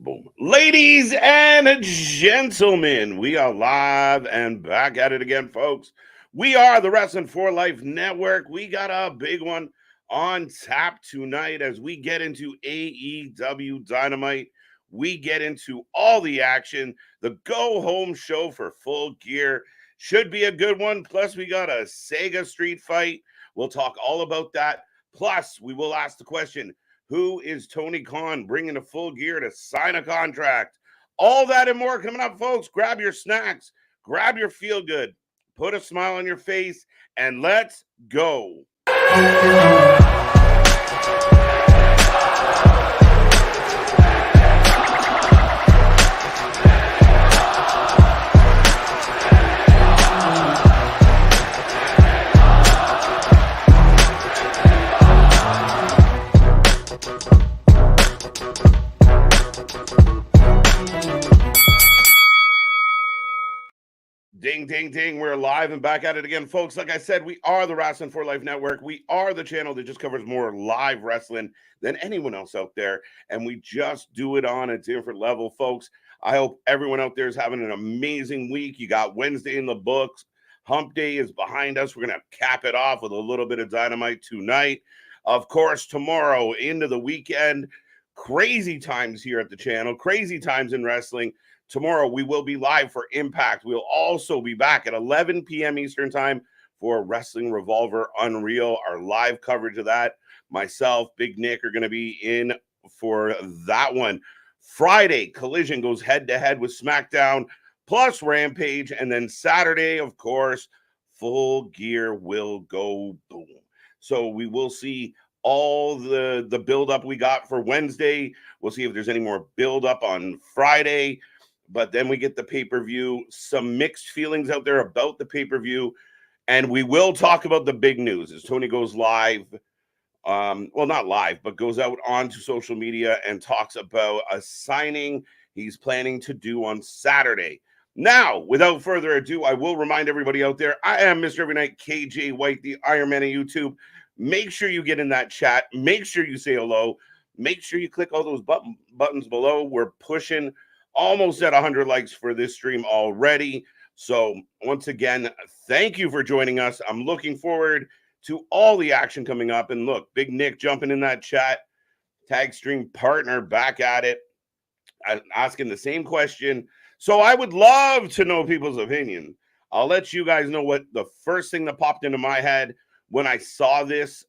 Boom. Ladies and gentlemen, we are live and back at it again, folks. We are the Wrestling for Life Network. We got a big one on tap tonight as we get into AEW Dynamite. We get into all the action. The go-home show for Full Gear should be a good one. Plus, we got a Sega Street fight. We'll talk all about that. Plus, we will ask the question, who is Tony Khan bringing to Full Gear to sign a contract? All that and more coming up, folks. Grab your snacks, grab your feel good, put a smile on your face, and let's go. Ding, ding, ding. We're live and back at it again, folks. Like I said, we are the Wrestling for Life Network. We are the channel that just covers more live wrestling than anyone else out there. And we just do it on a different level, folks. I hope everyone out there is having an amazing week. You got Wednesday in the books. Hump Day is behind us. We're going to cap it off with a little bit of Dynamite tonight. Of course, tomorrow into the weekend. Crazy times here at the channel. Crazy times in wrestling. Tomorrow, we will be live for Impact. We'll also be back at 11 p.m. Eastern Time for Wrestling Revolver Unreal, our live coverage of that. Myself, Big Nick are going to be in for that one. Friday, Collision goes head-to-head with SmackDown plus Rampage. And then Saturday, of course, Full Gear will go boom. So we will see all the build-up we got for Wednesday. We'll see if there's any more build-up on Friday. But then we get the pay-per-view, some mixed feelings out there about the pay-per-view, and we will talk about the big news as Tony goes live, well, not live, but goes out onto social media and talks about a signing he's planning to do on Saturday. Now, without further ado, I will remind everybody out there, I am Mr. Every Night, KJ Wight, the Iron Man of YouTube. Make sure you get in that chat. Make sure you say hello. Make sure you click all those buttons below. We're pushing almost at 100 likes for this stream already. So once again, thank you for joining us. I'm looking forward to all the action coming up. And look, Big Nick jumping in that chat, tag stream partner back at it, asking the same question. So I would love to know people's opinion. I'll let you guys know what the first thing that popped into my head when I saw this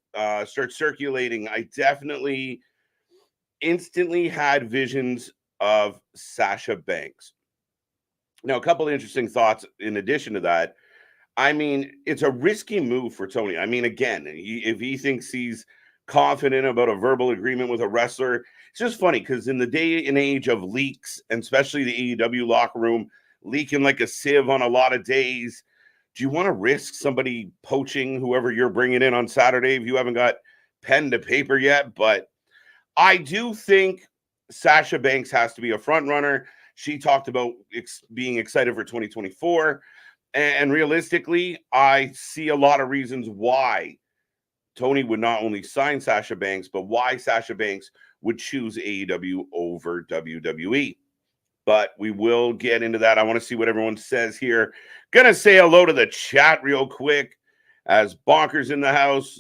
start circulating. I definitely instantly had visions of Sasha Banks. Now, a couple of interesting thoughts in addition to that. I mean, it's a risky move for Tony. I mean, again, if he thinks he's confident about a verbal agreement with a wrestler, it's just funny because in the day and age of leaks, and especially the AEW locker room, leaking like a sieve on a lot of days, do you want to risk somebody poaching whoever you're bringing in on Saturday if you haven't got pen to paper yet? But I do think Sasha Banks has to be a front runner. She talked about being excited for 2024. And realistically, I see a lot of reasons why Tony would not only sign Sasha Banks, but why Sasha Banks would choose AEW over WWE. But we will get into that. I want to see what everyone says here. Gonna say hello to the chat real quick as Bonkers in the house.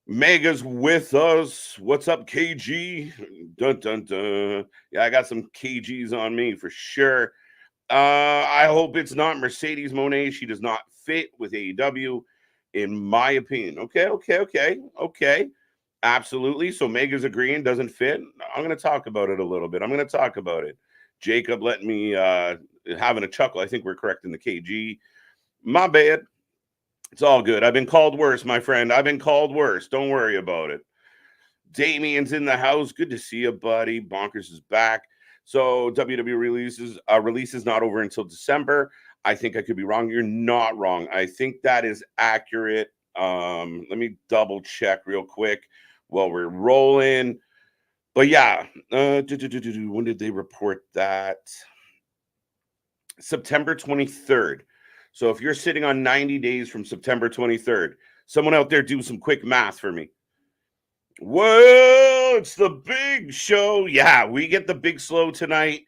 Mega's with us. What's up, KG? Dun, dun, dun. Yeah, I got some KGs on me for sure. I hope it's not Mercedes Moné. She does not fit with AEW, in my opinion. Okay. Absolutely. So Mega's agreeing, doesn't fit. I'm going to talk about it a little bit. I'm going to talk about it. Jacob let me having a chuckle. I think we're correct in the KG. My bad. It's all good. I've been called worse, my friend. I've been called worse. Don't worry about it. Damien's in the house. Good to see you, buddy. Bonkers is back. So WWE release is not over until December. I think I could be wrong. You're not wrong. I think that is accurate. Let me double check real quick while we're rolling. But yeah, when did they report that? September 23rd. So if you're sitting on 90 days from September 23rd, someone out there do some quick math for me. Well, it's the big show. Yeah, we get the big slow tonight.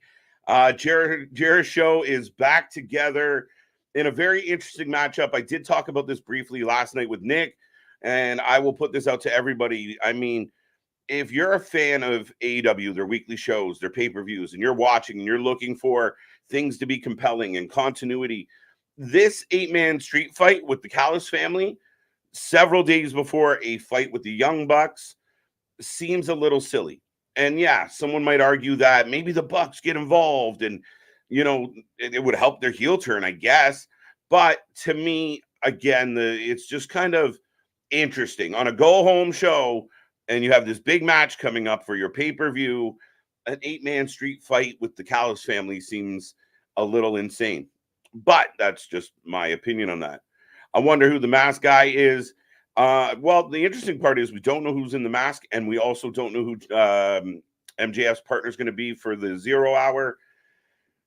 Jericho is back together in a very interesting matchup. I did talk about this briefly last night with Nick, and I will put this out to everybody. I mean, if you're a fan of AEW, their weekly shows, their pay-per-views, and you're watching and you're looking for things to be compelling and continuity, this 8-man street fight with the Callis family several days before a fight with the Young Bucks seems a little silly. And yeah, someone might argue that maybe the Bucks get involved and it would help their heel turn, I guess. But to me, again, it's just kind of interesting on a go home show, and you have this big match coming up for your pay-per-view. An 8-man street fight with the Callis family seems a little insane. But that's just my opinion on that. I wonder who the mask guy is. Well, the interesting part is we don't know who's in the mask, and we also don't know who MJF's partner is going to be for the 0 hour.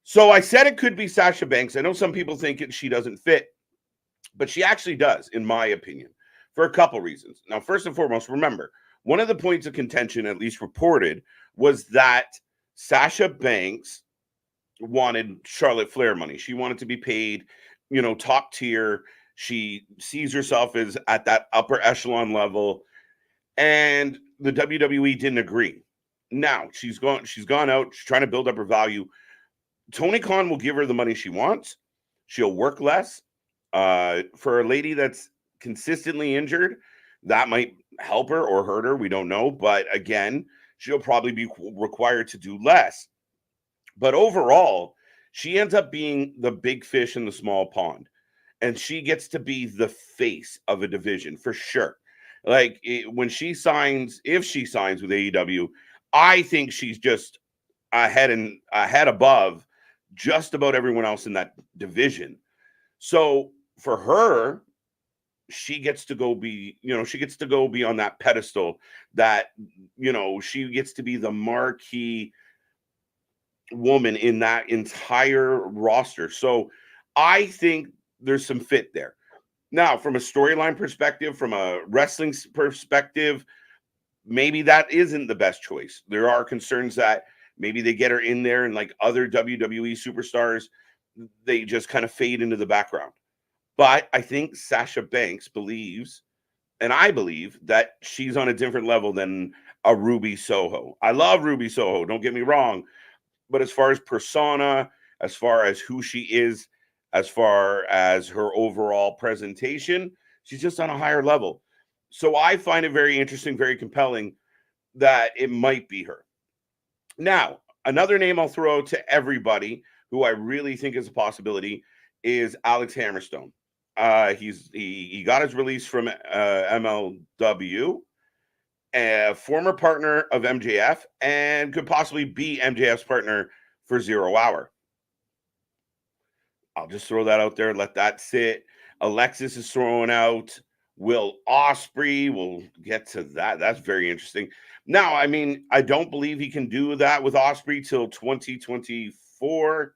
So I said it could be Sasha Banks. I know some people think she doesn't fit, but she actually does, in my opinion, for a couple reasons. Now, first and foremost, remember, one of the points of contention, at least reported, was that Sasha Banks wanted Charlotte Flair money. She wanted to be paid, top tier. She sees herself as at that upper echelon level, and the WWE didn't agree. Now she's gone out. She's trying to build up her value. Tony Khan will give her the money she wants. She'll work less. For a lady that's consistently injured, that might help her or hurt her. We don't know. But again, she'll probably be required to do less. But overall, she ends up being the big fish in the small pond. And she gets to be the face of a division for sure. Like when she signs, if she signs with AEW, I think she's just ahead above just about everyone else in that division. So for her, she gets to go be on that pedestal that, she gets to be the marquee woman in that entire roster. So I think there's some fit there. Now, from a storyline perspective, from a wrestling perspective, maybe that isn't the best choice. There are concerns that maybe they get her in there and like other WWE superstars, they just kind of fade into the background. But I think Sasha Banks believes, and I believe, that she's on a different level than a Ruby Soho. I love Ruby Soho, don't get me wrong. But as far as persona, as far as who she is, as far as her overall presentation, she's just on a higher level. So I find it very interesting, very compelling that it might be her. Now, another name I'll throw out to everybody who I really think is a possibility is Alex Hammerstone. He got his release from MLW, a former partner of MJF, and could possibly be MJF's partner for 0 hour. I'll just throw that out there, let that sit. Alexis is throwing out Will Ospreay. We'll get to that. That's very interesting. Now, I mean, I don't believe he can do that with Ospreay till 2024.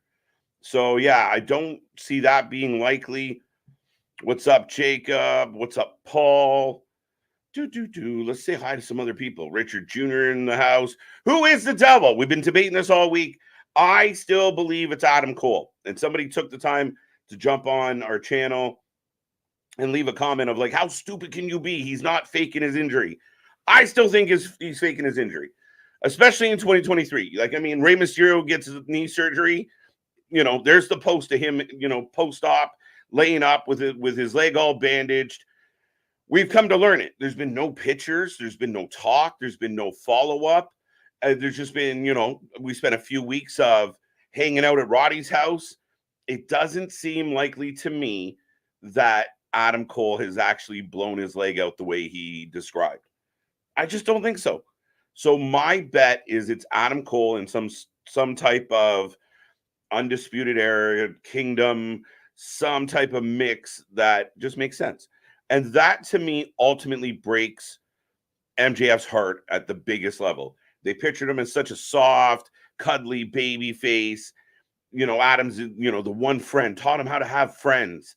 So, yeah, I don't see that being likely. What's up, Jacob? What's up, Paul? Let's say hi to some other people. Richard Jr. in the house. Who is the devil? We've been debating this all week. I still believe it's Adam Cole. And somebody took the time to jump on our channel and leave a comment of like, how stupid can you be? He's not faking his injury. I still think he's faking his injury, especially in 2023. Like, I mean, Rey Mysterio gets his knee surgery. There's the post of him, post-op, laying up with his leg all bandaged. We've come to learn it. There's been no pictures. There's been no talk. There's been no follow-up. There's just been, we spent a few weeks of hanging out at Roddy's house. It doesn't seem likely to me that Adam Cole has actually blown his leg out the way he described. I just don't think so. So my bet is it's Adam Cole in some type of Undisputed Era, Kingdom, some type of mix that just makes sense. And that, to me, ultimately breaks MJF's heart at the biggest level. They pictured him as such a soft, cuddly baby face. Adam's, the one friend, taught him how to have friends.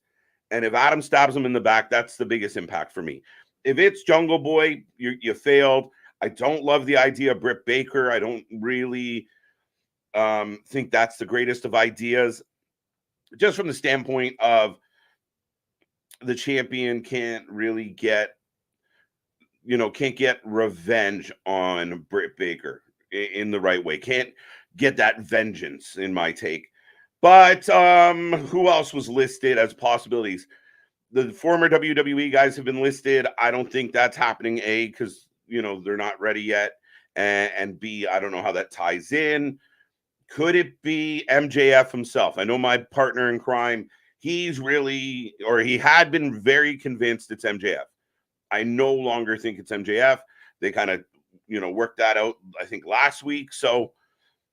And if Adam stabs him in the back, that's the biggest impact for me. If it's Jungle Boy, you failed. I don't love the idea of Britt Baker. I don't really think that's the greatest of ideas, just from the standpoint of the champion can't really get, can't get revenge on Britt Baker in the right way. Can't get that vengeance, in my take. But who else was listed as possibilities? The former WWE guys have been listed. I don't think that's happening, A, because, they're not ready yet. And B, I don't know how that ties in. Could it be MJF himself? I know my partner in crime, he had been very convinced it's MJF. I no longer think it's MJF. They kind of, worked that out, I think, last week. So,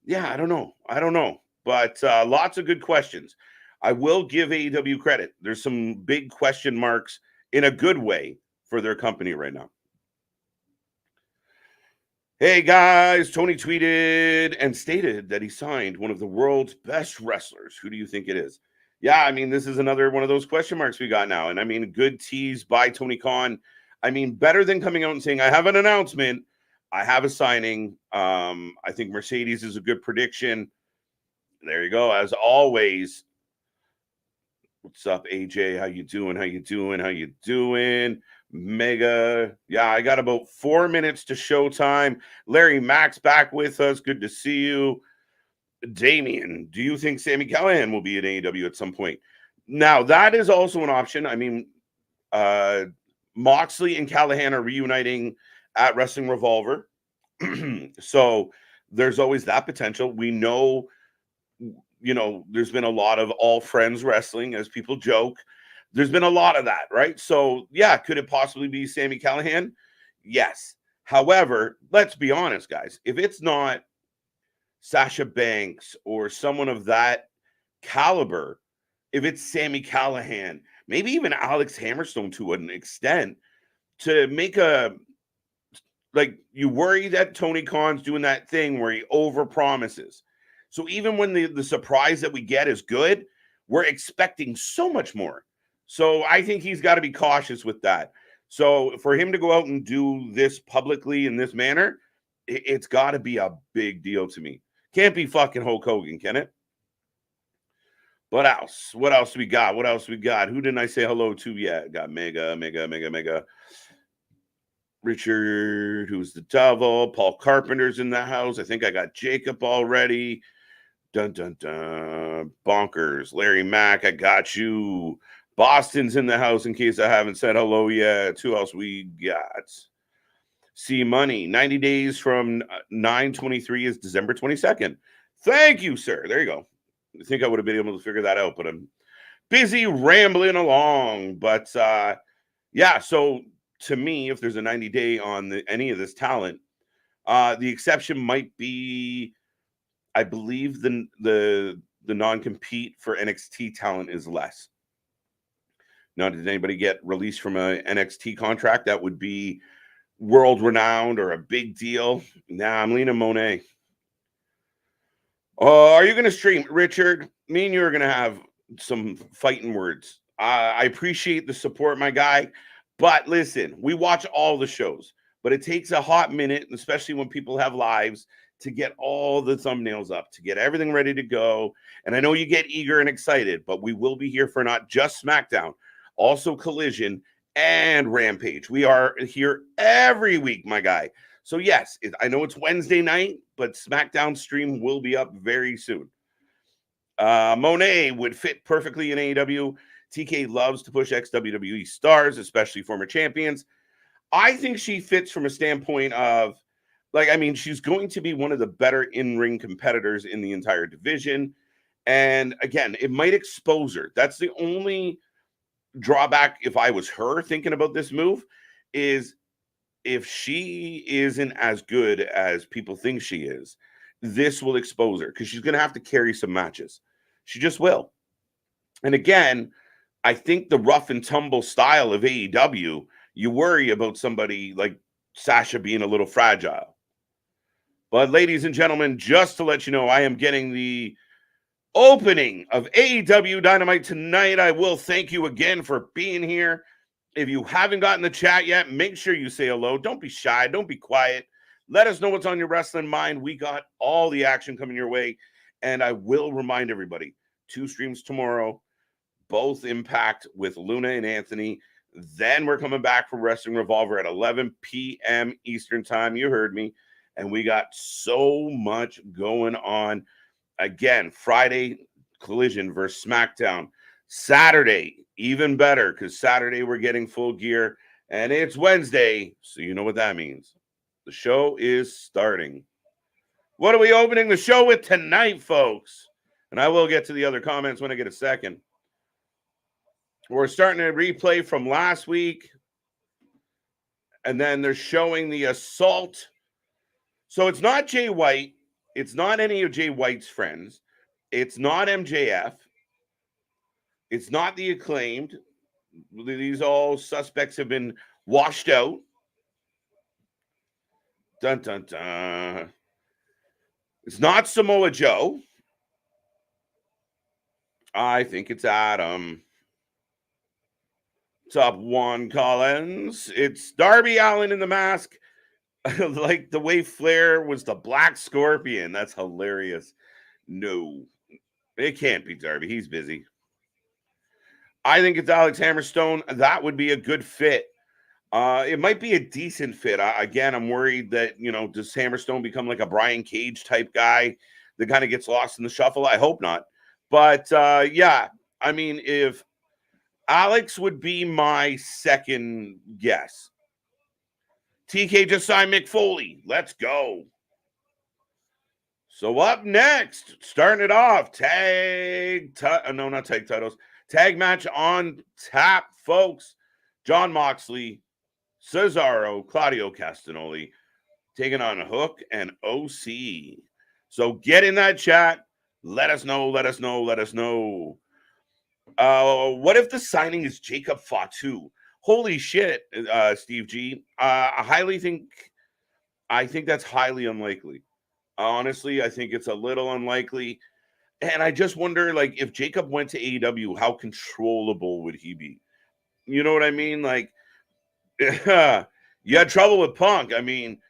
yeah, I don't know. But lots of good questions. I will give AEW credit. There's some big question marks in a good way for their company right now. Hey guys, Tony tweeted and stated that he signed one of the world's best wrestlers. Who do you think it is? Yeah, I mean, this is another one of those question marks we got now. And I mean, good tease by Tony Khan. I mean, better than coming out and saying, I have an announcement. I have a signing. I think Mercedes is a good prediction. There you go. As always. What's up, AJ? How you doing? Mega. Yeah, I got about 4 minutes to showtime. Larry Max back with us. Good to see you. Damien, do you think Sami Callihan will be at AEW at some point? Now, that is also an option. I mean, Moxley and Callihan are reuniting at Wrestling Revolver. So there's always that potential. We know, there's been a lot of all friends wrestling, as people joke. There's been a lot of that, right? So, yeah, could it possibly be Sami Callihan? Yes. However, let's be honest, guys. If it's not Sasha Banks or someone of that caliber, if it's Sami Callihan, maybe even Alex Hammerstone to an extent, to make you worry that Tony Khan's doing that thing where he overpromises. So even when the surprise that we get is good, we're expecting so much more. So I think he's got to be cautious with that. So for him to go out and do this publicly in this manner, it's got to be a big deal to me. Can't be fucking Hulk Hogan, can it? What else? What else we got? Who didn't I say hello to yet? Got Mega. Richard, who's the devil. Paul Carpenter's in the house. I think I got Jacob already. Dun, dun, dun. Bonkers. Larry Mack, I got you. Boston's in the house in case I haven't said hello yet. Who else we got? C Money. 90 days from 9/23 is December 22nd. Thank you, sir. There you go. I think I would have been able to figure that out, but I'm busy rambling along. But yeah, so to me, if there's a 90-day on any of this talent, the exception might be, I believe the non-compete for NXT talent is less. Now, did anybody get released from a NXT contract that would be world-renowned or a big deal? Nah, I'm leaning Monet. Are you going to stream? Richard, me and you are going to have some fighting words. I appreciate the support, my guy. But listen, we watch all the shows. But it takes a hot minute, especially when people have lives, to get all the thumbnails up, to get everything ready to go. And I know you get eager and excited, but we will be here for not just SmackDown, also Collision and Rampage. We are here every week, my guy. So yes, I know it's Wednesday night, but SmackDown stream will be up very soon. Monet would fit perfectly in AEW. TK loves to push ex-WWE stars, especially former champions. I think she fits from a standpoint of, she's going to be one of the better in-ring competitors in the entire division. And again, it might expose her. That's the only drawback, if I was her thinking about this move, is if she isn't as good as people think she is, this will expose her because she's going to have to carry some matches. She just will. And again, I think the rough and tumble style of AEW, you worry about somebody like Sasha being a little fragile. But ladies and gentlemen, just to let you know, I am getting the opening of AEW Dynamite tonight. I will thank you again for being here. If you haven't gotten the chat yet, make sure you say hello. Don't be shy. Don't be quiet. Let us know what's on your wrestling mind. We got all the action coming your way. And I will remind everybody, 2 streams tomorrow, both Impact with Luna and Anthony. Then we're coming back for Wrestling Revolver at 11 p.m. Eastern time. You heard me. And we got so much going on. Again, Friday, Collision versus SmackDown. Saturday, even better, because Saturday we're getting Full Gear. And it's Wednesday, so you know what that means. The show is starting. What are we opening the show with tonight, folks? And I will get to the other comments when I get a second. We're starting a replay from last week. And then they're showing the assault. So it's not Jay White. It's not any of Jay White's friends. It's not MJF. It's not the Acclaimed. These all suspects have been washed out. Dun, dun, dun. It's not Samoa Joe. I think it's Adam. Top 1 Collins. It's Darby Allin in the mask. Like the way Flair was the Black Scorpion. That's hilarious. No, it can't be Darby. He's busy. I think it's Alex Hammerstone. That would be a good fit. It might be a decent fit. Again, I'm worried that, does Hammerstone become like a Brian Cage type guy that kind of gets lost in the shuffle? I hope not. But yeah, I mean, if Alex would be my second guess. TK just signed Mick Foley. Let's go. So up next, starting it off, not tag titles, tag match on tap, folks. Jon Moxley, Cesaro, Claudio Castagnoli, taking on Hook and OC. So get in that chat. Let us know. What if the signing is Jacob Fatu? Holy shit, Steve G. I think that's highly unlikely. Honestly, I think it's a little unlikely. And I just wonder, like, if Jacob went to AEW, how controllable would he be? You know what I mean? Like, you had trouble with Punk. I mean,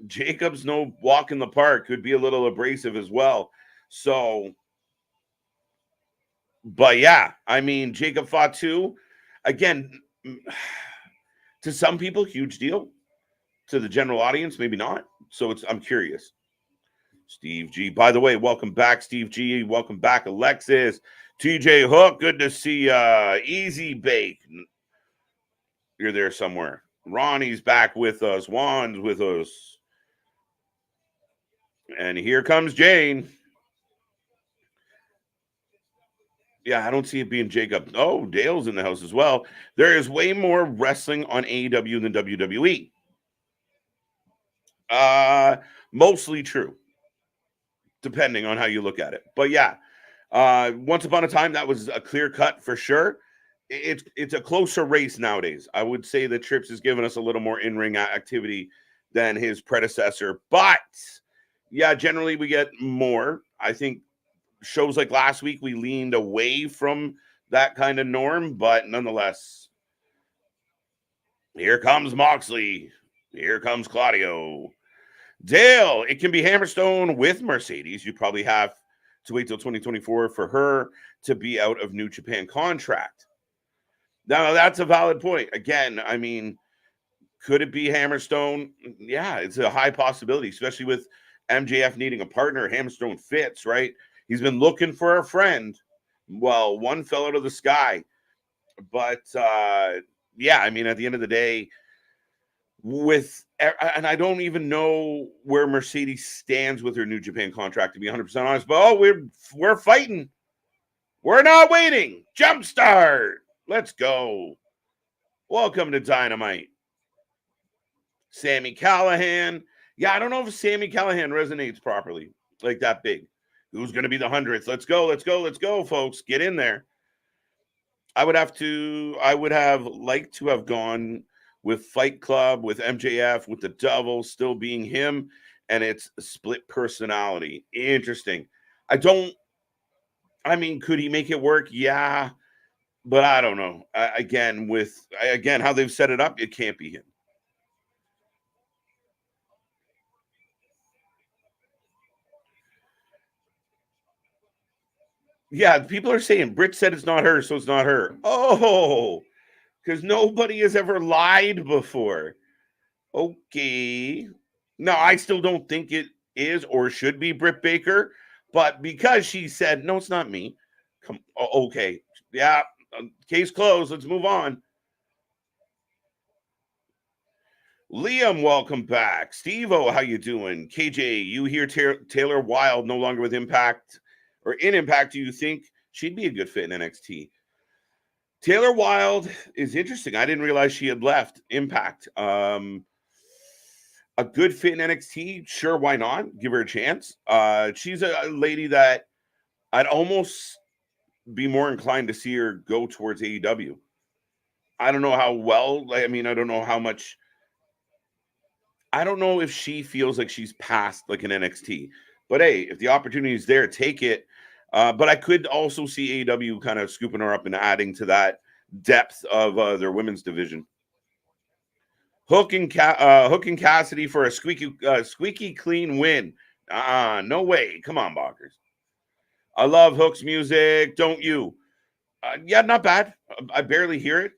Jacob's no walk in the park. Could be a little abrasive as well. So, but yeah, I mean, Jacob Fatu, again, to some people, huge deal. To the general audience, maybe not. So I'm curious. Steve G. By the way, welcome back, Steve G. Welcome back, Alexis. TJ Hook, good to see ya. Easy Bake. You're there somewhere. Ronnie's back with us. Juan's with us. And here comes Jane. Yeah, I don't see it being Jacob. Oh, Dale's in the house as well. There is way more wrestling on AEW than WWE. Mostly true, depending on how you look at it. But yeah, once upon a time, that was a clear cut for sure. It's a closer race nowadays. I would say that Trips has given us a little more in-ring activity than his predecessor. But yeah, generally we get more. I think shows like last week, we leaned away from that kind of norm. But nonetheless, here comes Moxley. Here comes Claudio. Dale, it can be Hammerstone with Mercedes. You probably have to wait till 2024 for her to be out of New Japan contract. Now, that's a valid point. Again, I mean, could it be Hammerstone? Yeah, it's a high possibility, especially with MJF needing a partner. Hammerstone fits, right? He's been looking for a friend. Well, one fell out of the sky. But, yeah, I mean, at the end of the day, and I don't even know where Mercedes stands with her New Japan contract, to be 100% honest, but we're fighting. We're not waiting. Jumpstart. Let's go. Welcome to Dynamite. Sami Callihan. Yeah, I don't know if Sami Callihan resonates properly, like that big. Who's going to be the 100th? Let's go, folks. Get in there. I would have liked to have gone with Fight Club, with MJF, with the Devil still being him, and it's a split personality. Interesting. Could he make it work? Yeah, but I don't know. Again, how they've set it up, it can't be him. Yeah, people are saying Britt said it's not her, so it's not her. Oh, because nobody has ever lied before. Okay. No, I still don't think it is or should be Britt Baker, but because she said, no, it's not me. Okay. Yeah, case closed. Let's move on. Liam, welcome back. Steve-O, how you doing? KJ, you hear Taylor Wilde no longer with Impact or in Impact. Do you think she'd be a good fit in NXT? Taylor Wilde is interesting. I didn't realize she had left Impact. A good fit in NXT, sure, why not? Give her a chance. She's a lady that I'd almost be more inclined to see her go towards AEW. I don't know how well. I mean, I don't know how much. I don't know if she feels like she's past like an NXT. But hey, if the opportunity is there, take it. But I could also see AEW kind of scooping her up and adding to that depth of their women's division. Hook and Cassidy for a squeaky clean win. No way. Come on, Bonkers. I love Hook's music. Don't you? Yeah, not bad. I barely hear it.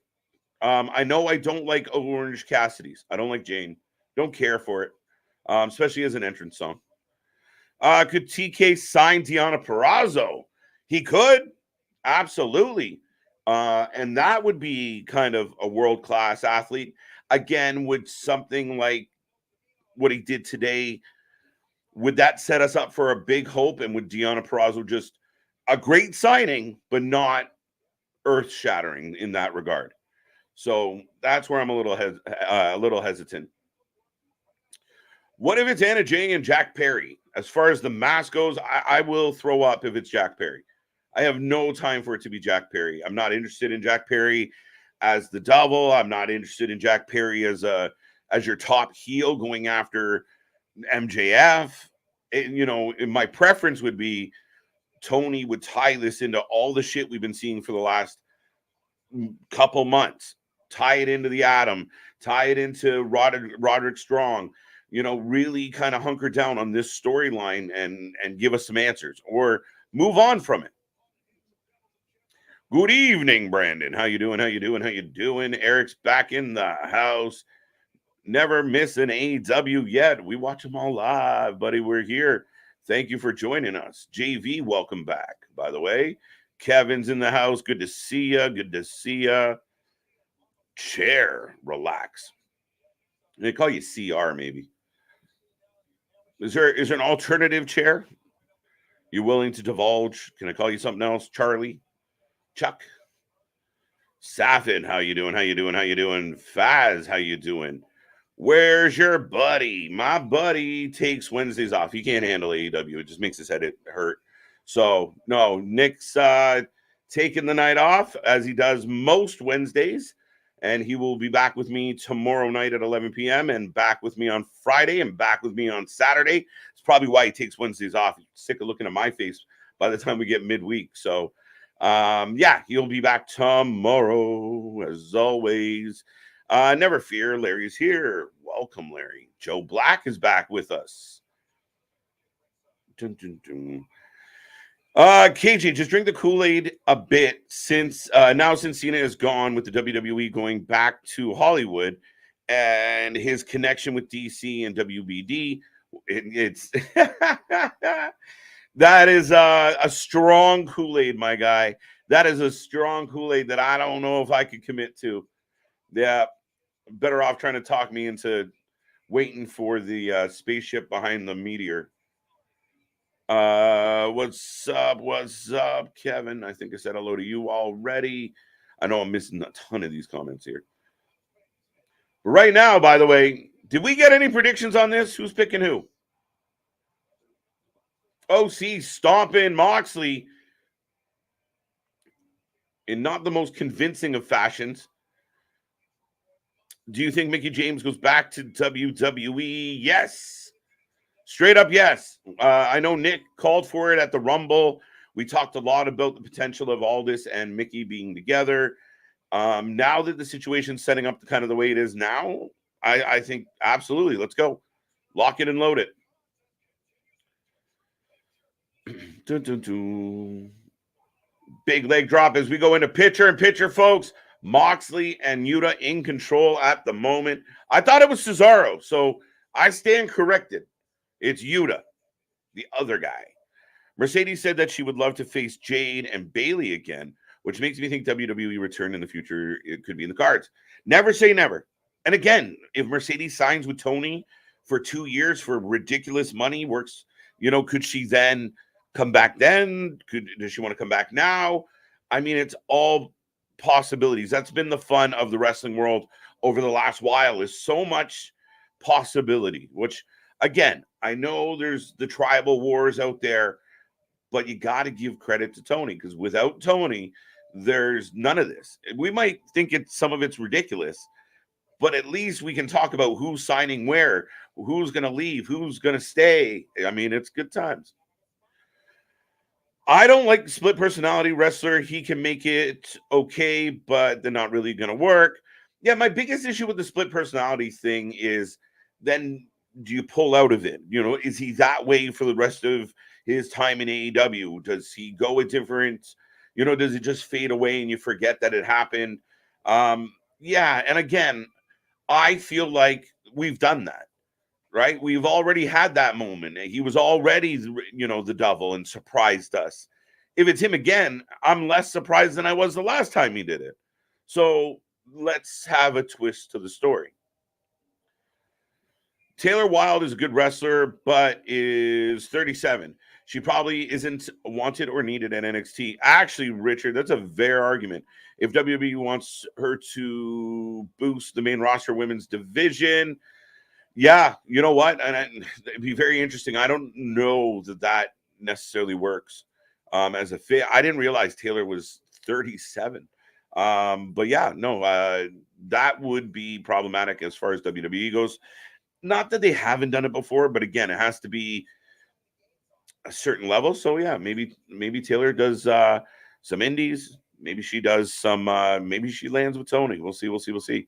I know I don't like Orange Cassidy's. I don't like Jane. Don't care for it, especially as an entrance song. Could TK sign Deonna Purrazzo? He could. Absolutely. And that would be kind of a world-class athlete. Again, would something like what he did today, would that set us up for a big hope? And would Deonna Purrazzo just a great signing, but not earth-shattering in that regard? So that's where I'm a little hesitant. What if it's Anna Jay and Jack Perry? As far as the mask goes, I will throw up if it's Jack Perry. I have no time for it to be Jack Perry. I'm not interested in Jack Perry as the double. I'm not interested in Jack Perry as your top heel going after MJF. My preference would be Tony would tie this into all the shit we've been seeing for the last couple months. Tie it into the Atom, tie it into Roderick Strong, really kind of hunker down on this storyline and give us some answers or move on from it. Good evening, Brandon. How you doing? How you doing? How you doing? Eric's back in the house. Never miss an AEW yet. We watch them all live, buddy. We're here. Thank you for joining us. JV, welcome back, by the way. Kevin's in the house. Good to see you. Good to see you. Chair, relax. They call you CR, maybe. Is there an alternative chair? You willing to divulge? Can I call you something else? Charlie? Chuck? Safin, how you doing? How you doing? How you doing? Faz, how you doing? Where's your buddy? My buddy takes Wednesdays off. He can't handle AEW. It just makes his head hurt. So, no, Nick's taking the night off, as he does most Wednesdays. And he will be back with me tomorrow night at 11 p.m. and back with me on Friday and back with me on Saturday. It's probably why he takes Wednesdays off. He's sick of looking at my face by the time we get midweek. So, he'll be back tomorrow, as always. Never fear, Larry's here. Welcome, Larry. Joe Black is back with us. Dun, dun, dun. KJ, just drink the Kool-Aid a bit since Cena is gone with the WWE going back to Hollywood and his connection with DC and WBD. It's that is a strong Kool-Aid, my guy. That is a strong Kool-Aid that I don't know if I could commit to. Yeah, better off trying to talk me into waiting for the spaceship behind the meteor. What's up, Kevin? I think I said hello to you already. I know I'm missing a ton of these comments here. But right now, by the way, did we get any predictions on this? Who's picking who? OC stomping Moxley in not the most convincing of fashions. Do you think Mickie James goes back to WWE? Yes. Straight up, yes. I know Nick called for it at the Rumble. We talked a lot about the potential of Aldis and Mickie being together. Now that the situation's setting up kind of the way it is now, I think absolutely. Let's go. Lock it and load it. Dun, dun, dun. Big leg drop as we go into pitcher and pitcher, folks. Moxley and Yuta in control at the moment. I thought it was Cesaro, so I stand corrected. It's Yuta, the other guy. Mercedes said that she would love to face Jade and Bailey again, which makes me think WWE return in the future. It could be in the cards. Never say never. And again, if Mercedes signs with Tony for 2 years for ridiculous money, works, could she then come back then? Does she want to come back now? I mean, it's all possibilities. That's been the fun of the wrestling world over the last while, is so much possibility, which, again, I know there's the tribal wars out there, but you got to give credit to Tony, because without Tony, there's none of this. We might think some of it's ridiculous, but at least we can talk about who's signing where, who's going to leave, who's going to stay. I mean, it's good times. I don't like the split personality wrestler. He can make it okay, but they're not really going to work. Yeah, my biggest issue with the split personality thing is, then do you pull out of it? Is he that way for the rest of his time in AEW? Does he go a different, does it just fade away and you forget that it happened? Yeah, and again, I feel like we've done that, right? We've already had that moment. He was already, the devil and surprised us. If it's him again, I'm less surprised than I was the last time he did it. So let's have a twist to the story. Taylor Wilde is a good wrestler, but is 37. She probably isn't wanted or needed at NXT. Actually, Richard, that's a fair argument. If WWE wants her to boost the main roster women's division, yeah, you know what? And it'd be very interesting. I don't know that necessarily works as a fit. I didn't realize Taylor was 37. But yeah, no, that would be problematic as far as WWE goes. Not that they haven't done it before, but again, it has to be a certain level. So yeah, maybe Taylor does some indies. Maybe she does some. Maybe she lands with Tony. We'll see.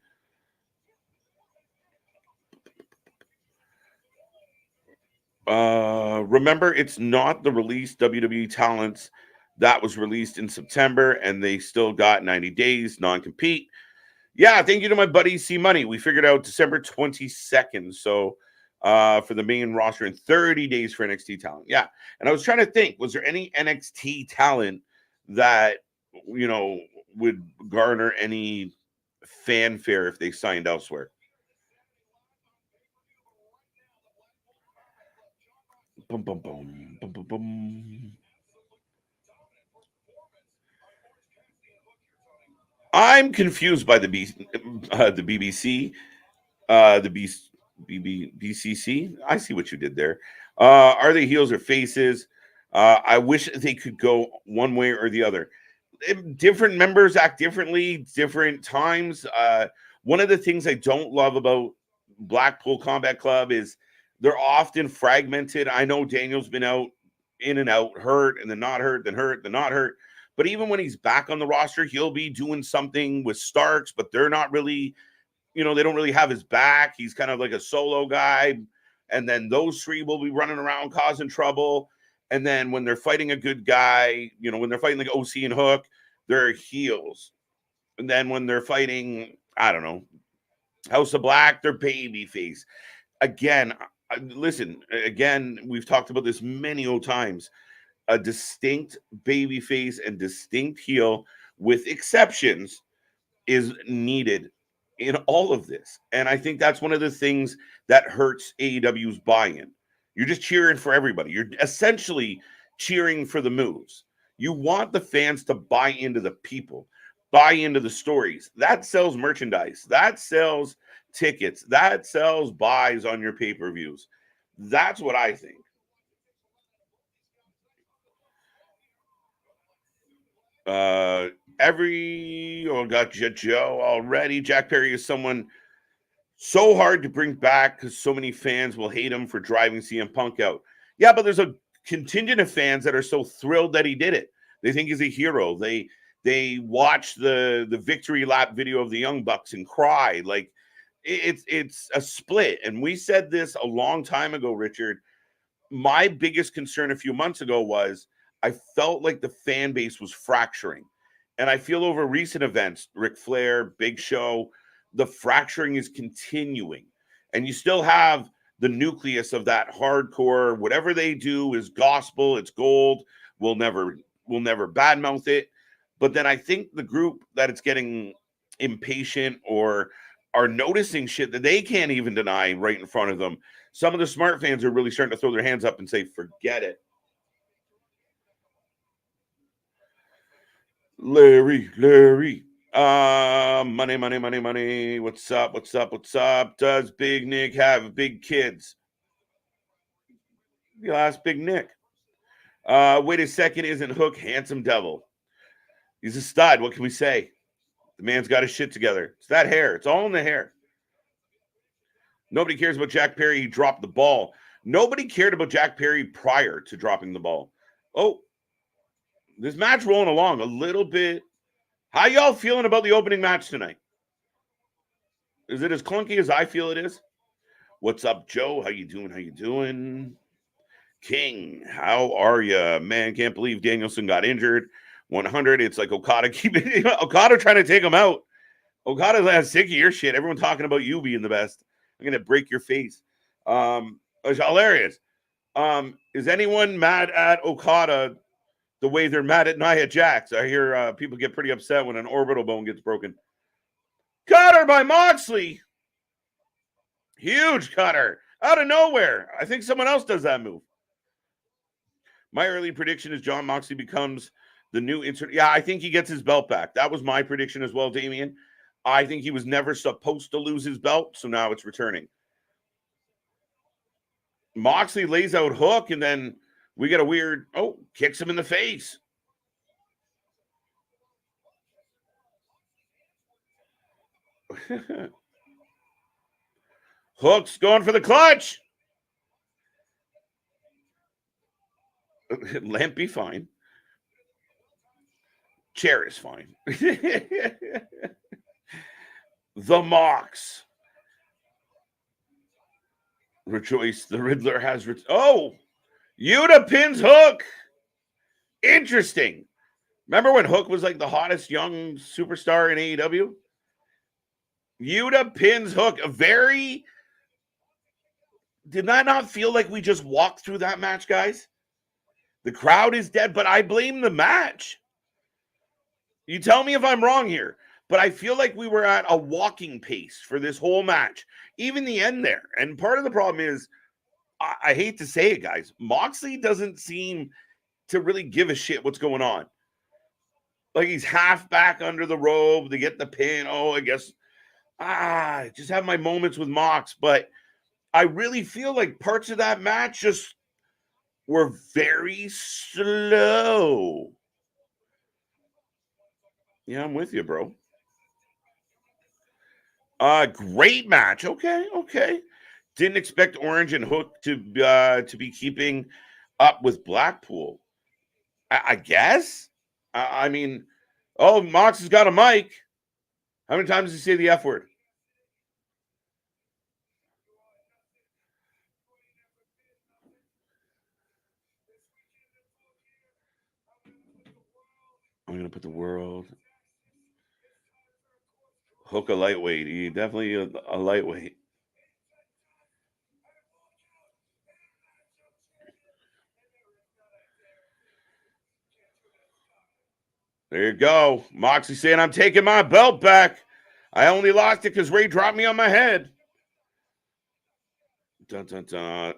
Remember, it's not the released WWE talents that was released in September, and they still got 90 days non-compete. Yeah, thank you to my buddy C Money. We figured out December 22nd. So for the main roster and 30 days for NXT talent. Yeah. And I was trying to think, was there any NXT talent that, would garner any fanfare if they signed elsewhere? Boom, boom, boom, boom, boom, boom. I'm confused by the BBC, BCC. I see what you did there. Are they heels or faces? I wish they could go one way or the other. Different members act differently, different times. One of the things I don't love about Blackpool Combat Club is they're often fragmented. I know Daniel's been out, in and out, hurt, and then not hurt, then hurt, then not hurt. But even when he's back on the roster, he'll be doing something with Starks, but they're not really, they don't really have his back. He's kind of like a solo guy. And then those three will be running around causing trouble. And then when they're fighting a good guy, when they're fighting like OC and Hook, they're heels. And then when they're fighting, I don't know, House of Black, they're babyface. Again, listen, we've talked about this many old times. A distinct babyface and distinct heel, with exceptions, is needed in all of this. And I think that's one of the things that hurts AEW's buy-in. You're just cheering for everybody. You're essentially cheering for the moves. You want the fans to buy into the people, buy into the stories. That sells merchandise. That sells tickets. That sells buys on your pay-per-views. That's what I think. Got Joe already. Jack Perry is someone so hard to bring back because so many fans will hate him for driving CM Punk out. Yeah, but there's a contingent of fans that are so thrilled that he did it. They think he's a hero. They watch the victory lap video of the Young Bucks and cry. Like, it's a split. And we said this a long time ago, Richard. My biggest concern a few months ago was, I felt like the fan base was fracturing. And I feel over recent events, Ric Flair, Big Show, the fracturing is continuing. And you still have the nucleus of that hardcore, whatever they do is gospel, it's gold. We'll never badmouth it. But then I think the group that it's getting impatient or are noticing shit that they can't even deny right in front of them. Some of the smart fans are really starting to throw their hands up and say, forget it. Larry. Money. What's up? Does Big Nick have big kids? You ask Big Nick. Wait a second, isn't Hook handsome devil? He's a stud. What can we say? The man's got his shit together. It's that hair. It's all in the hair. Nobody cares about Jack Perry. He dropped the ball. Nobody cared about Jack Perry prior to dropping the ball. Oh, this match rolling along a little bit. How y'all feeling about the opening match tonight? Is it as clunky as I feel it is? What's up, Joe? How you doing? King, how are you? Man, can't believe Danielson got injured. 100. It's like Okada Okada trying to take him out. Okada's sick of your shit. Everyone talking about you being the best. I'm gonna break your face. It's hilarious. Is anyone mad at Okada the way they're mad at Nia Jax? I hear people get pretty upset when an orbital bone gets broken. Cutter by Moxley. Huge cutter. Out of nowhere. I think someone else does that move. My early prediction is Jon Moxley becomes the new insert. Yeah, I think he gets his belt back. That was my prediction as well, Damian. I think he was never supposed to lose his belt, so now it's returning. Moxley lays out Hook, and then we get a weird, kicks him in the face. Hook's going for the clutch. Lamp be fine. Chair is fine. The Mox. Rejoice, the Riddler has... Yuta pins Hook. Interesting. Remember when Hook was like the hottest young superstar in AEW? Yuta pins Hook. Did that not feel like we just walked through that match, guys? The crowd is dead, but I blame the match. You tell me if I'm wrong here, but I feel like we were at a walking pace for this whole match, even the end there. And part of the problem is, I hate to say it, guys, Moxley doesn't seem to really give a shit what's going on. Like he's half back under the rope to get the pin. I guess, just have my moments with Mox, but I really feel like parts of that match just were very slow. Yeah, I'm with you, bro. Great match. Okay. Didn't expect Orange and Hook to be keeping up with Blackpool. I guess. I mean, Mox has got a mic. How many times does he say the F word? I'm going to put the world. Hook a lightweight. He definitely a lightweight. There you go. Moxley saying, I'm taking my belt back. I only lost it because Ray dropped me on my head. Dun, dun, dun.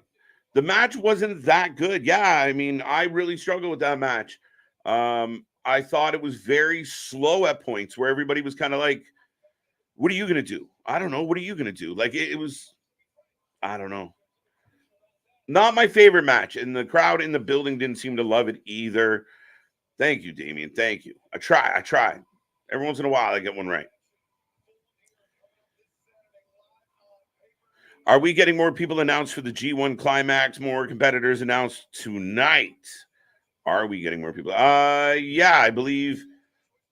The match wasn't that good. Yeah, I mean, I really struggled with that match. I thought it was very slow at points where everybody was kind of like, what are you going to do? I don't know. What are you going to do? Like, it was, I don't know. Not my favorite match. And the crowd in the building didn't seem to love it either. Thank you, Damian. Thank you. I try. Every once in a while, I get one right. Are we getting more people announced for the G1 Climax? More competitors announced tonight. Are we getting more people? Yeah, I believe.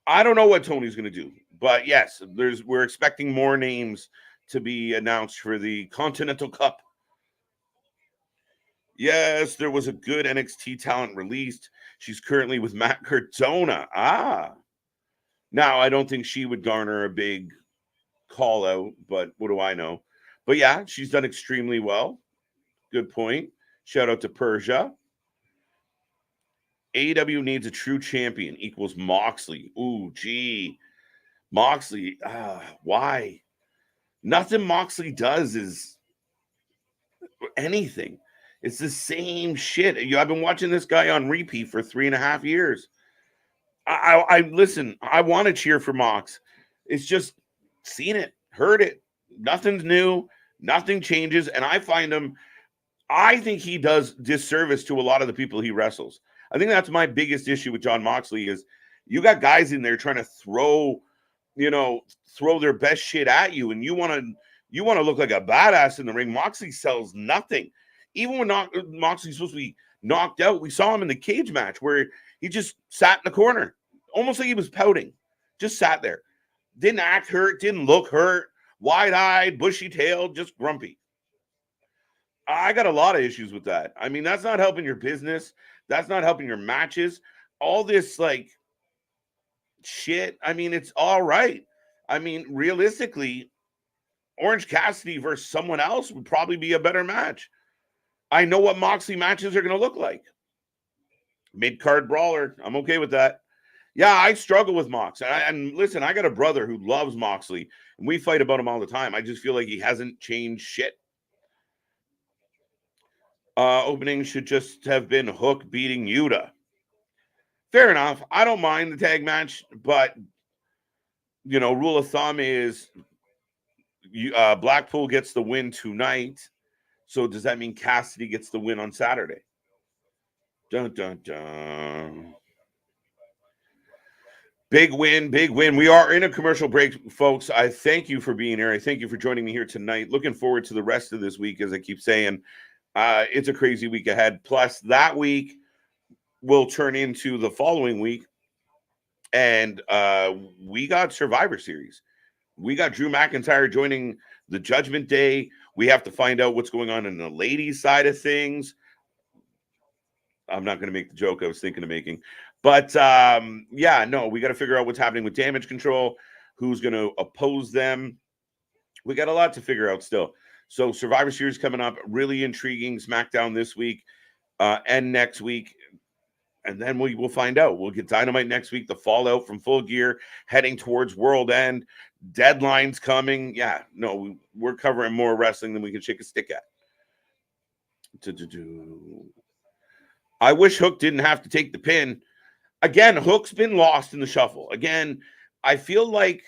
I don't know what Tony's going to do, but yes, we're expecting more names to be announced for the Continental Cup. Yes, there was a good NXT talent released. She's currently with Matt Cardona. Now I don't think she would garner a big call out, but what do I know? But yeah, she's done extremely well. Good point. Shout out to Persia. AEW needs a true champion equals Moxley. Ooh, gee. Moxley. Why? Nothing Moxley does is anything. It's the same shit. I've been watching this guy on repeat for 3.5 years. I listen, I want to cheer for Mox. It's just seen it, heard it. Nothing's new, nothing changes. And I think he does disservice to a lot of the people he wrestles. I think that's my biggest issue with Jon Moxley is you got guys in there trying to throw their best shit at you, and you want to look like a badass in the ring. Moxley sells nothing. Even when Moxley's supposed to be knocked out, we saw him in the cage match where he just sat in the corner, almost like he was pouting. Just sat there. Didn't act hurt, didn't look hurt, wide-eyed, bushy-tailed, just grumpy. I got a lot of issues with that. I mean, that's not helping your business. That's not helping your matches. All this, like, shit, I mean, it's all right. I mean, realistically, Orange Cassidy versus someone else would probably be a better match. I know what Moxley matches are going to look like. Mid-card brawler. I'm okay with that. Yeah, I struggle with Mox. And listen, I got a brother who loves Moxley, and we fight about him all the time. I just feel like he hasn't changed shit. Opening should just have been Hook beating Yuta. Fair enough. I don't mind the tag match, but, rule of thumb is Blackpool gets the win tonight. So does that mean Cassidy gets the win on Saturday? Dun, dun, dun. Big win, big win. We are in a commercial break, folks. I thank you for being here. I thank you for joining me here tonight. Looking forward to the rest of this week, as I keep saying. It's a crazy week ahead. Plus, that week will turn into the following week. And we got Survivor Series. We got Drew McIntyre joining the Judgment Day. We have to find out what's going on in the ladies' side of things. I'm not going to make the joke I was thinking of making. But, we got to figure out what's happening with Damage Control, who's going to oppose them. We got a lot to figure out still. So Survivor Series coming up, really intriguing. SmackDown this week and next week. And then we will find out. We'll get Dynamite next week, the fallout from Full Gear, heading towards World End. Deadlines coming. Yeah, no, we're covering more wrestling than we can shake a stick at. I wish Hook didn't have to take the pin. Again, Hook's been lost in the shuffle. Again, I feel like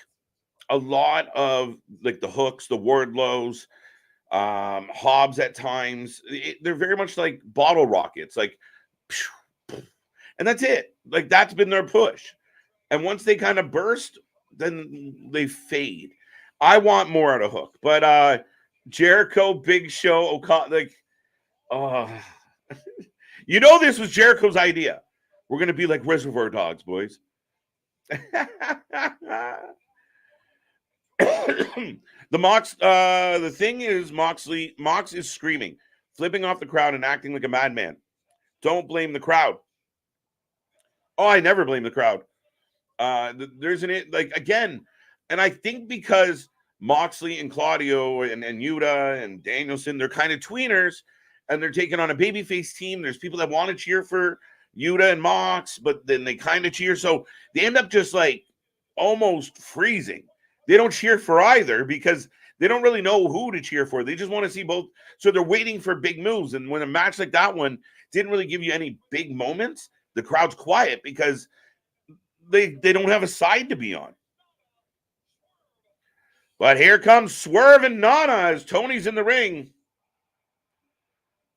a lot of like the Hooks, the Wardlows, Hobbs at times, they're very much like bottle rockets, like, and that's it. Like, that's been their push. And once they kind of burst, then they fade. I want more out of Hook. But Jericho, Big Show, Okada, like, this was Jericho's idea. We're going to be like Reservoir Dogs, boys. The thing is, Mox is screaming, flipping off the crowd and acting like a madman. Don't blame the crowd. Oh, I never blame the crowd. There's again, and I think because Moxley and Claudio and Yuta and Danielson, they're kind of tweeners, and they're taking on a babyface team. There's people that want to cheer for Yuta and Mox, but then they kind of cheer. So they end up just like almost freezing. They don't cheer for either because they don't really know who to cheer for. They just want to see both. So they're waiting for big moves. And when a match like that one didn't really give you any big moments, the crowd's quiet because they don't have a side to be on. But here comes Swerve and Nana as Tony's in the ring.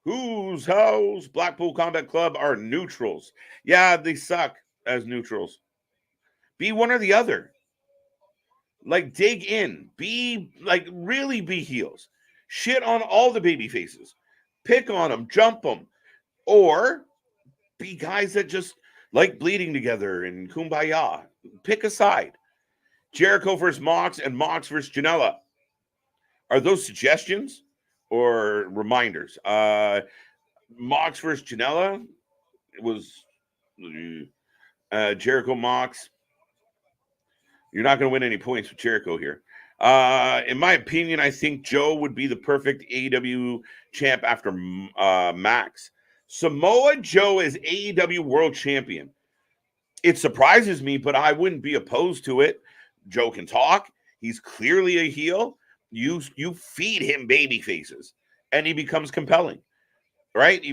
Whose house? Blackpool Combat Club are neutrals. Yeah, they suck as neutrals. Be one or the other. Like, dig in. Really be heels. Shit on all the baby faces. Pick on them. Jump them. Or be guys that just like bleeding together and kumbaya. Pick a side. Jericho versus Mox and Mox versus Janela. Are those suggestions or reminders? Mox versus Janela. It was Jericho Mox. You're not going to win any points with Jericho here. In my opinion, I think Joe would be the perfect AEW champ after Max. Samoa Joe is AEW World Champion. It surprises me, but I wouldn't be opposed to it. Joe can talk. He's clearly a heel. You feed him baby faces, and he becomes compelling, right?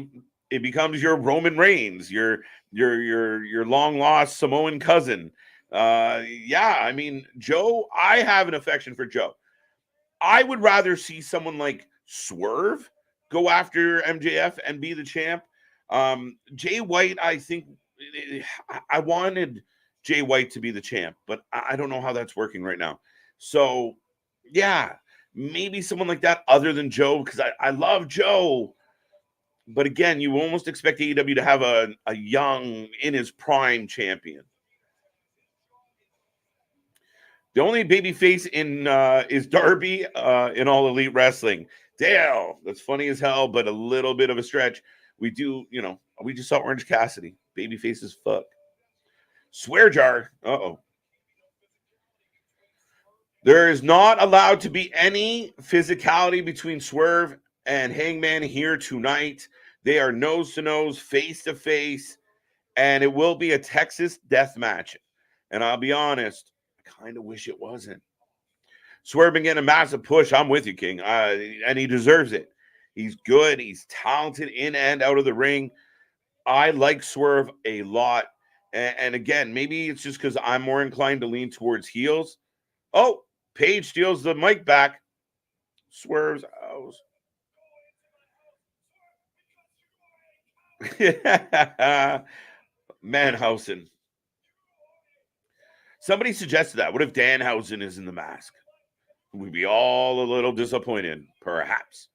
It becomes your Roman Reigns, your long lost Samoan cousin. Yeah, I mean, Joe, I have an affection for Joe. I would rather see someone like Swerve go after MJF and be the champ. Jay White, I think I wanted Jay White to be the champ, but I don't know how that's working right now. So, yeah, maybe someone like that other than Joe, because I love Joe. But again, you almost expect AEW to have a young, in his prime champion. The only baby face in is Darby in All Elite Wrestling. Dale, that's funny as hell, but a little bit of a stretch. We just saw Orange Cassidy. Baby face as fuck. Swear jar. Uh-oh. There is not allowed to be any physicality between Swerve and Hangman here tonight. They are nose to nose, face to face, and it will be a Texas death match. And I'll be honest, I kind of wish it wasn't. Swerve been getting a massive push. I'm with you, King. And he deserves it. He's good. He's talented in and out of the ring. I like Swerve a lot. And again, maybe it's just because I'm more inclined to lean towards heels. Oh, Paige steals the mic back. Swerve's out. Manhausen. Somebody suggested that. What if Danhausen is in the mask? We'd be all a little disappointed, perhaps.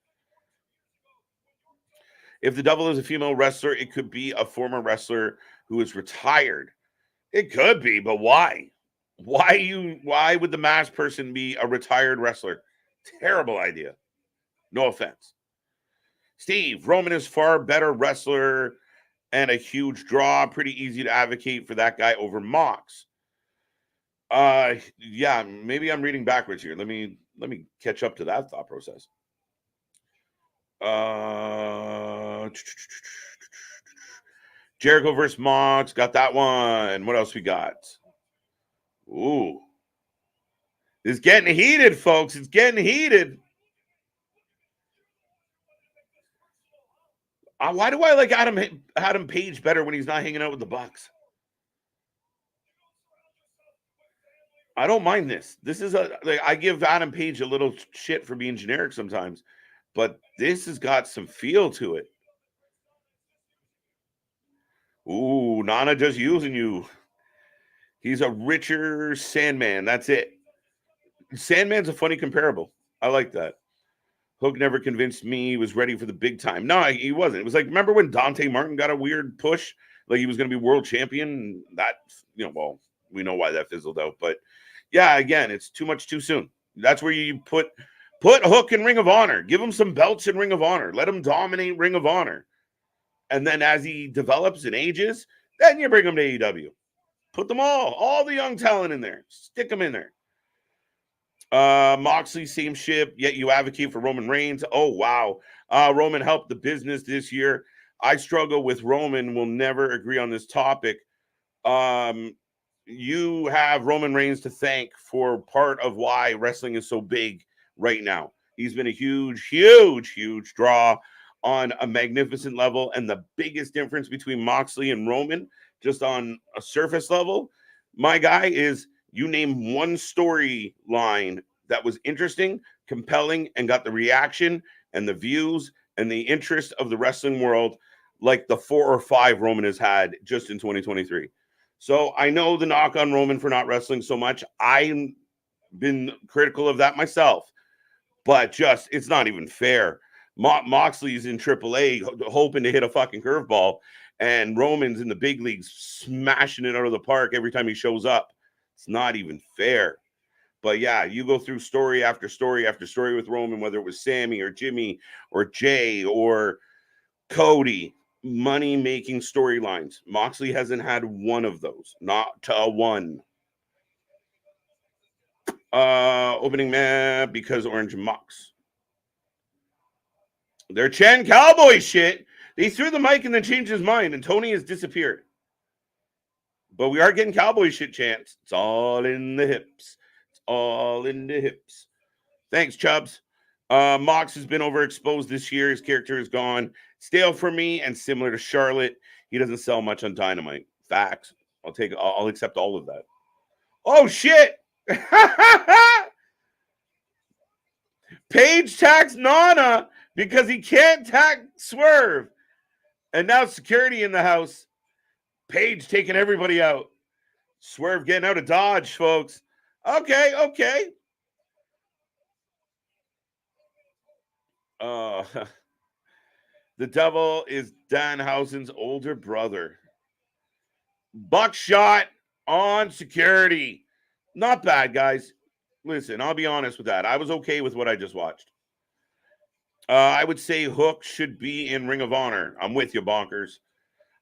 If the devil is a female wrestler, it could be a former wrestler who is retired. It could be, but why? Why would the masked person be a retired wrestler? Terrible idea. No offense. Steve, Roman is far better wrestler and a huge draw. Pretty easy to advocate for that guy over Mox. Yeah, maybe I'm reading backwards here. Let me catch up to that thought process. Jericho versus Mox, got that one. What else we got? Ooh. It's getting heated, folks. It's getting heated. Why do I like Adam Page better when he's not hanging out with the Bucks? I don't mind this. This is I give Adam Page a little shit for being generic sometimes, but this has got some feel to it. Ooh, Nana just using you. He's a richer Sandman. That's it. Sandman's a funny comparable. I like that. Hook never convinced me he was ready for the big time. No, he wasn't. It was like, remember when Dante Martin got a weird push? Like he was going to be world champion? That, well, we know why that fizzled out. But yeah, again, it's too much too soon. That's where you put Hook in Ring of Honor. Give him some belts in Ring of Honor. Let him dominate Ring of Honor. And then as he develops and ages, then you bring him to AEW. Put them all the young talent in there. Stick them in there. Moxley, same ship, yet you advocate for Roman Reigns. Oh, wow. Roman helped the business this year. I struggle with Roman. We'll never agree on this topic. You have Roman Reigns to thank for part of why wrestling is so big right now. He's been a huge, huge, huge draw on a magnificent level. And the biggest difference between Moxley and Roman, just on a surface level, my guy, is you name one storyline that was interesting, compelling, and got the reaction and the views and the interest of the wrestling world like the 4 or 5 Roman has had just in 2023. So I know the knock on Roman for not wrestling so much. I've been critical of that myself, but just it's not even fair. Moxley's in AAA hoping to hit a fucking curveball, and Roman's in the big leagues smashing it out of the park every time he shows up. It's not even fair. But yeah, you go through story after story after story with Roman, whether it was Sammy or Jimmy or Jay or Cody, money-making storylines. Moxley hasn't had one of those. Not to one. Opening man because Orange Mox. They're Chan Cowboy shit. They threw the mic and then changed his mind, and Tony has disappeared. But we are getting cowboy shit chants. It's all in the hips. It's all in the hips. Thanks, Chubbs. Mox has been overexposed this year. His character is gone. Stale for me, and similar to Charlotte, he doesn't sell much on Dynamite. Facts. I'll accept all of that. Oh shit! Paige tags Nana because he can't tag Swerve. And now security in the house. Paige taking everybody out. Swerve getting out of Dodge, folks. Okay. The Devil is Danhausen's older brother. Buckshot on security. Not bad, guys. Listen, I'll be honest with that. I was okay with what I just watched. I would say Hook should be in Ring of Honor. I'm with you, Bonkers.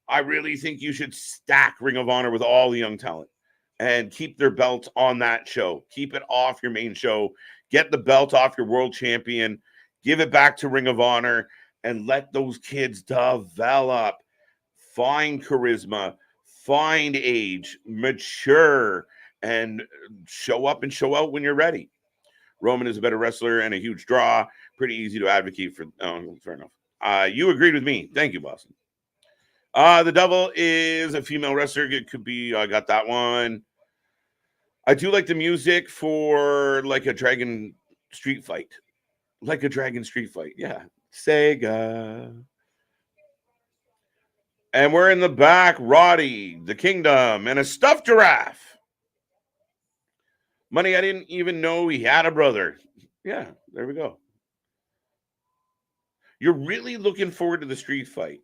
I really think you should stack Ring of Honor with all the young talent and keep their belts on that show. Keep it off your main show. Get the belt off your world champion. Give it back to Ring of Honor and let those kids develop. Find charisma. Find age. Mature. And show up and show out when you're ready. Roman is a better wrestler and a huge draw. Pretty easy to advocate for. Oh, fair enough. You agreed with me. Thank you, Boston. The Devil is a female wrestler. It could be, I got that one. I do like the music for like a Dragon Street Fight. Like a Dragon Street Fight. Yeah. Sega. And we're in the back. Roddy, the Kingdom, and a stuffed giraffe. Money, I didn't even know he had a brother. Yeah, there we go. You're really looking forward to the street fight.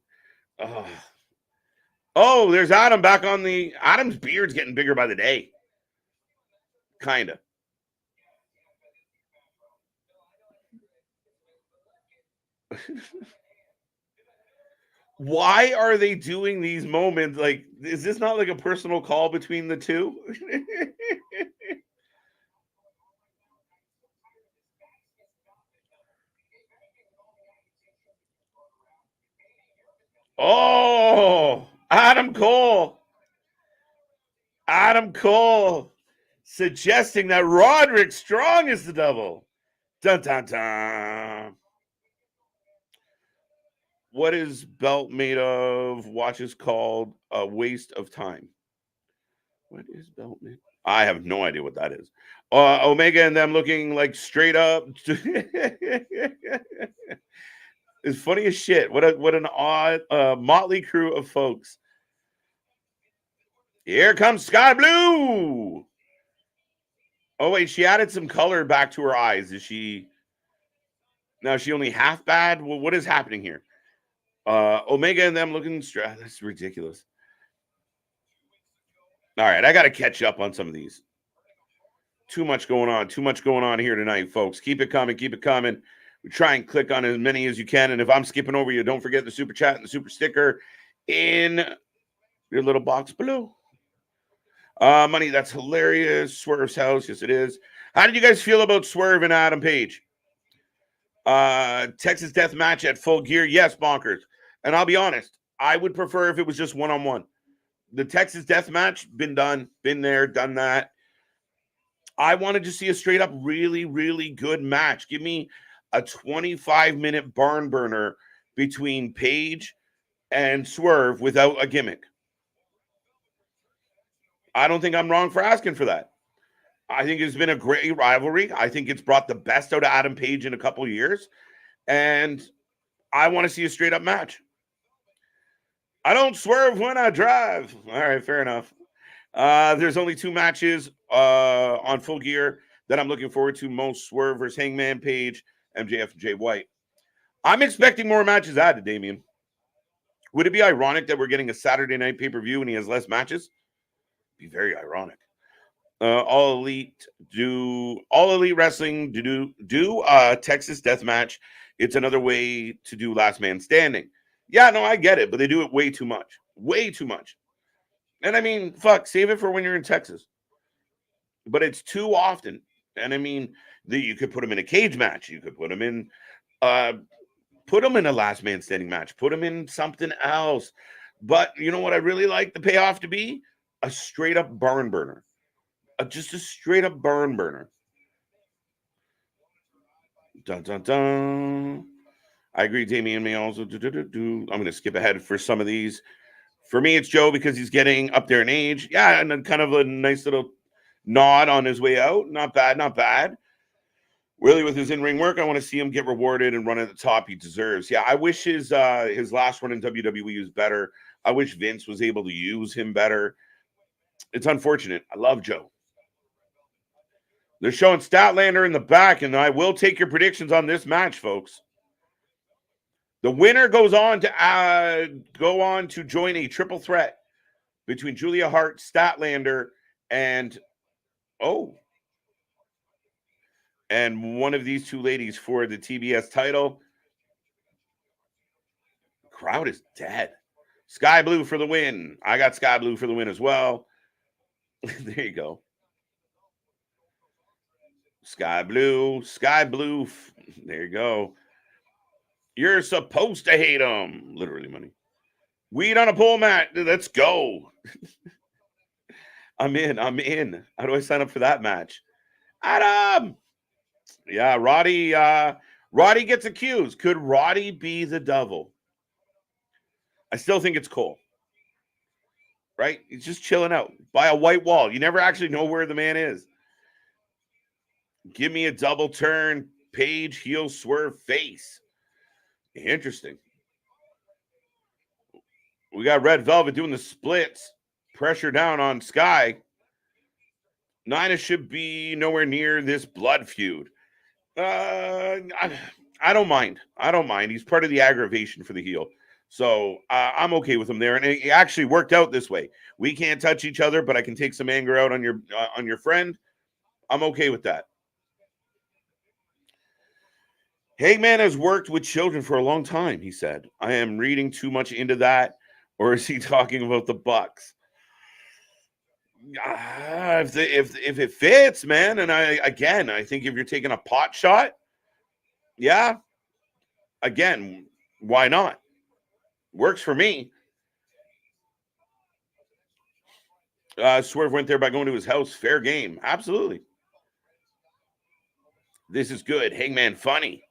Oh, there's Adam back on the... Adam's beard's getting bigger by the day. Kind of. Why are they doing these moments? Like, is this not like a personal call between the two? Oh, Adam Cole suggesting that Roderick Strong is the Devil. Dun, dun, dun. What is belt made of? Watch is called a waste of time. What is belt made? I have no idea what that is. Omega and them looking like straight up. It's funny as shit. What an odd motley crew of folks. Here comes Sky Blue. Oh wait, she added some color back to her eyes. Is she? Now is she only half bad? Well, what is happening here? Omega and them looking straight. That's ridiculous. All right, I got to catch up on some of these. Too much going on here tonight, folks. Keep it coming. We try and click on as many as you can. And if I'm skipping over you, don't forget the super chat and the super sticker in your little box below. Money, that's hilarious. Swerve's house. Yes, it is. How did you guys feel about Swerve and Adam Page? Texas Death Match at Full Gear. Yes, Bonkers. And I'll be honest, I would prefer if it was just one-on-one. The Texas Death Match, been done, been there, done that. I wanted to see a straight up really, really good match. Give me a 25-minute barn burner between Page and Swerve without a gimmick. I don't think I'm wrong for asking for that. I think it's been a great rivalry. I think it's brought the best out of Adam Page in a couple of years. And I want to see a straight up match. I don't swerve when I drive. All right, fair enough. There's only 2 matches on Full Gear that I'm looking forward to most. Swerve versus Hangman Page, MJF and Jay White. I'm expecting more matches added, Damian. Would it be ironic that we're getting a Saturday night pay-per-view and he has less matches? It'd be very ironic. All Elite Wrestling do Texas Death Match. It's another way to do Last Man Standing. Yeah, no, I get it, but they do it way too much. Way too much. And I mean, fuck, save it for when you're in Texas. But it's too often. And I mean, you could put them in a cage match. You could put them in a last man standing match. Put them in something else. But you know what I really like the payoff to be? A straight up barn burner. Just a straight up barn burner. Dun dun dun. I agree. Damian may also I'm going to skip ahead for some of these. For me, it's Joe because he's getting up there in age. Yeah, and then kind of a nice little nod on his way out. Not bad, not bad. Really, with his in-ring work, I want to see him get rewarded and run at the top he deserves. Yeah, I wish his last run in WWE was better. I wish Vince was able to use him better. It's unfortunate. I love Joe. They're showing Statlander in the back, and I will take your predictions on this match, folks. The winner goes on to join a triple threat between Julia Hart, Statlander, and one of these two ladies for the TBS title. Crowd is dead. Sky Blue for the win. I got Sky Blue for the win as well. There you go. Sky Blue. There you go. You're supposed to hate them. Literally, money. Weed on a pole mat. Let's go. I'm in. How do I sign up for that match? Adam. Yeah, Roddy gets accused. Could Roddy be the devil? I still think it's Cole. Right? He's just chilling out by a white wall. You never actually know where the man is. Give me a double turn, Page, heel, swerve, face. Interesting. We got Red Velvet doing the splits. Pressure down on Sky. Nina should be nowhere near this blood feud. I don't mind. He's part of the aggravation for the heel. So I'm okay with him there. And it actually worked out this way. We can't touch each other, but I can take some anger out on your friend. I'm okay with that. Hangman has worked with children for a long time, he said. I am reading too much into that, or is he talking about the Bucks? If it fits, man, and I think if you're taking a pot shot, yeah, again, why not? Works for me. Swerve went there by going to his house. Fair game. Absolutely. This is good. Hangman funny.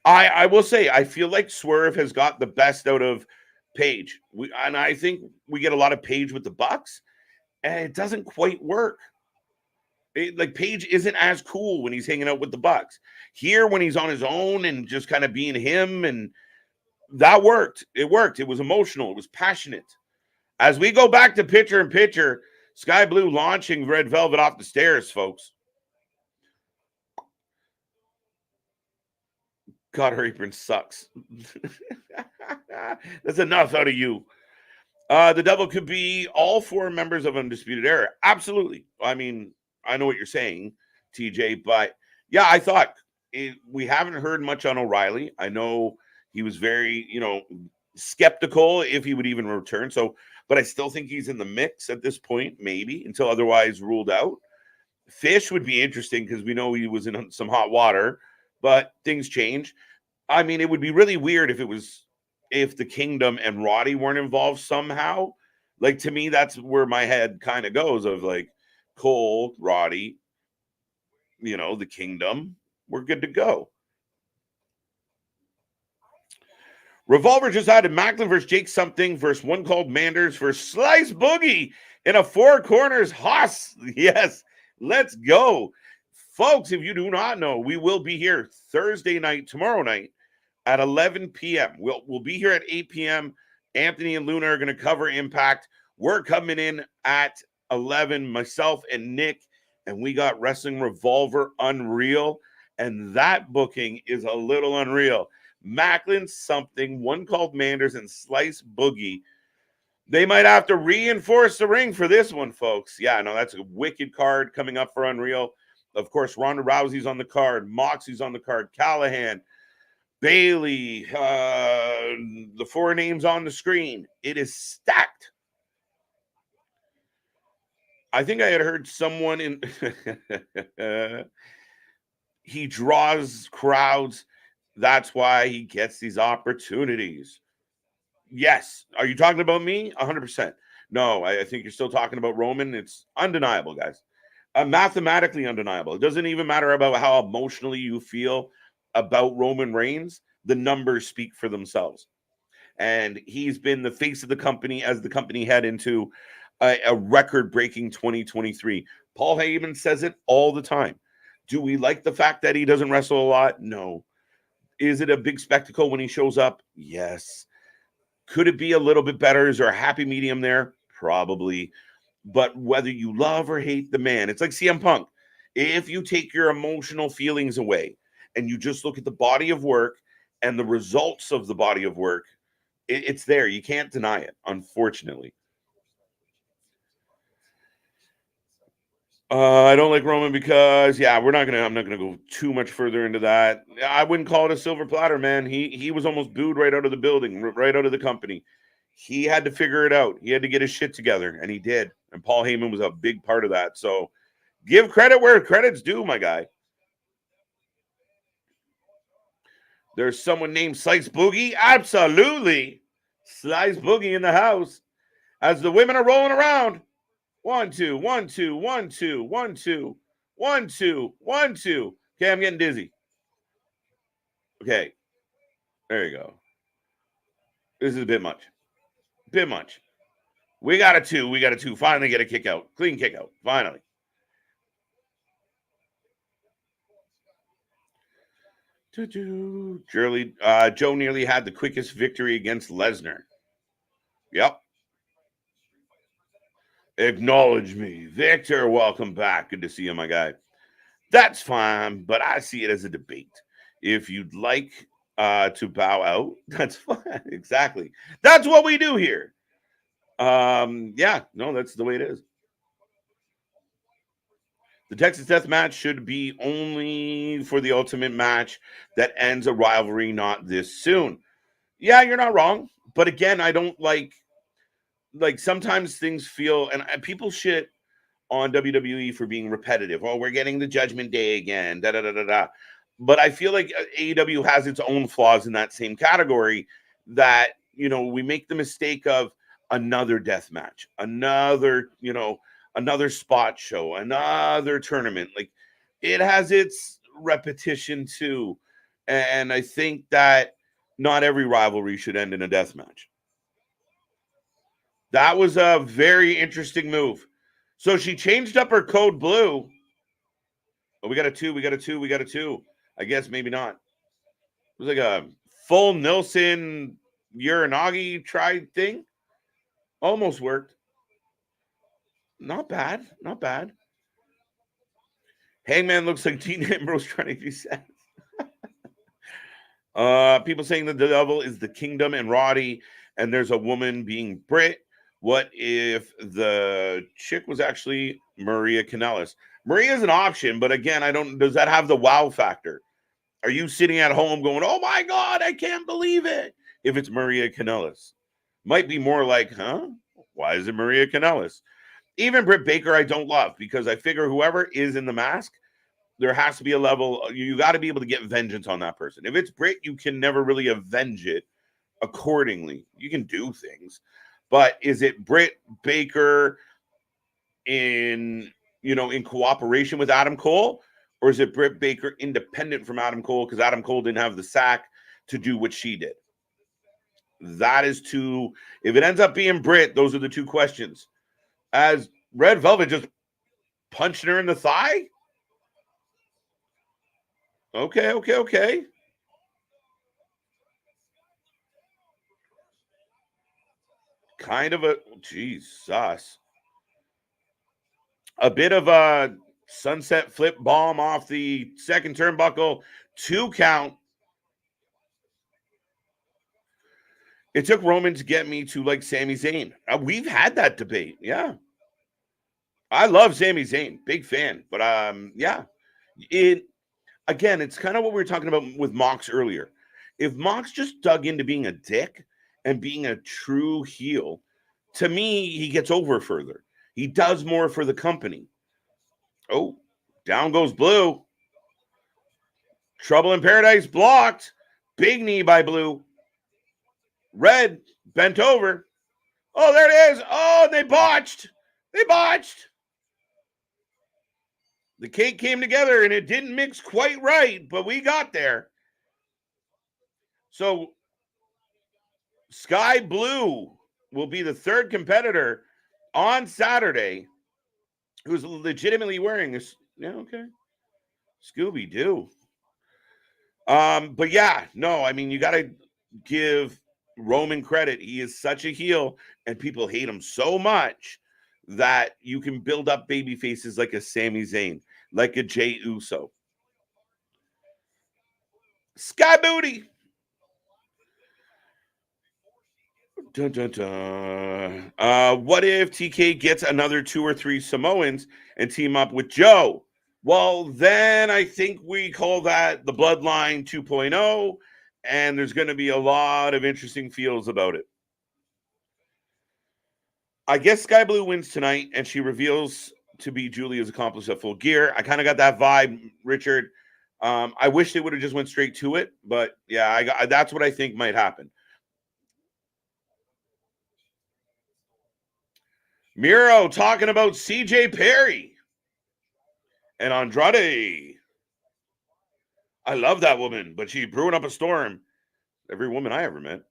I will say, I feel like Swerve has got the best out of Page. And I think we get a lot of Page with the Bucks, and it doesn't quite work. Page isn't as cool when he's hanging out with the Bucks. Here, when he's on his own and just kind of being him, and that worked. It worked. It was emotional. It was passionate. As we go back to picture in picture, Sky Blue launching Red Velvet off the stairs, folks. God, her apron sucks. That's enough out of you. The devil could be all four members of Undisputed Era. Absolutely. I mean, I know what you're saying, TJ, but yeah, I thought we haven't heard much on O'Reilly. I know he was very, skeptical if he would even return. So, but I still think he's in the mix at this point, maybe until otherwise ruled out. Fish would be interesting because we know he was in some hot water, but things change. I mean, it would be really weird if the Kingdom and Roddy weren't involved somehow. Like, to me, that's where my head kind of goes of like Cole, Roddy, the Kingdom. We're good to go. Revolver just added Macklin versus Jake something versus one called Manders versus Slice Boogie in a four corners Haas. Yes, let's go. Folks, if you do not know, we will be here Thursday night, tomorrow night at 11 p.m. We'll be here at 8 p.m. Anthony and Luna are going to cover Impact. We're coming in at 11, myself and Nick, and we got Wrestling Revolver Unreal, and that booking is a little unreal. Macklin something, one called Manders, and Slice Boogie. They might have to reinforce the ring for this one, folks. Yeah, no, that's a wicked card coming up for Unreal. Of course, Ronda Rousey's on the card. Moxley's on the card. Callahan. Bailey, the 4 names on the screen. It is stacked. I think I had heard someone in he draws crowds. That's why he gets these opportunities. Yes. Are you talking about me? 100%. No, I think you're still talking about Roman. It's undeniable, guys. Mathematically undeniable. It doesn't even matter about how emotionally you feel about Roman Reigns. The numbers speak for themselves. And he's been the face of the company as the company head into a record-breaking 2023. Paul Heyman says it all the time. Do we like the fact that he doesn't wrestle a lot? No. Is it a big spectacle when he shows up? Yes. Could it be a little bit better? Is there a happy medium there? Probably. But whether you love or hate the man, it's like CM Punk. If you take your emotional feelings away and you just look at the body of work and the results of the body of work, it's there. You can't deny it, unfortunately. I don't like Roman because, I'm not gonna go too much further into that. I wouldn't call it a silver platter, man. He was almost booed right out of the building, right out of the company. He had to figure it out. He had to get his shit together, and he did. And Paul Heyman was a big part of that. So give credit where credit's due, my guy. There's someone named Slice Boogie. Absolutely. Slice Boogie in the house. As the women are rolling around. 1, 2, 1, 2, 1, 2, 1, 2, 1, 2, 1, 2. Okay, I'm getting dizzy. Okay. There you go. This is a bit much. Bit much. We got a 2. We got a 2. Finally get a kick out. Clean kick out. Finally. Joe nearly had the quickest victory against Lesnar. Yep. Acknowledge me. Victor, welcome back. Good to see you, my guy. That's fine, but I see it as a debate. If you'd like to bow out, that's fine. Exactly. That's what we do here. That's the way it is. The Texas Death Match should be only for the ultimate match that ends a rivalry, not this soon. Yeah, you're not wrong. But again, I don't like sometimes things feel, and people shit on WWE for being repetitive. Oh, we're getting the Judgment Day again, da da da da da. But I feel like AEW has its own flaws in that same category that, we make the mistake of another death match, another spot show, another tournament. Like, it has its repetition too. And I think that not every rivalry should end in a death match. That was a very interesting move. So she changed up her code blue. Oh, we got a 2. We got a 2. We got a 2. I guess maybe not. It was like a full Nilsson Uranagi try thing. Almost worked. Not bad. Not bad. Hangman looks like Dean Ambrose trying to be sad. People saying that the devil is the Kingdom and Roddy, and there's a woman being Brit. What if the chick was actually Maria Kanellis? Maria's an option, but again, does that have the wow factor? Are you sitting at home going, oh my God, I can't believe it? If it's Maria Kanellis. Might be more like, huh? Why is it Maria Kanellis? Even Britt Baker, I don't love, because I figure whoever is in the mask, there has to be a level, you got to be able to get vengeance on that person. If it's Britt, you can never really avenge it accordingly. You can do things. But is it Britt Baker in cooperation with Adam Cole? Or is it Britt Baker independent from Adam Cole because Adam Cole didn't have the sack to do what she did? That is two. If it ends up being Britt, those are the two questions. As Red Velvet just punching her in the thigh? Okay. Kind of a, Jesus. A bit of a sunset flip bomb off the second turnbuckle. 2 count. It took Roman to get me to like Sami Zayn. We've had that debate. Yeah. I love Sami Zayn. Big fan. But yeah. It's kind of what we were talking about with Mox earlier. If Mox just dug into being a dick and being a true heel, to me, he gets over further. He does more for the company. Oh, down goes Blue. Trouble in Paradise blocked. Big knee by Blue. Red bent over. Oh, there it is. Oh, they botched. They botched. The cake came together and it didn't mix quite right, but we got there. So Sky Blue will be the third competitor on Saturday who's legitimately wearing this. Yeah, okay. Scooby-Doo. But yeah, no, I mean, you got to give Roman credit. He is such a heel, and people hate him so much that you can build up baby faces like a Sami Zayn, like a Jey Uso. Sky Booty. Dun, dun, dun. What if TK gets another 2 or 3 Samoans and team up with Joe? Well, then I think we call that the Bloodline 2.0, and there's going to be a lot of interesting feels about it. I guess Sky Blue wins tonight, and she reveals to be Julia's accomplice at Full Gear. I kind of got that vibe, Richard. I wish they would have just went straight to it, but yeah, that's what I think might happen. Miro talking about CJ Perry and Andrade. I love that woman, but she brewing up a storm. Every woman I ever met.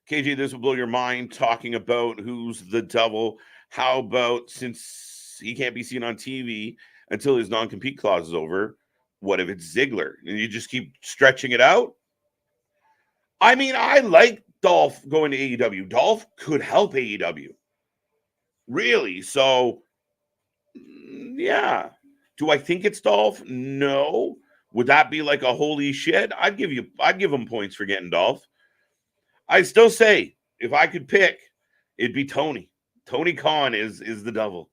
KJ, this will blow your mind talking about who's the devil. How about, since he can't be seen on TV until his non-compete clause is over, what if it's Ziggler? And you just keep stretching it out? I mean, I like Dolph going to AEW. Dolph could help AEW. Really? So, yeah. Do I think it's Dolph? No. Would that be like a holy shit? I'd give him points for getting Dolph. I still say, if I could pick, it'd be Tony. Tony Khan is the devil.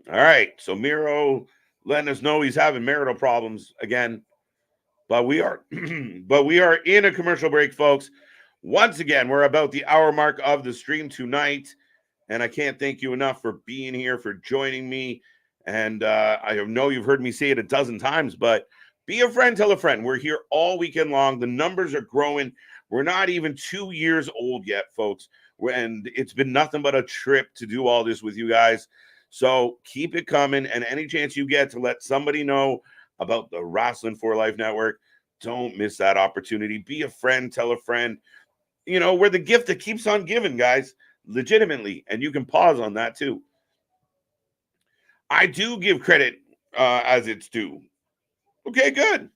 All right. So Miro letting us know he's having marital problems again. But we are in a commercial break, folks. Once again, we're about the hour mark of the stream tonight. And I can't thank you enough for being here, for joining me. And I know you've heard me say it a dozen times, but be a friend, tell a friend. We're here all weekend long. The numbers are growing. We're not even 2 years old yet, folks. And it's been nothing but a trip to do all this with you guys. So keep it coming. And any chance you get to let somebody know about the Wrestling for Life Network, don't miss that opportunity. Be a friend, tell a friend. You know, we're the gift that keeps on giving, guys, legitimately. And you can pause on that too. I do give credit as it's due. Okay, good.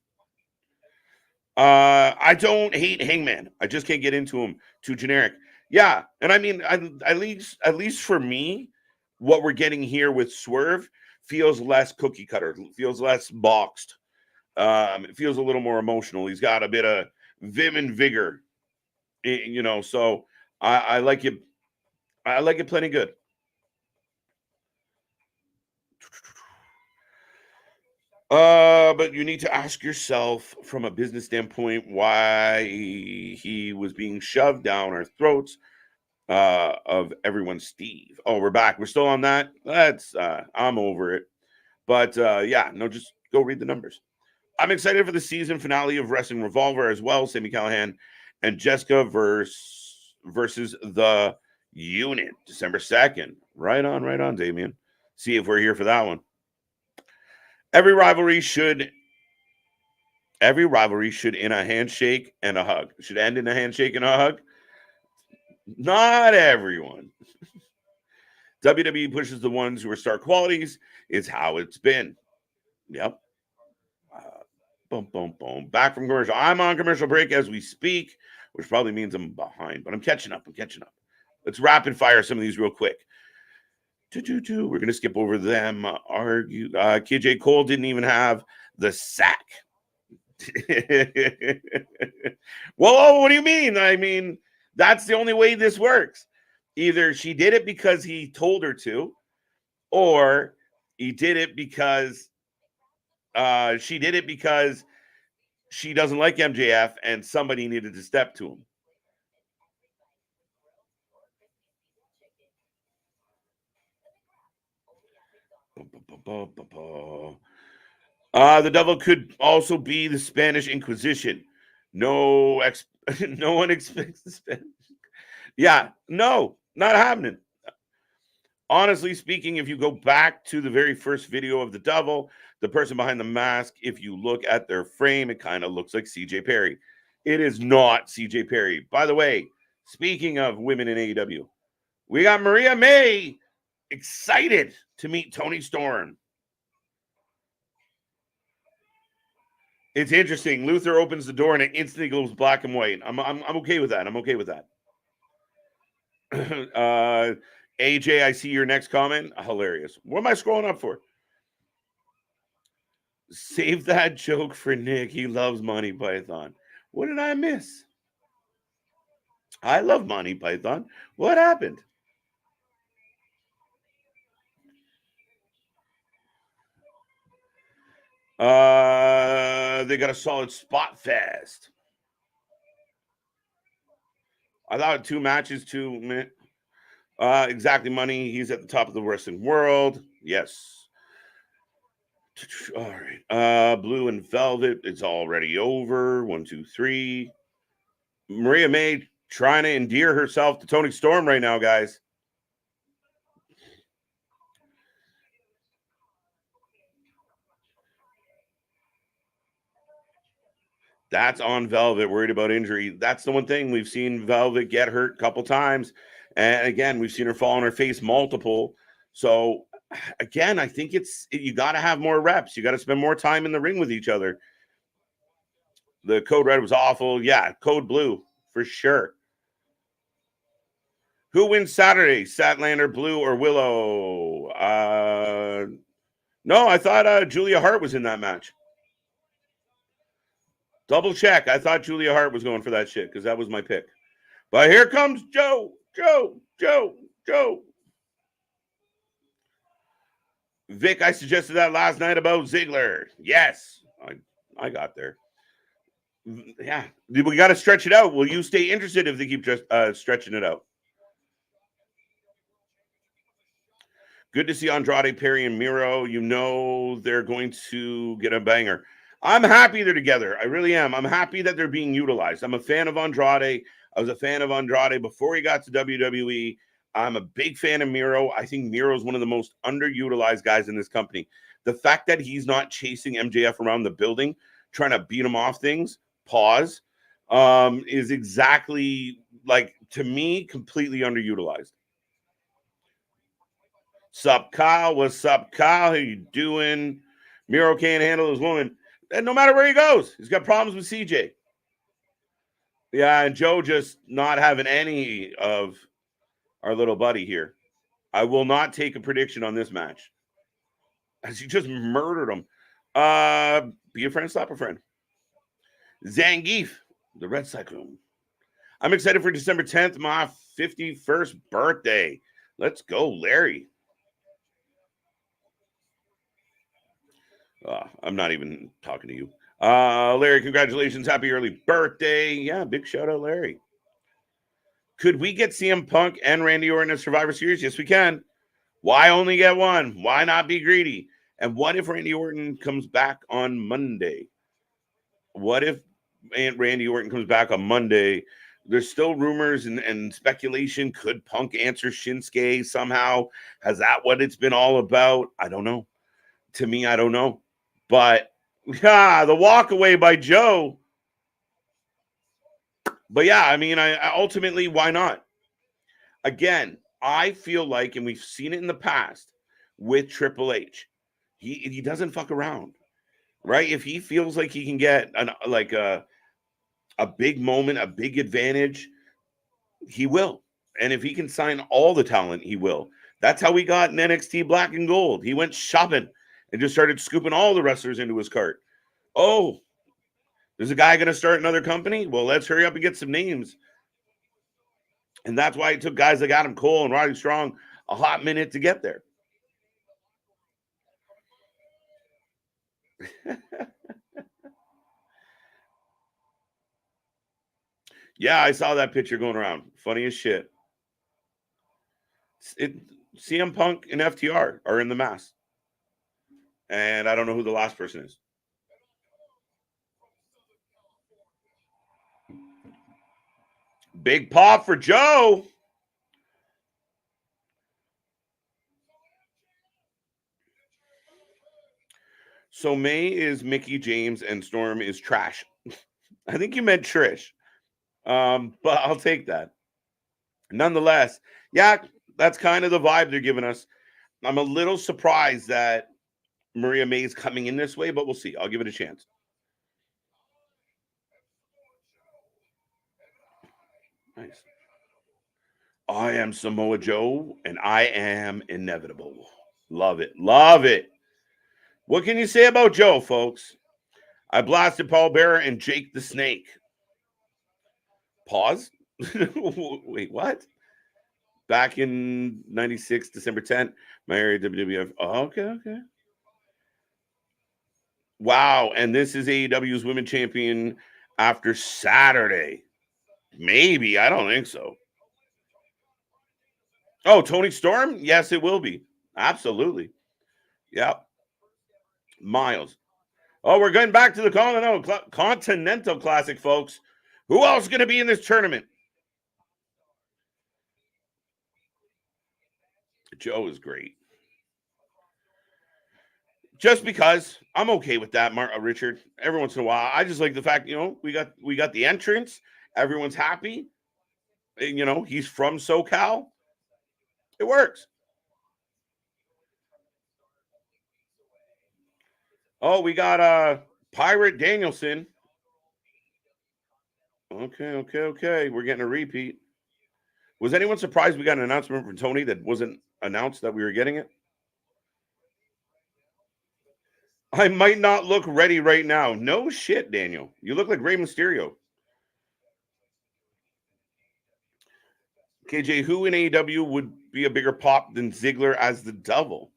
I don't hate Hangman. I just can't get into him. Too generic. Yeah, and I mean, at least for me, what we're getting here with Swerve feels less cookie cutter. Feels less boxed. It feels a little more emotional. He's got a bit of vim and vigor. You know, so I like it. I like it plenty good. But you need to ask yourself from a business standpoint why he was being shoved down our throats of everyone's Steve. Oh, we're back. We're still on that. That's I'm over it. But yeah, no, just go read the numbers. I'm excited for the season finale of Wrestling Revolver as well. Sami Callihan and Jessica versus the Unit, December 2nd. Right on, Damien. See if we're here for that one. Every rivalry should in a handshake and a hug. Should end in a handshake and a hug. Not everyone. WWE pushes the ones who are star qualities. It's how it's been. Yep. Boom, boom, boom. Back from commercial. I'm on commercial break as we speak, which probably means I'm behind, but I'm catching up. Let's rapid fire some of these real quick. We're going to skip over them. KJ Cole didn't even have the sack. Well, what do you mean? I mean, that's the only way this works. Either she did it because he told her to, or he did it because she did it because she doesn't like MJF and somebody needed to step to him. The devil could also be the Spanish Inquisition. No one expects the Spanish. Yeah, no, not happening. Honestly speaking, if you go back to the very first video of the devil, the person behind the mask, if you look at their frame, it kind of looks like CJ Perry. It is not CJ Perry. By the way, speaking of women in AEW, we got Maria May excited to meet Toni Storm. It's interesting. Luther opens the door and it instantly goes black and white. I'm okay with that. I'm okay with that. AJ, I see your next comment. Hilarious. What am I scrolling up for? Save that joke for Nick. He loves Monty Python. What did I miss? I love Monty Python. What happened? They got a solid spot fest. I thought 2 matches, 2 minutes. Exactly, Money. He's at the top of the wrestling world. Yes. All right. Blue and Velvet. It's already over. 1, 2, 3. Maria May trying to endear herself to Toni Storm right now, guys. That's on Velvet, worried about injury. That's the one thing. We've seen Velvet get hurt a couple times. And again, we've seen her fall on her face multiple. So again, I think you got to have more reps. You got to spend more time in the ring with each other. The Code Red was awful. Yeah, Code Blue for sure. Who wins Saturday? Statlander, Blue, or Willow? No, I thought Julia Hart was in that match. Double check. I thought Julia Hart was going for that shit because that was my pick. But here comes Joe. Vic, I suggested that last night about Ziggler. Yes, I got there. Yeah, we got to stretch it out. Will you stay interested if they keep just stretching it out? Good to see Andrade, Perry, and Miro. You know they're going to get a banger. I'm happy they're together. I really am. I'm happy that they're being utilized. I'm a fan of Andrade. I was a fan of Andrade before he got to WWE. I'm a big fan of Miro. I think Miro is one of the most underutilized guys in this company. The fact that he's not chasing MJF around the building, trying to beat him off things, is exactly, like, to me, completely underutilized. Sup, Kyle? What's up, Kyle? How you doing? Miro can't handle his woman. And no matter where he goes, he's got problems with CJ. Yeah, and Joe just not having any of our little buddy here. I will not take a prediction on this match, as he just murdered him. Be a friend, slap a friend. Zangief, the Red Cyclone. I'm excited for December 10th, my 51st birthday. Let's go, Larry. I'm not even talking to you. Larry, congratulations. Happy early birthday. Yeah, big shout out, Larry. Could we get CM Punk and Randy Orton as Survivor Series? Yes, we can. Why only get one? Why not be greedy? And what if Randy Orton comes back on Monday? What if Randy Orton comes back on Monday? There's still rumors and speculation. Could Punk answer Shinsuke somehow? Has that what it's been all about? I don't know. To me, I don't know. But yeah, the walk away by Joe. But yeah, I mean, I ultimately, why not? Again, I feel like, and we've seen it in the past with Triple H, he doesn't fuck around, right? If he feels like he can get a big moment, a big advantage, he will. And if he can sign all the talent, he will. That's how we got in NXT Black and Gold. He went shopping and just started scooping all the wrestlers into his cart. Oh, there's a guy going to start another company? Well, let's hurry up and get some names. And that's why it took guys like Adam Cole and Roddy Strong a hot minute to get there. Yeah, I saw that picture going around. Funny as shit. CM Punk and FTR are in the mask. And I don't know who the last person is. Big pop for Joe. So May is Mickey James and Storm is trash. I think you meant Trish. But I'll take that. Nonetheless, yeah, that's kind of the vibe they're giving us. I'm a little surprised that Maria May's coming in this way, but we'll see. I'll give it a chance. Nice. I am Samoa Joe, and I am inevitable. Love it. Love it. What can you say about Joe, folks? I blasted Paul Bearer and Jake the Snake. Pause. Wait, what? Back in 96, December 10th, my area WWF. Oh, okay. Wow. And this is AEW's Women Champion after Saturday. Maybe. I don't think so. Oh, Tony Storm? Yes, it will be. Absolutely. Yep. Miles. Oh, we're going back to the Continental Classic, folks. Who else is going to be in this tournament? Joe is great. Just because I'm okay with that, Richard. Every once in a while, I just like the fact, we got the entrance. Everyone's happy. And, he's from SoCal. It works. Oh, we got Pirate Danielson. Okay. We're getting a repeat. Was anyone surprised we got an announcement from Tony that wasn't announced that we were getting it? I might not look ready right now. No shit, Daniel. You look like Rey Mysterio. KJ, who in AEW would be a bigger pop than Ziggler as the Devil?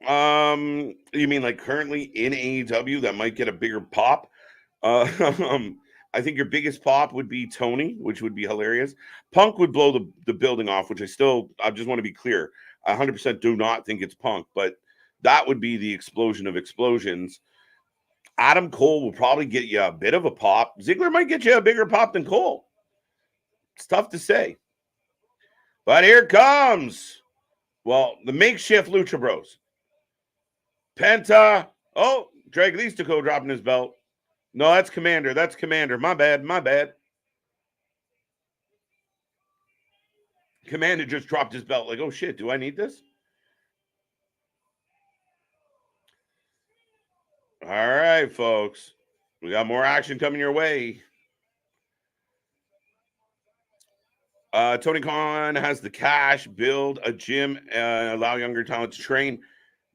You mean like currently in AEW that might get a bigger pop? I think your biggest pop would be Tony, which would be hilarious. Punk would blow the building off, which I just want to be clear. I 100% do not think it's Punk, but that would be the explosion of explosions. Adam Cole will probably get you a bit of a pop. Ziggler might get you a bigger pop than Cole. It's tough to say. But here comes, the makeshift Lucha Bros. Penta. Oh, Draglistico dropping his belt. No, that's Commander. My bad. Commander just dropped his belt. Like, oh shit, do I need this? All right, folks. We got more action coming your way. Tony Khan has the cash, build a gym, allow younger talent to train.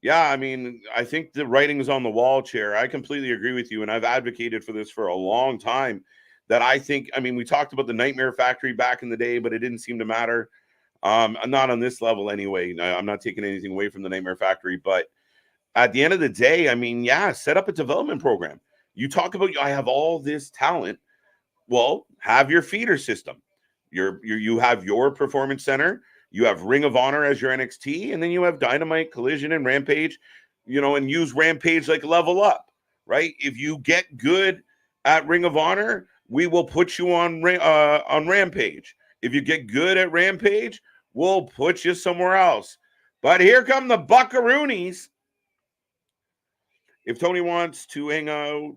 Yeah, I mean, I think the writing is on the wall, Chair. I completely agree with you, and I've advocated for this for a long time. That I think, we talked about the Nightmare Factory back in the day, but it didn't seem to matter. Not on this level anyway. I'm not taking anything away from the Nightmare Factory, but at the end of the day, set up a development program. You talk about, I have all this talent. Well, have your feeder system. You have your performance center. You have Ring of Honor as your NXT, and then you have Dynamite, Collision, and Rampage, and use Rampage like level up, right? If you get good at Ring of Honor, we will put you on Rampage. If you get good at Rampage, we'll put you somewhere else. But here come the Buckaroonies. If Tony wants to hang out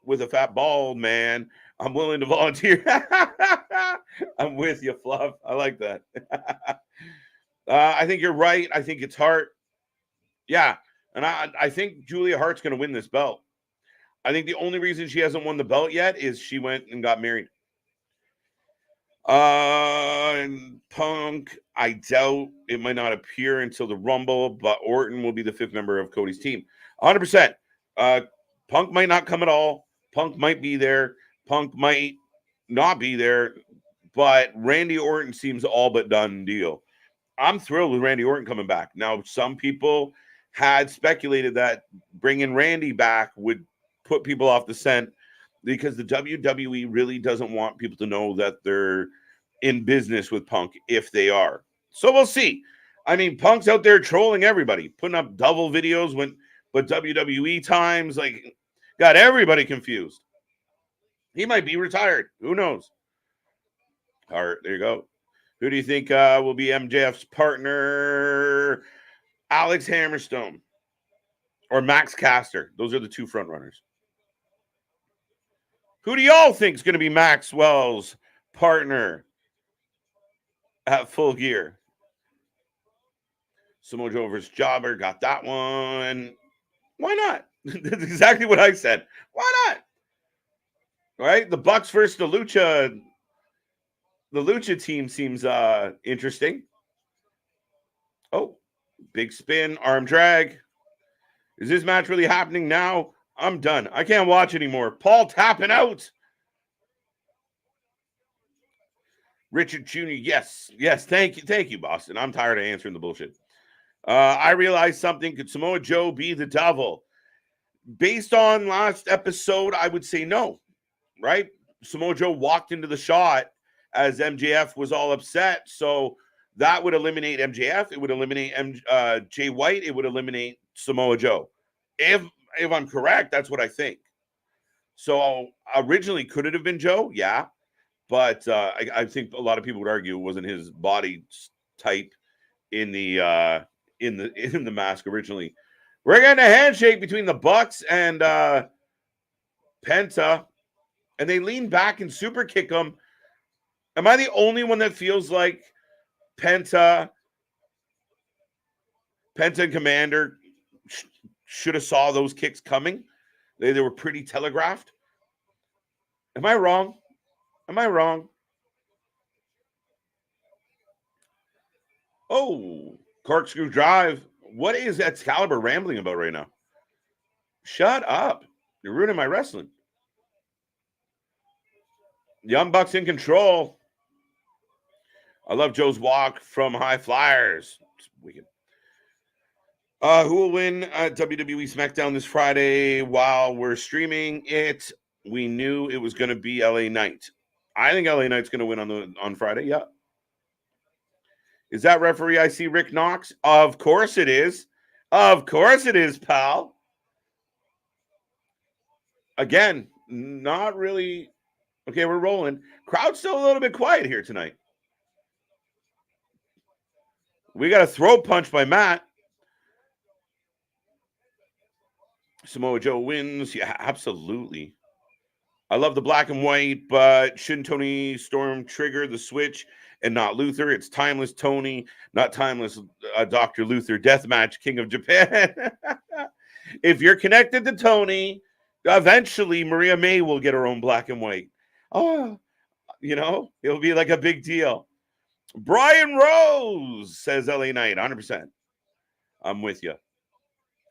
with a fat bald man, I'm willing to volunteer. I'm with you, Fluff. I like that. I think you're right. I think it's Hart. Yeah. And I think Julia Hart's going to win this belt. I think the only reason she hasn't won the belt yet is she went and got married. And Punk, I doubt it might not appear until the Rumble, but Orton will be the 5th member of Cody's team. 100%. Punk might not come at all. Punk might be there. Punk might not be there. But Randy Orton seems all but done deal. I'm thrilled with Randy Orton coming back. Now, some people had speculated that bringing Randy back would put people off the scent because the WWE really doesn't want people to know that they're in business with Punk if they are. So we'll see. I mean, Punk's out there trolling everybody, putting up double videos but WWE times, like, got everybody confused. He might be retired. Who knows? All right, there you go. Who do you think will be MJF's partner? Alex Hammerstone or Max Caster? Those are the two front runners. Who do y'all think is going to be Maxwell's partner at Full Gear? Samoa Joe versus Jobber, got that one. Why not? That's exactly what I said. Why not? All right, the Bucks versus the Lucha. The Lucha team seems interesting. Oh, big spin, arm drag. Is this match really happening now? I'm done. I can't watch anymore. Paul tapping out. Richard Jr., yes. Thank you, Boston. I'm tired of answering the bullshit. I realized something. Could Samoa Joe be the devil? Based on last episode, I would say no, right? Samoa Joe walked into the shot as MJF was all upset, so that would eliminate MJF. It would eliminate Jay White. It would eliminate Samoa Joe. If I'm correct, that's what I think. So originally, could it have been Joe? Yeah, but I think a lot of people would argue it wasn't his body type in the mask originally. We're getting a handshake between the Bucks and Penta, and they lean back and super kick him. Am I the only one that feels like Penta and Commander should have saw those kicks coming? They were pretty telegraphed. Am I wrong? Oh, corkscrew drive. What is Excalibur rambling about right now? Shut up. You're ruining my wrestling. Young Bucks in control. I love Joe's walk from High Flyers. It's wicked. Who will win WWE SmackDown this Friday while we're streaming it? We knew it was going to be LA Knight. I think LA Knight's going to win on Friday. Yeah. Is that referee I see Rick Knox? Of course it is. Of course it is, pal. Again, not really. Okay, we're rolling. Crowd's still a little bit quiet here tonight. We got a throat punch by Matt. Samoa Joe wins. Yeah, absolutely. I love the black and white, but shouldn't Tony Storm trigger the switch and not Luther? It's timeless Tony, not timeless Dr. Luther Deathmatch King of Japan. If you're connected to Tony, eventually Maria May will get her own black and white. Oh, it'll be like a big deal. Brian Rose says LA Knight, 100%. I'm with you.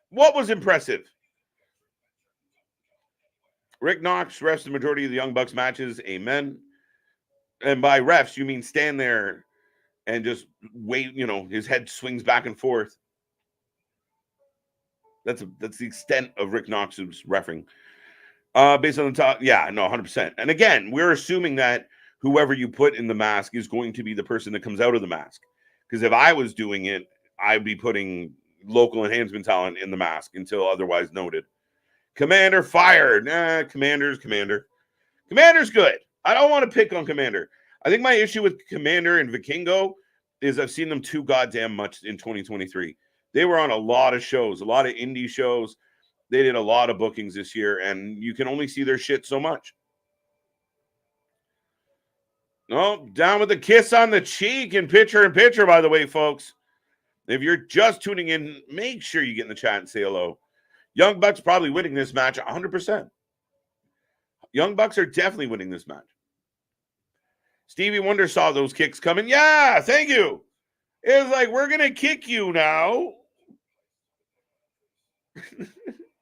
What was impressive? Rick Knox refs the majority of the Young Bucks matches. Amen. And by refs, you mean stand there and just wait, his head swings back and forth. That's the extent of Rick Knox's reffing. Based on the top, 100%. And again, we're assuming that whoever you put in the mask is going to be the person that comes out of the mask. Because if I was doing it, I'd be putting local enhancement talent in the mask until otherwise noted. Commander fired. Commander's good. I don't want to pick on Commander. I think my issue with Commander and Vikingo is I've seen them too goddamn much in 2023. They were on a lot of shows, a lot of indie shows. They did a lot of bookings this year, and you can only see their shit so much. No, down with the kiss on the cheek and picture, by the way, folks. If you're just tuning in, make sure you get in the chat and say hello. Young Bucks probably winning this match 100%. Young Bucks are definitely winning this match. Stevie Wonder saw those kicks coming. Yeah, thank you. It was like, we're going to kick you now.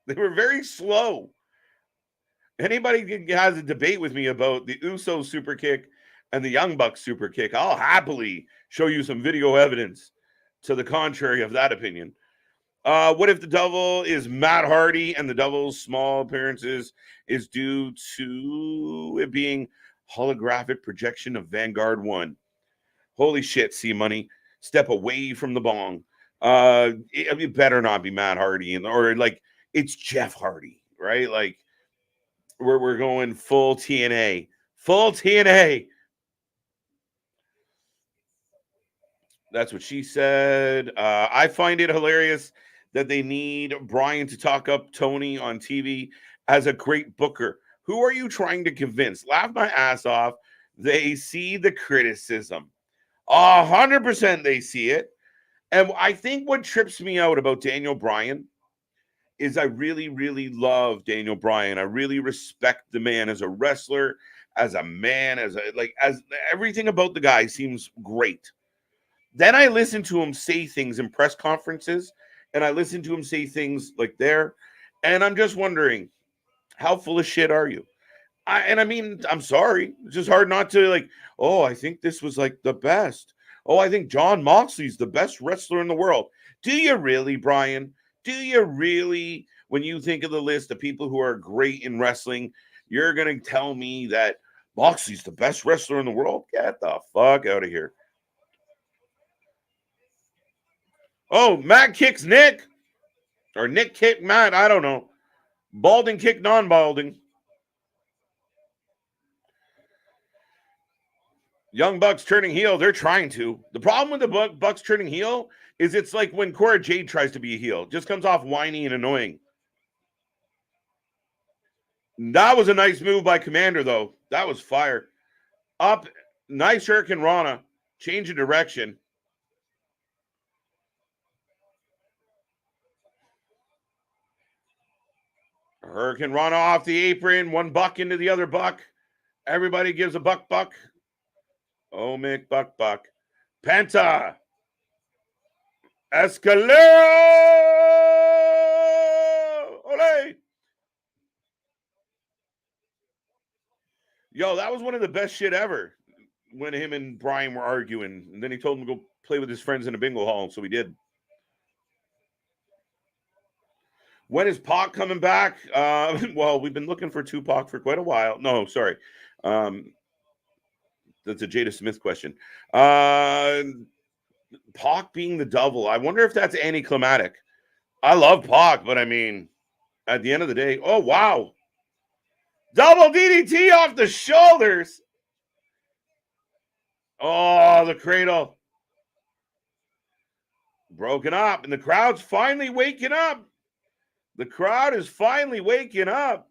They were very slow. Anybody has a debate with me about the Uso super kick and the Young Bucks super kick, I'll happily show you some video evidence to the contrary of that opinion. What if the devil is Matt Hardy and the devil's small appearances is due to it being holographic projection of Vanguard 1? Holy shit, C Money. Step away from the bong. It better not be Matt Hardy or like it's Jeff Hardy, right? Like we're going full TNA. Full TNA. That's what she said. I find it hilarious that they need Brian to talk up Tony on TV as a great booker. Who are you trying to convince? Laugh my ass off. They see the criticism. 100% they see it. And I think what trips me out about Daniel Bryan is I really, really love Daniel Bryan. I really respect the man as a wrestler, as a man, as everything about the guy seems great. Then I listen to him say things in press conferences, and I listen to him say things like there, and I'm just wondering, how full of shit are you? I'm sorry. It's just hard not to oh, I think this was like the best. Oh, I think John Moxley's the best wrestler in the world. Do you really, Brian? Do you really, when you think of the list of people who are great in wrestling, you're going to tell me that Moxley's the best wrestler in the world? Get the fuck out of here. Oh, Matt kicks Nick. Or Nick kicked Matt. I don't know. Balding kicked non-balding. Young Bucks turning heel. They're trying to. The problem with the Bucks turning heel is it's like when Cora Jade tries to be a heel. It just comes off whiny and annoying. That was a nice move by Commander, though. That was fire. Up. Nice Hurricane Rana. Change of direction. Hurricane Rana off the apron. One buck into the other buck. Everybody gives a buck. Oh, Mick buck. Penta. Escalero. Ole. Yo, that was one of the best shit ever when him and Brian were arguing. And then he told him to go play with his friends in a bingo hall. So he did. When is Pac coming back? Well, we've been looking for Tupac for quite a while. No, sorry. That's a Jada Smith question. Pac being the devil. I wonder if that's anticlimactic. I love Pac, but I mean, at the end of the day, oh, wow. Double DDT off the shoulders. Oh, the cradle. Broken up, and the crowd's finally waking up. The crowd is finally waking up.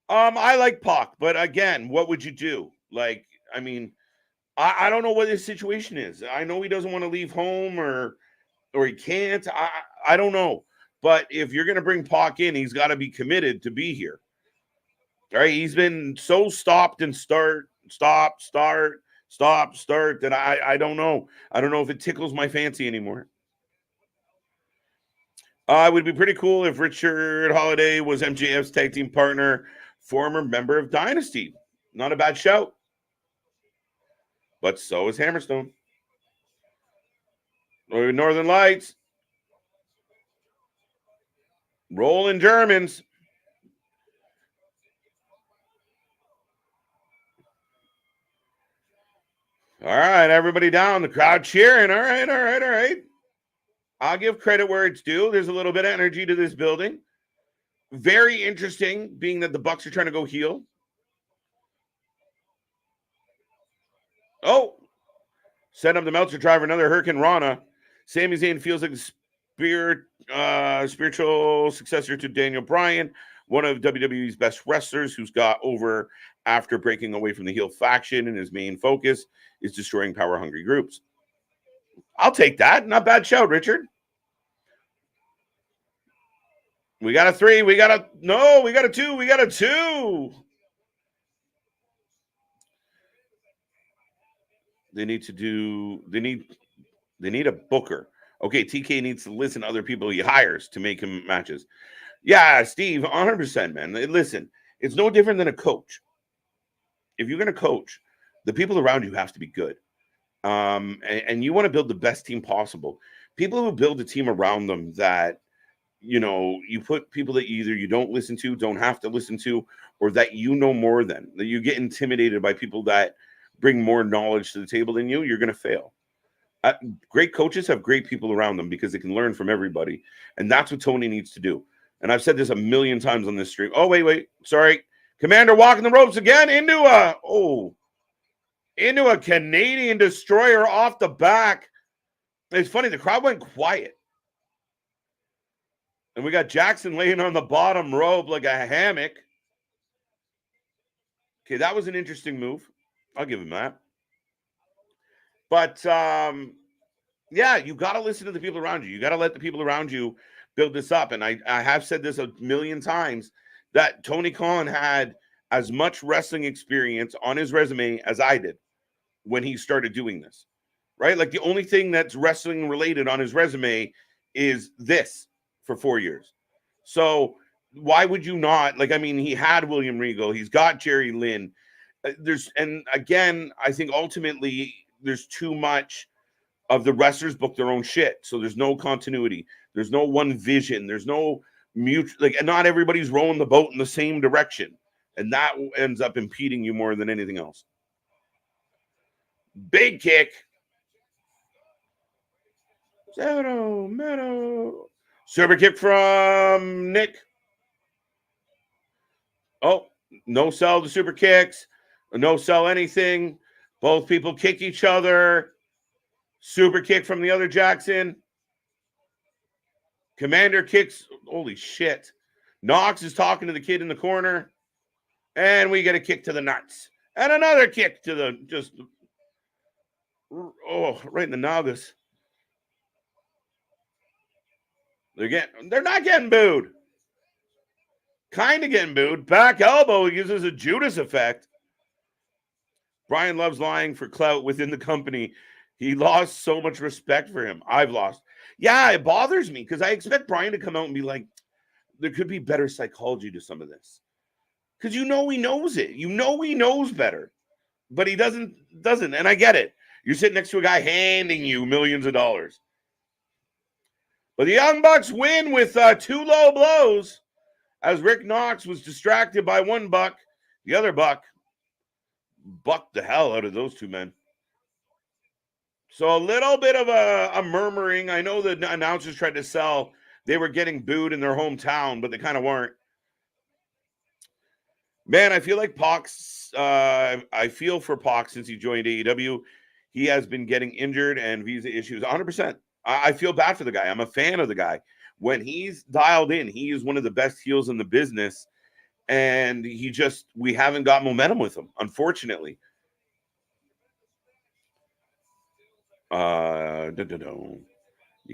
I like Pac, but again, what would you do? Like, I mean, I don't know what his situation is. I know he doesn't want to leave home or he can't. I don't know. But if you're going to bring Pac in, he's got to be committed to be here. All right, he's been so stopped and start that I don't know. I don't know if it tickles my fancy anymore. It would be pretty cool if Richard Holiday was MJF's tag team partner, former member of Dynasty. Not a bad shout. But so is Hammerstone. Northern Lights. Rolling Germans. All right, everybody down. The crowd cheering. All right. I'll give credit where it's due. There's a little bit of energy to this building. Very interesting, being that the Bucks are trying to go heel. Oh, set up the Meltzer driver, another Hurricane Rana. Sami Zayn feels like the spiritual successor to Daniel Bryan, one of WWE's best wrestlers who's got over after breaking away from the heel faction, and his main focus is destroying power-hungry groups. I'll take that. Not bad shout, Richard. We got a 3. We got a 2. We got a 2. They need a booker. Okay, TK needs to listen to other people he hires to make him matches. Yeah, Steve, 100%, man. Listen, it's no different than a coach. If you're going to coach, the people around you have to be good. And you want to build the best team possible. people who build a team around them that, you know, you put people that either you don't listen to, don't have to listen to, or that you know more than, that you get intimidated by people that bring more knowledge to the table than you're going to fail. Great coaches have great people around them because they can learn from everybody. And that's what Tony needs to do. And I've said this a million times on this stream. Oh, wait. Sorry. Commander walking the ropes again into a Canadian destroyer off the back. It's funny. The crowd went quiet. And we got Jackson laying on the bottom rope like a hammock. Okay, that was an interesting move. I'll give him that. But, yeah, you got to listen to the people around you. You got to let the people around you build this up. And I have said this a million times, that Tony Khan had as much wrestling experience on his resume as I did when he started doing this, right? Like, the only thing that's wrestling related on his resume is this for 4 years. So why would you not? Like, I mean, he had William Regal. He's got Jerry Lynn. And again, I think ultimately there's too much of the wrestlers book their own shit. So there's no continuity. There's no one vision. There's no mutual, like, and not everybody's rowing the boat in the same direction. And that ends up impeding you more than anything else. Big kick. Meadow. Server kick from Nick. Oh, no sell to super kicks. No sell anything. Both people kick each other. Super kick from the other Jackson. Commander kicks. Holy shit. Knox is talking to the kid in the corner. And we get a kick to the nuts. And another kick to the just. Oh, right in the nagas. They're not getting booed. Kind of getting booed. Back elbow uses a Judas effect. Brian loves lying for clout within the company. He lost so much respect for him. I've lost. Yeah, it bothers me because I expect Brian to come out and be like, there could be better psychology to some of this. Because you know he knows it. You know he knows better. But he doesn't. And I get it. You're sitting next to a guy handing you millions of dollars. But the Young Bucks win with 2 low blows as Rick Knox was distracted by one buck. The other buck bucked the hell out of those two men. So a little bit of a murmuring. I know the announcers tried to sell. They were getting booed in their hometown, but they kind of weren't. Man, I feel like Pox, I feel for Pox since he joined AEW. He has been getting injured and visa issues 100%. I feel bad for the guy. I'm a fan of the guy. When he's dialed in, he is one of the best heels in the business. And we haven't got momentum with him, unfortunately. You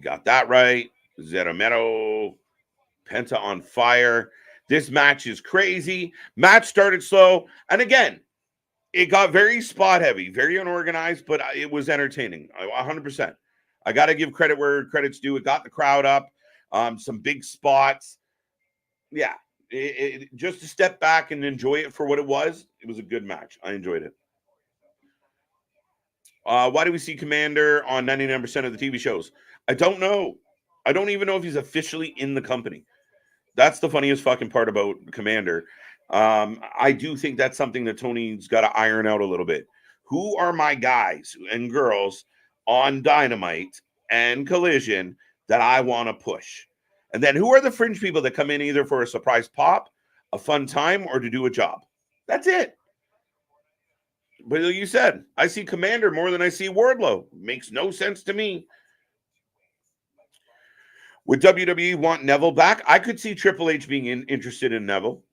got that right. Zetomero, Penta on fire. This match is crazy. Match started slow. And again, it got very spot heavy, very unorganized, but it was entertaining. 100%. I got to give credit where credit's due. It got the crowd up. Some big spots. Yeah. Just to step back and enjoy it for what it was a good match. I enjoyed it. Why do we see Commander on 99% of the TV shows? I don't know. I don't even know if he's officially in the company. That's the funniest fucking part about Commander. I do think that's something that Tony's got to iron out a little bit. Who are my guys and girls on Dynamite and Collision that I want to push? And then who are the fringe people that come in either for a surprise pop, a fun time, or to do a job? That's it. But like you said, I see Commander more than I see Wardlow. Makes no sense to me. Would WWE want Neville back? I could see Triple H being interested in Neville.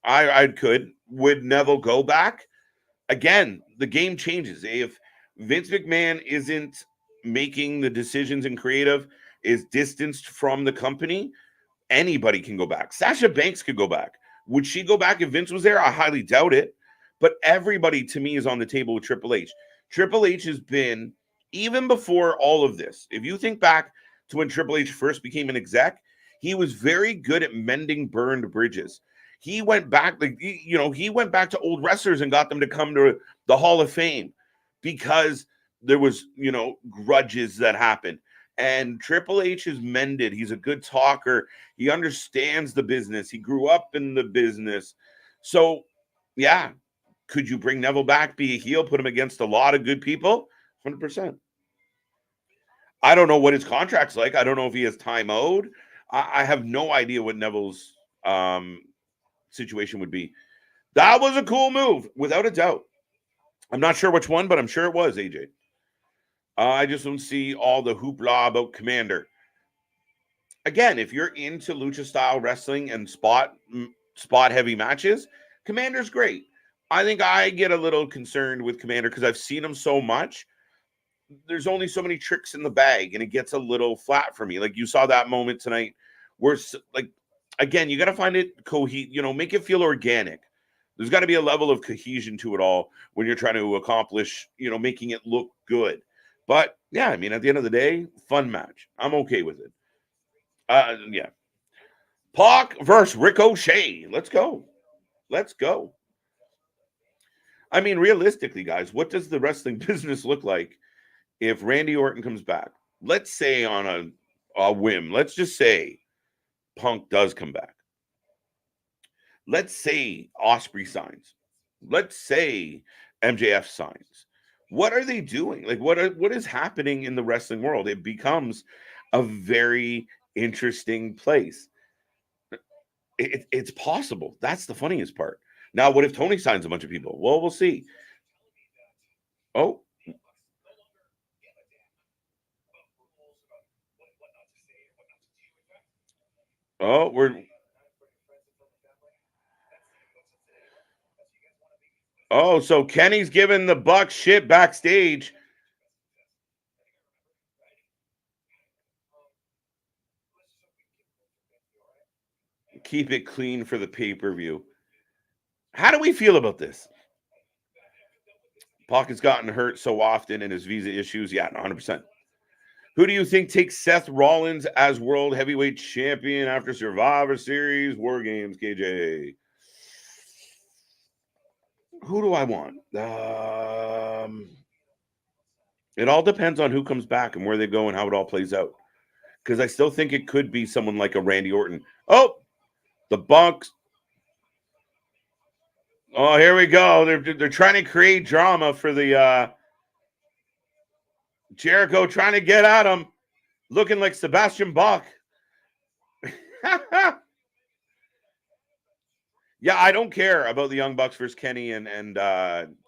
I could. Would Neville go back? Again, the game changes. If Vince McMahon isn't making the decisions in creative, is distanced from the company, anybody can go back. Sasha Banks could go back. Would she go back if Vince was there? I highly doubt it. But everybody, to me, is on the table with Triple H. Triple H has been, even before all of this, if you think back to when Triple H first became an exec, he was very good at mending burned bridges. He went back, he went back to old wrestlers and got them to come to the Hall of Fame because there was, grudges that happened. And Triple H is mended. He's a good talker. He understands the business. He grew up in the business. So, yeah, could you bring Neville back, be a heel, put him against a lot of good people? 100%. I don't know what his contract's like. I don't know if he has time owed. I have no idea what Neville's situation would be. That was a cool move, without a doubt. I'm not sure which one, but I'm sure it was, AJ. I just don't see all the hoopla about Commander. Again, if you're into lucha style wrestling and spot heavy matches, Commander's great. I think I get a little concerned with Commander because I've seen him so much. There's only so many tricks in the bag, and it gets a little flat for me. Like you saw that moment tonight where, like, again, you got to find it make it feel organic. There's got to be a level of cohesion to it all when you're trying to accomplish, making it look good. But yeah, I mean, at the end of the day, fun match. I'm okay with it. Yeah. Pac versus Ricochet. Let's go. I mean, realistically, guys, what does the wrestling business look like if Randy Orton comes back? Let's say on a whim. Let's just say Punk does come back. Let's say Osprey signs. Let's say MJF signs. What are they doing? Like, what is happening in the wrestling world? It becomes a very interesting place. It's possible. That's the funniest part. Now, what if Tony signs a bunch of people? Well, we'll see. Oh. So Kenny's giving the Bucks shit backstage. Keep it clean for the pay-per-view. How do we feel about this? Pac has gotten hurt so often in his visa issues. Yeah, 100%. Who do you think takes Seth Rollins as World Heavyweight Champion after Survivor Series War Games, KJ? Who do I want? It all depends on who comes back and where they go and how it all plays out. Because I still think it could be someone like a Randy Orton. Oh, the Bucks. Oh, here we go. They're trying to create drama for the Jericho trying to get at him, looking like Sebastian Bach. Yeah, I don't care about the Young Bucks versus Kenny and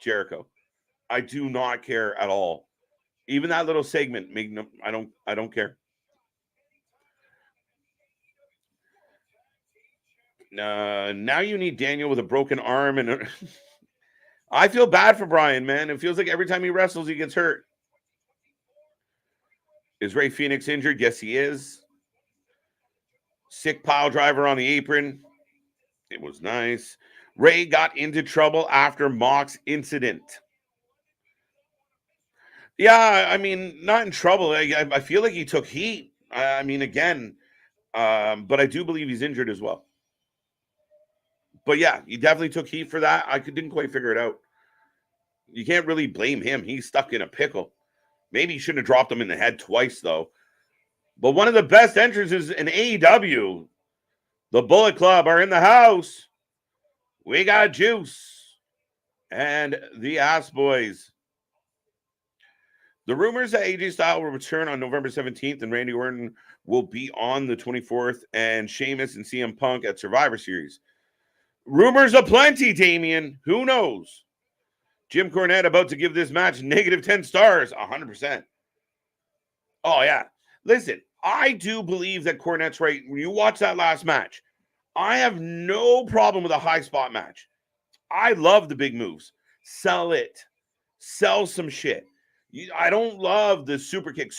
Jericho. I do not care at all. Even that little segment, I don't care. Now you need Daniel with a broken arm, and I feel bad for Brian, man. It feels like every time he wrestles, he gets hurt. Is Ray Phoenix injured? Yes, he is. Sick pile driver on the apron. It was nice. Ray got into trouble after Mox incident. Yeah, I mean, not in trouble. I feel like he took heat. I mean, again, but I do believe he's injured as well. But yeah, he definitely took heat for that. I didn't quite figure it out. You can't really blame him. He's stuck in a pickle. Maybe he shouldn't have dropped him in the head twice, though. But one of the best entrances in AEW, the Bullet Club are in the house. We got Juice and the Ass Boys. The rumors that AJ Styles will return on November 17th and Randy Orton will be on the 24th and Sheamus and CM Punk at Survivor Series. Rumors aplenty, Damien. Who knows? Jim Cornette about to give this match -10 stars, 100%. Oh, yeah. Listen, I do believe that Cornette's right. When you watch that last match, I have no problem with a high spot match. I love the big moves. Sell it. Sell some shit. I don't love the super kick.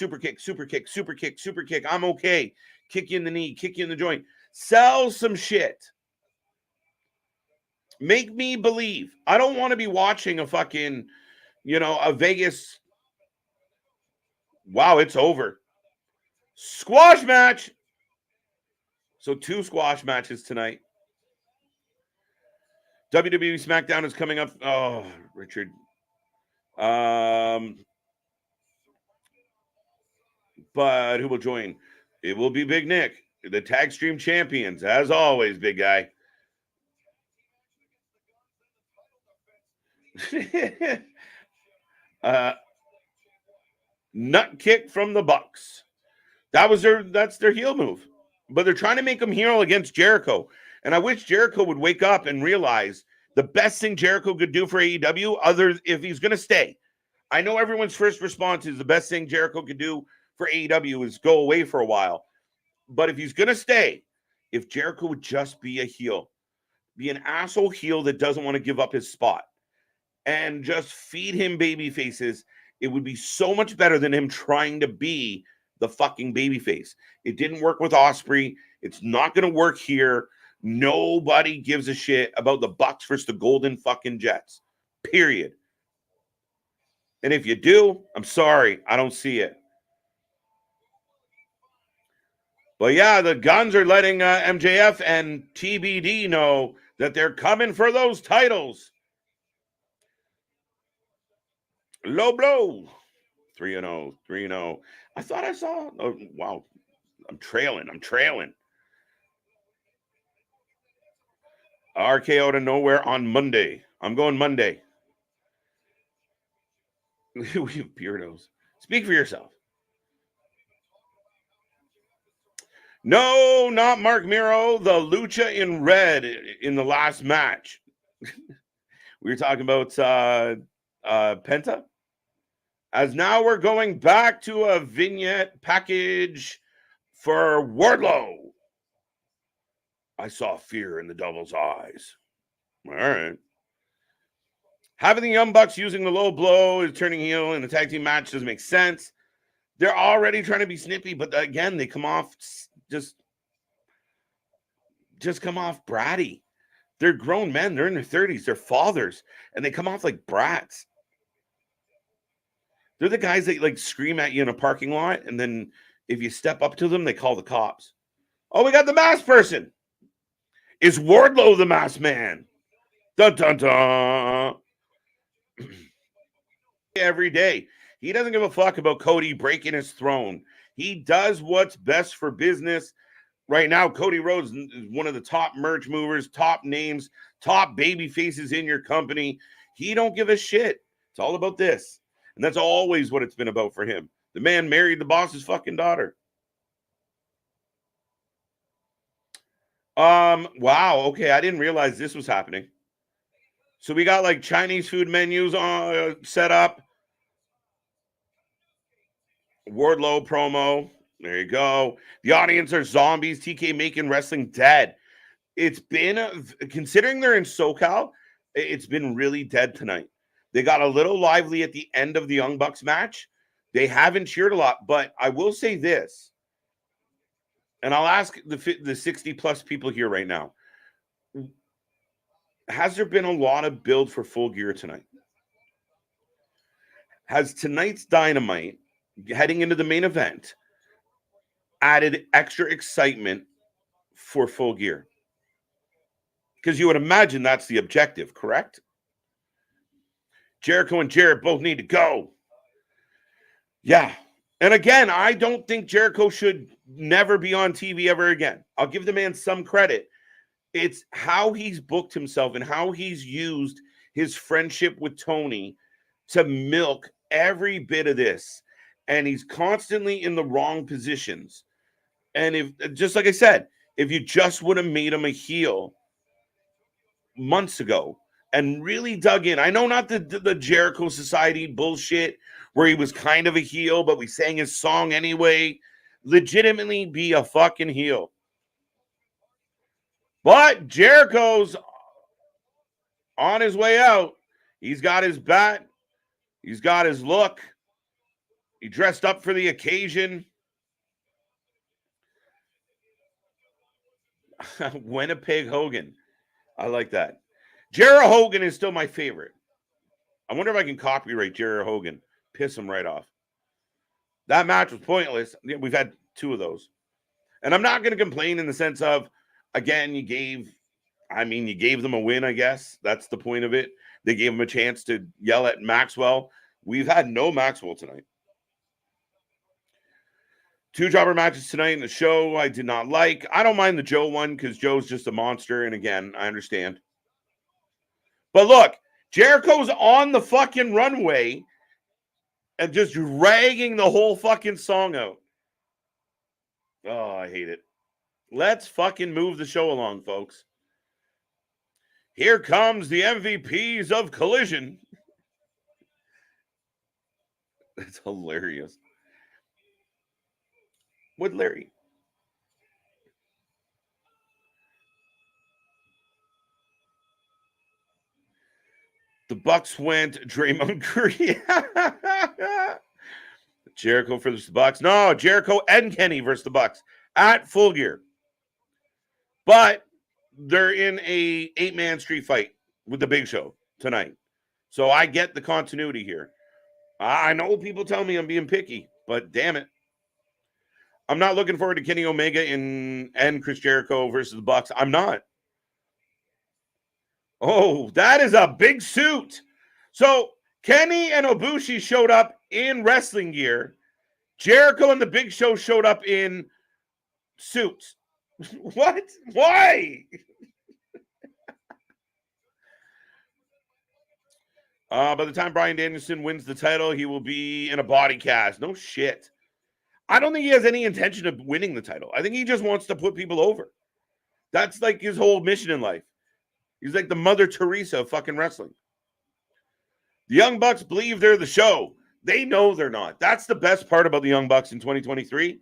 I'm okay. Kick you in the knee, kick you in the joint. Sell some shit. Make me believe. I don't want to be watching a fucking, a Vegas. Wow, it's over. Squash match. So 2 squash matches tonight. WWE SmackDown is coming up. Oh, Richard. But who will join? It will be Big Nick, the Tag Stream Champions, as always, big guy. Nut kick from the Bucks. That's their heel move. But they're trying to make him heel against Jericho. And I wish Jericho would wake up and realize the best thing Jericho could do for AEW, if he's going to stay. I know everyone's first response is the best thing Jericho could do for AEW is go away for a while. But if he's going to stay, if Jericho would just be a heel, be an asshole heel that doesn't want to give up his spot, and just feed him baby faces, it would be so much better than him trying to be the fucking babyface. It didn't work with Osprey. It's not going to work here. Nobody gives a shit about the Bucks versus the Golden fucking Jets. Period. And if you do, I'm sorry. I don't see it. But yeah, the Guns are letting MJF and TBD know that they're coming for those titles. Low blow. 3-0. 3-0. I thought I saw. Oh, wow. I'm trailing. RKO to nowhere on Monday. I'm going Monday. We have beardos. Speak for yourself. No, not Mark Miro. The Lucha in red in the last match. We were talking about Penta. As now we're going back to a vignette package for Wardlow. I saw fear in the Devil's eyes. All right. Having the Young Bucks using the low blow is turning heel in the tag team match doesn't make sense. They're already trying to be snippy, but again, they come off just come off bratty. They're grown men. They're in their 30s. They're fathers, and they come off like brats. They're the guys that like scream at you in a parking lot, and then if you step up to them, they call the cops. Oh, we got the masked person. Is Wardlow the masked man? Dun dun dun. Every day. He doesn't give a fuck about Cody breaking his throne. He does what's best for business. Right now, Cody Rhodes is one of the top merch movers, top names, top baby faces in your company. He don't give a shit. It's all about this. And that's always what it's been about for him. The man married the boss's fucking daughter. Wow. Okay, I didn't realize this was happening. So we got like Chinese food menus set up. Wardlow promo. There you go. The audience are zombies. TK making wrestling dead. It's been, considering they're in SoCal, it's been really dead tonight. They got a little lively at the end of the Young Bucks match. They haven't cheered a lot, but I will say this, and I'll ask the 60 plus people here right now. Has there been a lot of build for Full Gear tonight? Has tonight's Dynamite, heading into the main event, added extra excitement for Full Gear? Because you would imagine that's the objective, correct? Jericho and Jarrett both need to go. Yeah. And again, I don't think Jericho should never be on TV ever again. I'll give the man some credit. It's how he's booked himself and how he's used his friendship with Tony to milk every bit of this. And he's constantly in the wrong positions. And if, just like I said, if you just would have made him a heel months ago and really dug in, I know not the Jericho Society bullshit where he was kind of a heel, but we sang his song anyway. Legitimately be a fucking heel. But Jericho's on his way out. He's got his bat. He's got his look. He dressed up for the occasion. Winnipeg Hogan. I like that. Jarrett Hogan is still my favorite. I wonder if I can copyright Jarrett Hogan. Piss him right off. That match was pointless. We've had two of those. And I'm not going to complain in the sense of, again, you gave them a win, I guess. That's the point of it. They gave him a chance to yell at Maxwell. We've had no Maxwell tonight. 2 jobber matches tonight in the show I did not like. I don't mind the Joe one because Joe's just a monster. And again, I understand. But look, Jericho's on the fucking runway and just dragging the whole fucking song out. Oh, I hate it. Let's fucking move the show along, folks. Here comes the MVPs of Collision. It's hilarious. With Larry. The Bucks went Draymond Green. Jericho versus the Bucks. No, Jericho and Kenny versus the Bucks at Full Gear. But they're in a 8-man street fight with the Big Show tonight. So I get the continuity here. I know people tell me I'm being picky, but damn it. I'm not looking forward to Kenny Omega and Chris Jericho versus the Bucks. I'm not. Oh, that is a big suit. So Kenny and Ibushi showed up in wrestling gear. Jericho and the Big Show showed up in suits. What? Why? By the time Bryan Danielson wins the title, he will be in a body cast. No shit. I don't think he has any intention of winning the title. I think he just wants to put people over. That's like his whole mission in life. He's like the Mother Teresa of fucking wrestling. The Young Bucks believe they're the show. They know they're not. That's the best part about the Young Bucks in 2023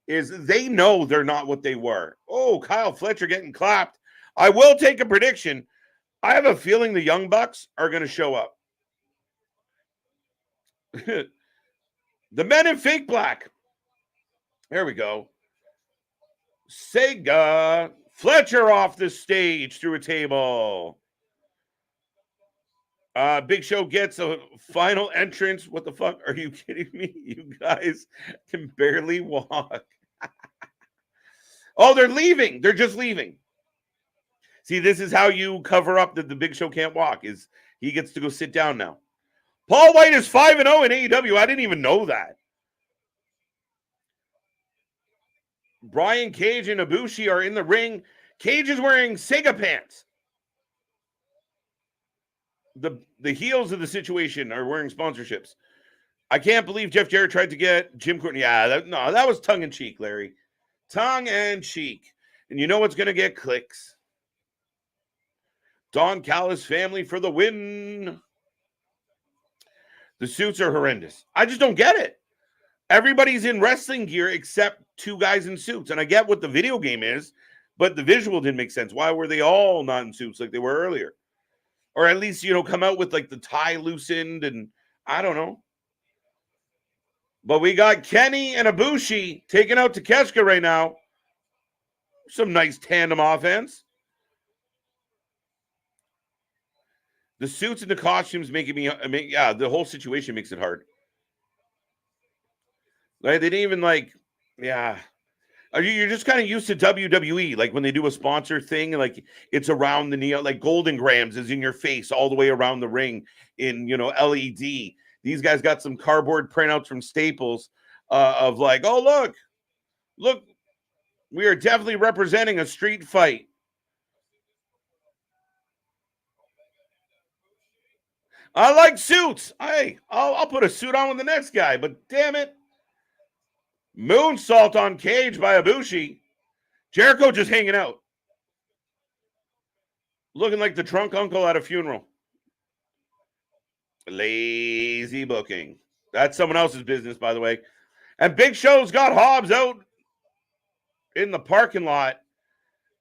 is they know they're not what they were. Oh, Kyle Fletcher getting clapped. I will take a prediction. I have a feeling the Young Bucks are going to show up. The Men in Fake Black. There we go. Sega. Fletcher off the stage through a table. Big Show gets a final entrance. What the fuck? Are you kidding me? You guys can barely walk. Oh, they're leaving. They're just leaving. See, this is how you cover up that the Big Show can't walk, is he gets to go sit down now. Paul Wight is 5-0 in AEW. I didn't even know that. Brian Cage and Ibushi are in the ring. Cage is wearing Sega pants. The heels of the situation are wearing sponsorships. I can't believe Jeff Jarrett tried to get Jim Cornette. Yeah, that was tongue-in-cheek, Larry. Tongue-in-cheek. And you know what's going to get clicks. Don Callis family for the win. The suits are horrendous. I just don't get it. Everybody's in wrestling gear except 2 guys in suits. And I get what the video game is, but the visual didn't make sense. Why were they all not in suits like they were earlier? Or at least, come out with like the tie loosened and I don't know. But we got Kenny and Ibushi taking out Takeshita right now. Some nice tandem offense. The suits and the costumes making me, the whole situation makes it hard. Like they didn't even you're just kind of used to WWE, like when they do a sponsor thing, like it's around the knee, like Golden Grams is in your face all the way around the ring in, LED. These guys got some cardboard printouts from Staples of like, oh, look, we are definitely representing a street fight. I like suits. I'll put a suit on with the next guy, but damn it. Moonsault on Cage by Ibushi. Jericho just hanging out. Looking like the drunk uncle at a funeral. Lazy booking. That's someone else's business, by the way. And Big Show's got Hobbs out in the parking lot.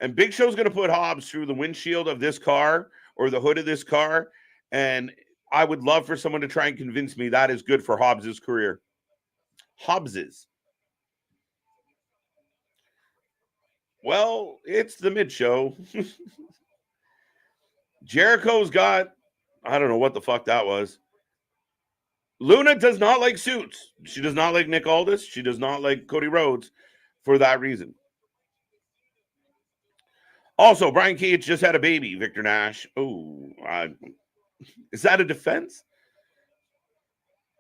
And Big Show's going to put Hobbs through the windshield of this car or the hood of this car. And I would love for someone to try and convince me that is good for Hobbs' career. Hobbs's. Well, it's the mid-show. Jericho's got, I don't know what the fuck that was. Luna does not like suits. She does not like Nick Aldis. She does not like Cody Rhodes for that reason. Also, Brian Cage just had a baby, Victor Nash. Oh, is that a defense?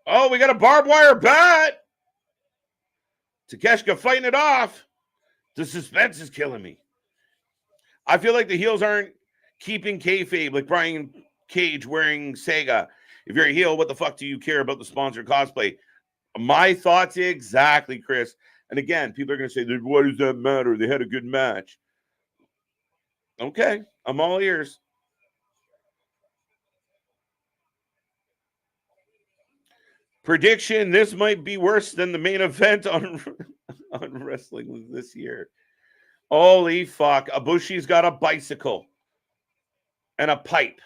Oh, we got a barbed wire bat. Takeshita fighting it off. The suspense is killing me. I feel like the heels aren't keeping kayfabe like Brian Cage wearing Sega. If you're a heel, what the fuck do you care about the sponsored cosplay? My thoughts exactly, Chris. And again, people are going to say, what does that matter? They had a good match. Okay, I'm all ears. Prediction, this might be worse than the main event on wrestling this year. Holy fuck. Ibushi's got a bicycle and a pipe.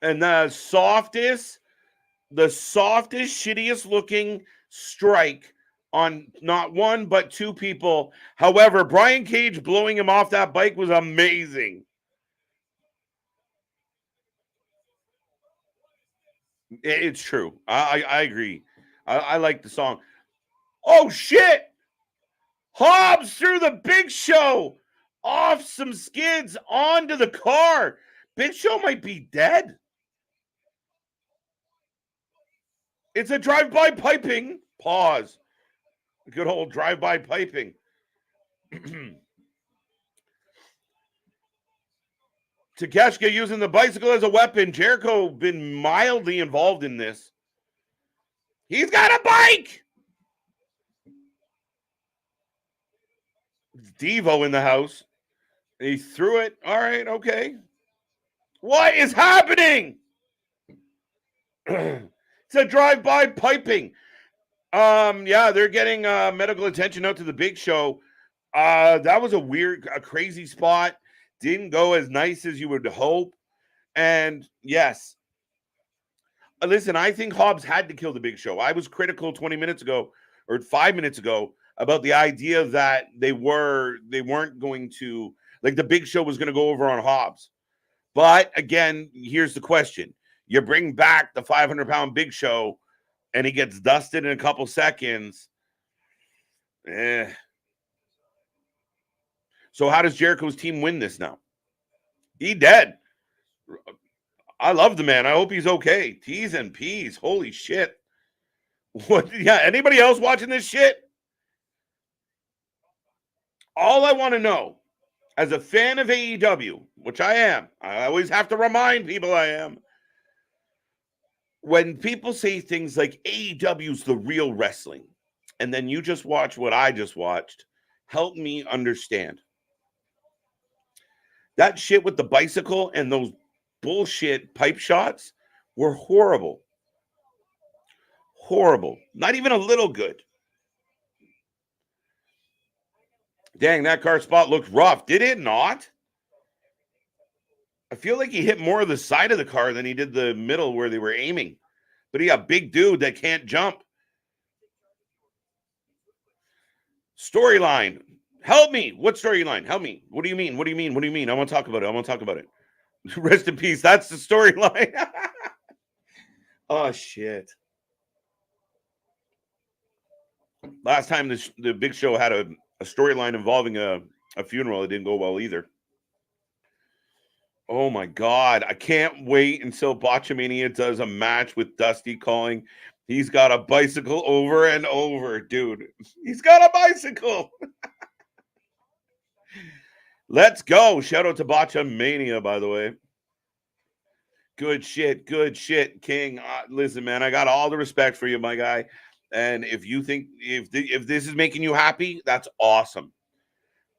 And the softest, shittiest looking strike on not one, but two people. However, Brian Cage blowing him off that bike was amazing. It's true. I agree. I like the song. Oh, shit. Hobbs threw the Big Show off some skids onto the car. Big Show might be dead. It's a drive-by piping. Pause. Good old drive-by piping. Takeshita using the bicycle as a weapon. Jericho been mildly involved in this. He's got a bike. It's Devo in the house. He threw it. All right, okay. What is happening? It's a drive-by piping. Yeah, they're getting medical attention out to the Big Show. That was a crazy spot. Didn't go as nice as you would hope. And yes, listen, I think Hobbs had to kill the Big Show. I was critical 20 minutes ago or 5 minutes ago about the idea that they weren't going to, like, the Big Show was going to go over on Hobbs. But again, here's the question. You bring back the 500-pound Big Show and he gets dusted in a couple seconds. So how does Jericho's team win this now? He dead. I love the man. I hope he's okay. T's and P's. Holy shit. What? Yeah, anybody else watching this shit? All I want to know, as a fan of AEW, which I am, I always have to remind people I am, when people say things like AEW's the real wrestling, and then you just watch what I just watched, help me understand. That shit with the bicycle and those bullshit pipe shots were horrible. Horrible. Not even a little good. Dang, that car spot looked rough. Did it not? I feel like he hit more of the side of the car than he did the middle where they were aiming. But he a big dude that can't jump. Storyline. Help me. What storyline? Help me. What do you mean? What do you mean? What do you mean? I want to talk about it. Rest in peace. That's the storyline. Oh, shit. Last time the Big Show had a storyline involving a funeral, it didn't go well either. Oh, my God. I can't wait until Botchamania does a match with Dusty calling. He's got a bicycle over and over, dude. He's got a bicycle. Let's go. Shout out to Botchamania, by the way. Good shit, King. Listen, man, I got all the respect for you, my guy. And if you think if this is making you happy, that's awesome.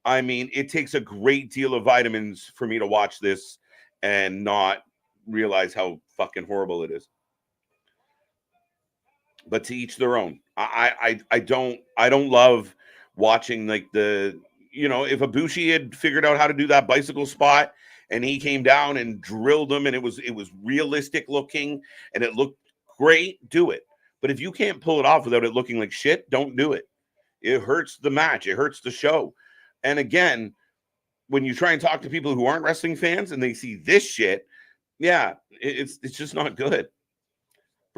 I mean, it takes a great deal of vitamins for me to watch this and not realize how fucking horrible it is. But to each their own. I don't love watching, like, the, you know, if Ibushi had figured out how to do that bicycle spot and he came down and drilled him and it was realistic looking and it looked great, do it. But if you can't pull it off without it looking like shit, don't do it. It hurts the match. It hurts the show. And again, when you try and talk to people who aren't wrestling fans and they see this shit, yeah, it's just not good.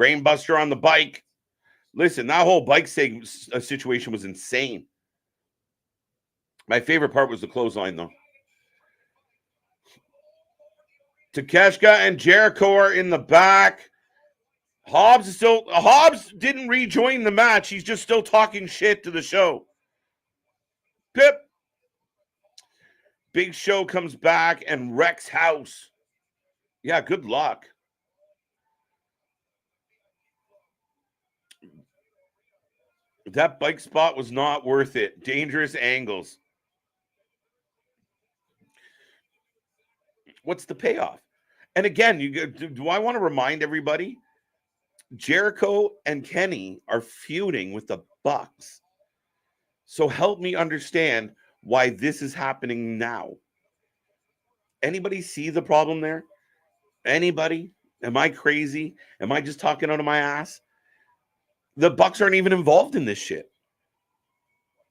Brainbuster on the bike. Listen, that whole bike situation was insane. My favorite part was the clothesline, though. Takeshita and Jericho are in the back. Hobbs didn't rejoin the match. He's just still talking shit to the show. Pip. Big Show comes back and wrecks house. Yeah, good luck. That bike spot was not worth it. Dangerous angles. What's the payoff? And again, do I want to remind everybody? Jericho and Kenny are feuding with the Bucks. So help me understand why this is happening now. Anybody see the problem there? Anybody? Am I crazy? Am I just talking out of my ass? The Bucks aren't even involved in this shit.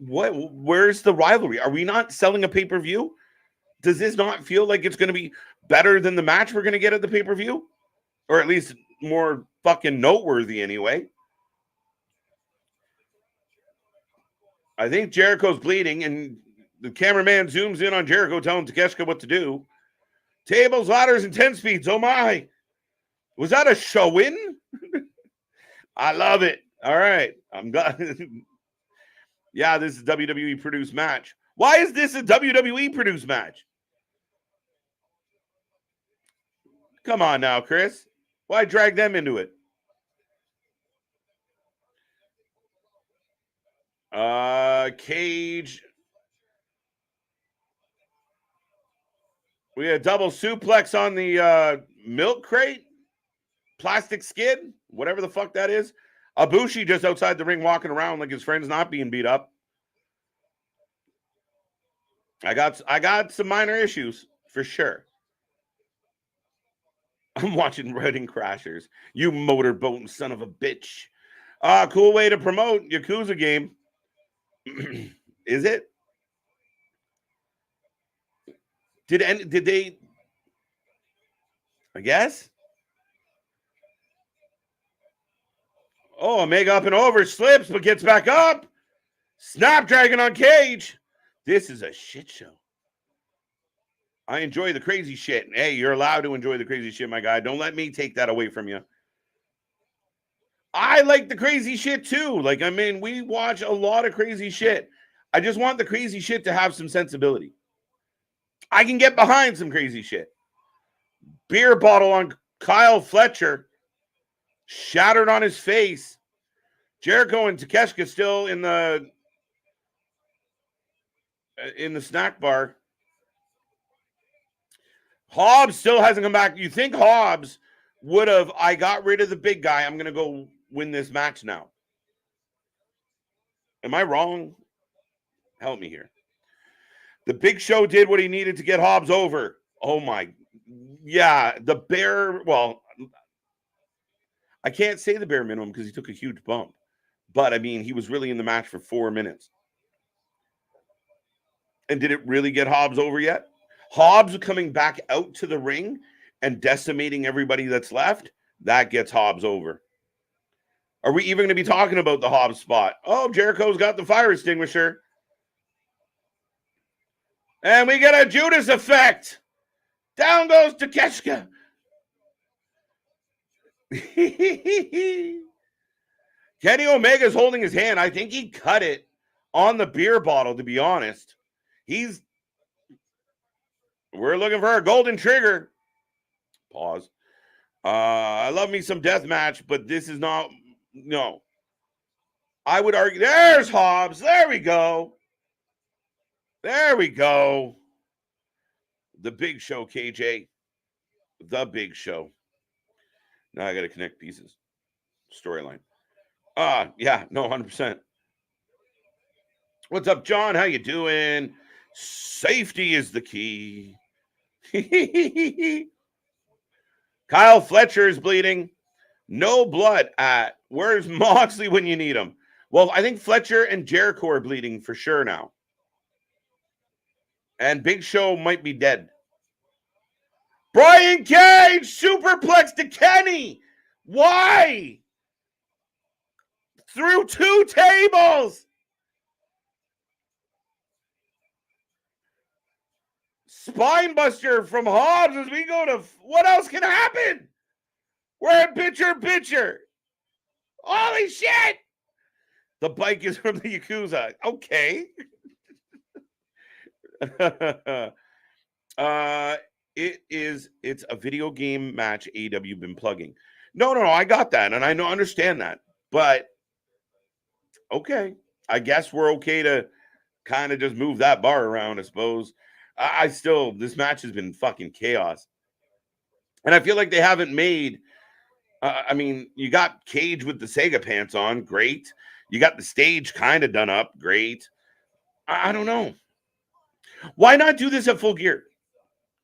Where's the rivalry? Are we not selling a pay-per-view? Does this not feel like it's going to be better than the match we're going to get at the pay-per-view? Or at least more fucking noteworthy anyway. I think Jericho's bleeding, and the cameraman zooms in on Jericho telling Takeshita what to do. Tables, ladders, and 10 speeds. Oh my. Was that a show-in? I love it. All right. I'm glad. Yeah, this is a WWE produced match. Why is this a WWE produced match? Come on now, Chris. Why drag them into it? Cage. We had a double suplex on the milk crate. Plastic skid. Whatever the fuck that is. Ibushi just outside the ring walking around like his friend's not being beat up. I got some minor issues for sure. I'm watching Wedding Crashers. You motorboating son of a bitch. Cool way to promote Yakuza game. Is it? Did they? I guess. Oh, Omega up and over, slips, but gets back up. Snapdragon on Cage. This is a shit show. I enjoy the crazy shit. Hey, you're allowed to enjoy the crazy shit, my guy. Don't let me take that away from you. I like the crazy shit too. Like, I mean, we watch a lot of crazy shit. I just want the crazy shit to have some sensibility. I can get behind some crazy shit. Beer bottle on Kyle Fletcher. Shattered on his face. Jericho and Takeshita still in the snack bar. Hobbs still hasn't come back. You think Hobbs would have, I got rid of the big guy, I'm going to go win this match now. Am I wrong? Help me here. The Big Show did what he needed to get Hobbs over. Oh my, yeah, the bare, well, I can't say the bare minimum because he took a huge bump. But, I mean, he was really in the match for 4 minutes. And did it really get Hobbs over yet? Hobbs coming back out to the ring and decimating everybody that's left, that gets Hobbs over. Are we even going to be talking about the Hobbs spot? Oh, Jericho's got the fire extinguisher. And we get a Judas effect. Down goes Takeshita. Kenny Omega's holding his hand. I think he cut it on the beer bottle, to be honest. We're looking for a golden trigger. Pause. I love me some death match, but this is not, no. I would argue, there's Hobbs. There we go. There we go. The Big Show, KJ. The Big Show. Now I got to connect pieces. Storyline. Yeah, no, 100%. What's up, John? How you doing? Safety is the key. Kyle Fletcher is bleeding. No blood at. Where's Moxley when you need him? Well, I think Fletcher and Jericho are bleeding for sure now. And Big Show might be dead. Brian Cage superplex to Kenny. Why? Through 2 tables. Spinebuster from Hobbs as we go to, what else can happen? We're in picture. Holy shit! The bike is from the Yakuza. Okay. It's a video game match AEW been plugging. No, I got that, and I understand that. But okay. I guess we're okay to kind of just move that bar around, I suppose. I still, this match has been fucking chaos. And I feel like they haven't made, I mean, you got Cage with the Sega pants on, great. You got the stage kind of done up, great. I don't know. Why not do this at Full Gear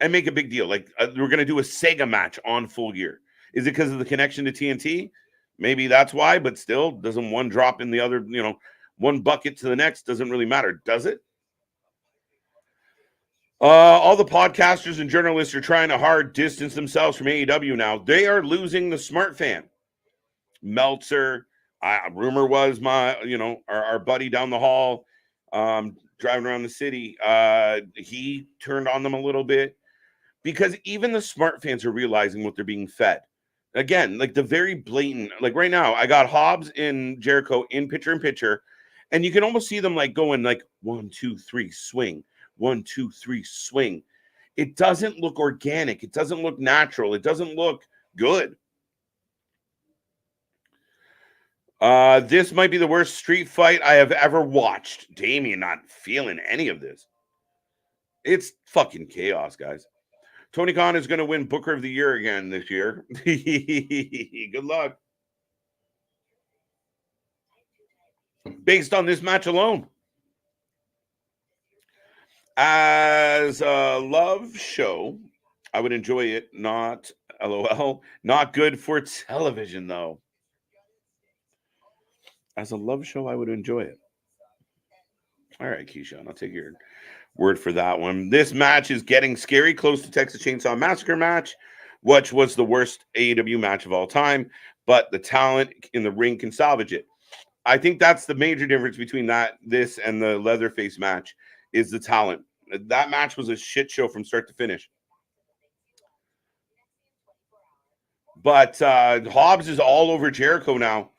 and make a big deal? Like, we're going to do a Sega match on Full Gear. Is it because of the connection to TNT? Maybe that's why, but still, doesn't one drop in the other, one bucket to the next doesn't really matter, does it? All the podcasters and journalists are trying to hard distance themselves from AEW now. They are losing the smart fan. Meltzer, rumor was our buddy down the hall, driving around the city, he turned on them a little bit because even the smart fans are realizing what they're being fed. Again, like the very blatant, like right now, I got Hobbs and Jericho in picture, and you can almost see them like going like 1, 2, 3, swing. 1, 2, 3, swing. It doesn't look organic. It doesn't look natural. It doesn't look good. This might be the worst street fight I have ever watched. Damien not feeling any of this. It's fucking chaos, guys. Tony Khan is going to win Booker of the Year again this year. Good luck. Based on this match alone. As a love show, I would enjoy it. Not LOL. Not good for television, though. As a love show, I would enjoy it. All right, Keyshawn, I'll take your word for that one. This match is getting scary, close to Texas Chainsaw Massacre match, which was the worst AEW match of all time, but the talent in the ring can salvage it. I think that's the major difference between this and the Leatherface match is the talent. That match was a shit show from start to finish. But Hobbs is all over Jericho now.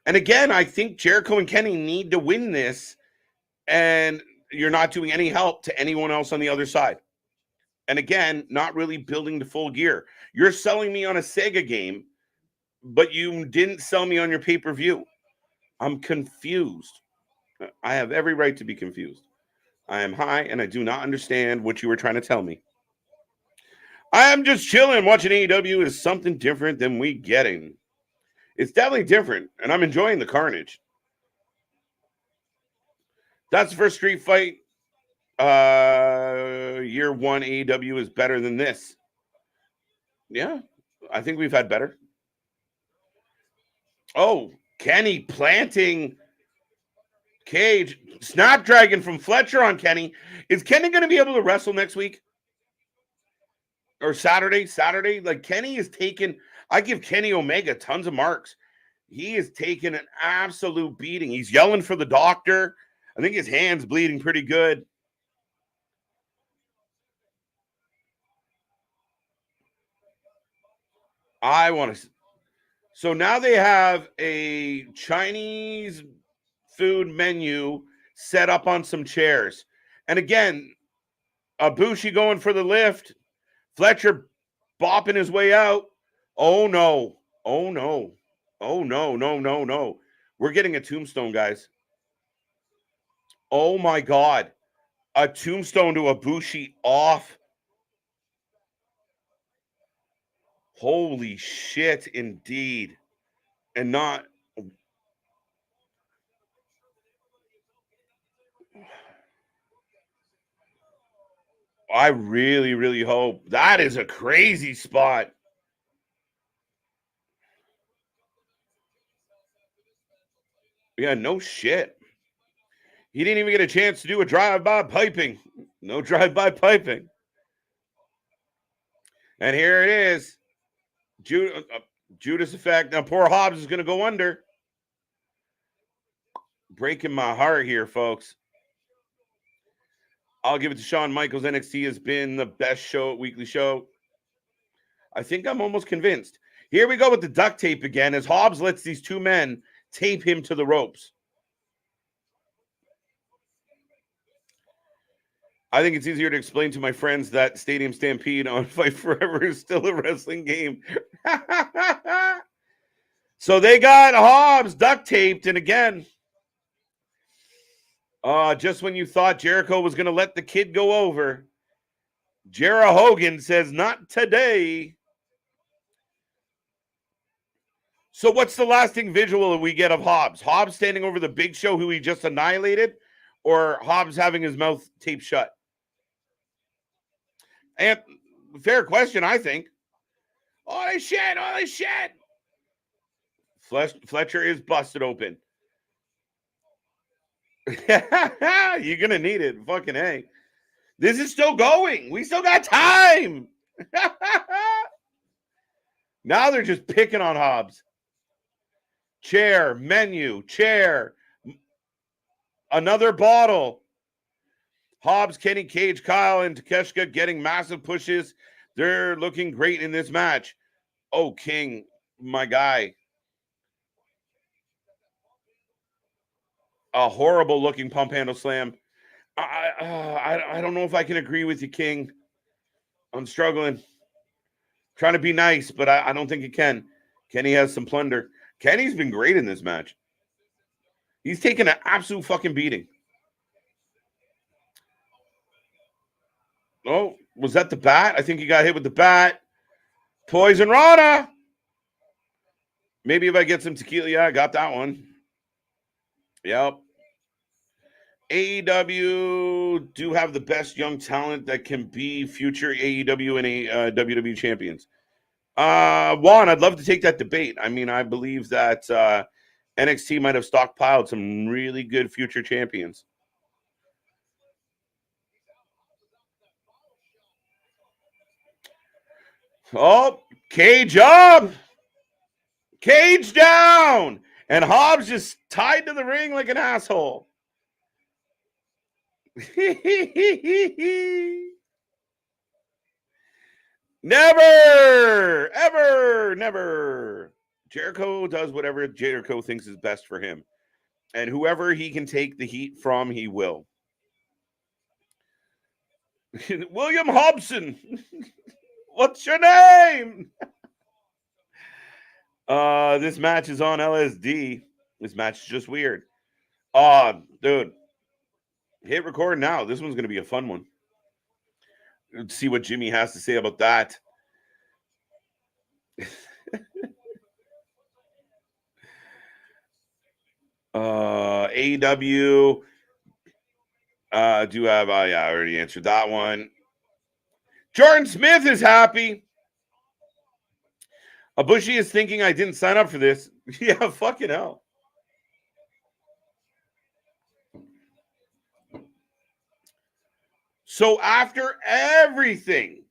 And again, I think Jericho and Kenny need to win this, and you're not doing any help to anyone else on the other side. And again, not really building to Full Gear. You're selling me on a Sega game, but you didn't sell me on your pay-per-view. I'm confused. I have every right to be confused. I am high, and I do not understand what you were trying to tell me. I am just chilling. Watching AEW is something different than we getting. It's definitely different, and I'm enjoying the carnage. That's the first street fight. Year one AEW is better than this. Yeah, I think we've had better. Oh, Kenny planting Cage. Snapdragon from Fletcher on Kenny. Is Kenny going to be able to wrestle next week? Or Saturday? Like Kenny is taking, I give Kenny Omega tons of marks. He is taking an absolute beating. He's yelling for the doctor. I think his hand's bleeding pretty good. I want to. So now they have a Chinese food menu set up on some chairs. And again, Ibushi going for the lift. Fletcher bopping his way out. Oh, no. Oh, no. Oh, no, no, no, no. We're getting a tombstone, guys. Oh, my God. A tombstone to Ibushi off. Holy shit, indeed. And not... I really, really hope. That is a crazy spot. Yeah, no shit. He didn't even get a chance to do a drive-by piping. No drive-by piping. And here it is. Judas effect. Now, poor Hobbs is going to go under. Breaking my heart here, folks. I'll give it to Shawn Michaels. NXT has been the best weekly show. I think I'm almost convinced. Here we go with the duct tape again as Hobbs lets these two men tape him to the ropes. I think it's easier to explain to my friends that Stadium Stampede on Fight Forever is still a wrestling game. So they got Hobbs duct taped, and again, just when you thought Jericho was going to let the kid go over, Jera Hogan says, not today. So what's the lasting visual we get of Hobbs? Hobbs standing over the Big Show who he just annihilated, or Hobbs having his mouth taped shut? And fair question, I think. Holy shit, holy shit. Fletcher is busted open. You're going to need it. Fucking A. This is still going. We still got time. Now they're just picking on Hobbs. Chair, menu, chair. Another bottle. Hobbs, Kenny, Cage, Kyle, and Takeshita getting massive pushes. They're looking great in this match. Oh, King, my guy. A horrible looking pump handle slam. I don't know if I can agree with you, King. I'm struggling. Trying to be nice, but I don't think it can. Kenny has some plunder. Kenny's been great in this match. He's taken an absolute fucking beating. Oh, was that the bat? I think he got hit with the bat. Poison Rana. Maybe if I get some tequila. Yeah, I got that one. Yep. AEW do have the best young talent that can be future AEW and WWE champions. Juan, I'd love to take that debate. I mean, I believe that NXT might have stockpiled some really good future champions. Oh, cage up. Cage down. And Hobbs just tied to the ring like an asshole. Never, ever, never. Jericho does whatever Jericho thinks is best for him. And whoever he can take the heat from, he will. William Hobson. What's your name? This match is on LSD. This match is just weird. Dude. Hit record now. This one's going to be a fun one. Let's see what Jimmy has to say about that. AEW do have, yeah, I already answered that one. Jordan Smith is happy. Ibushi is thinking I didn't sign up for this. Yeah, fucking hell. So after everything,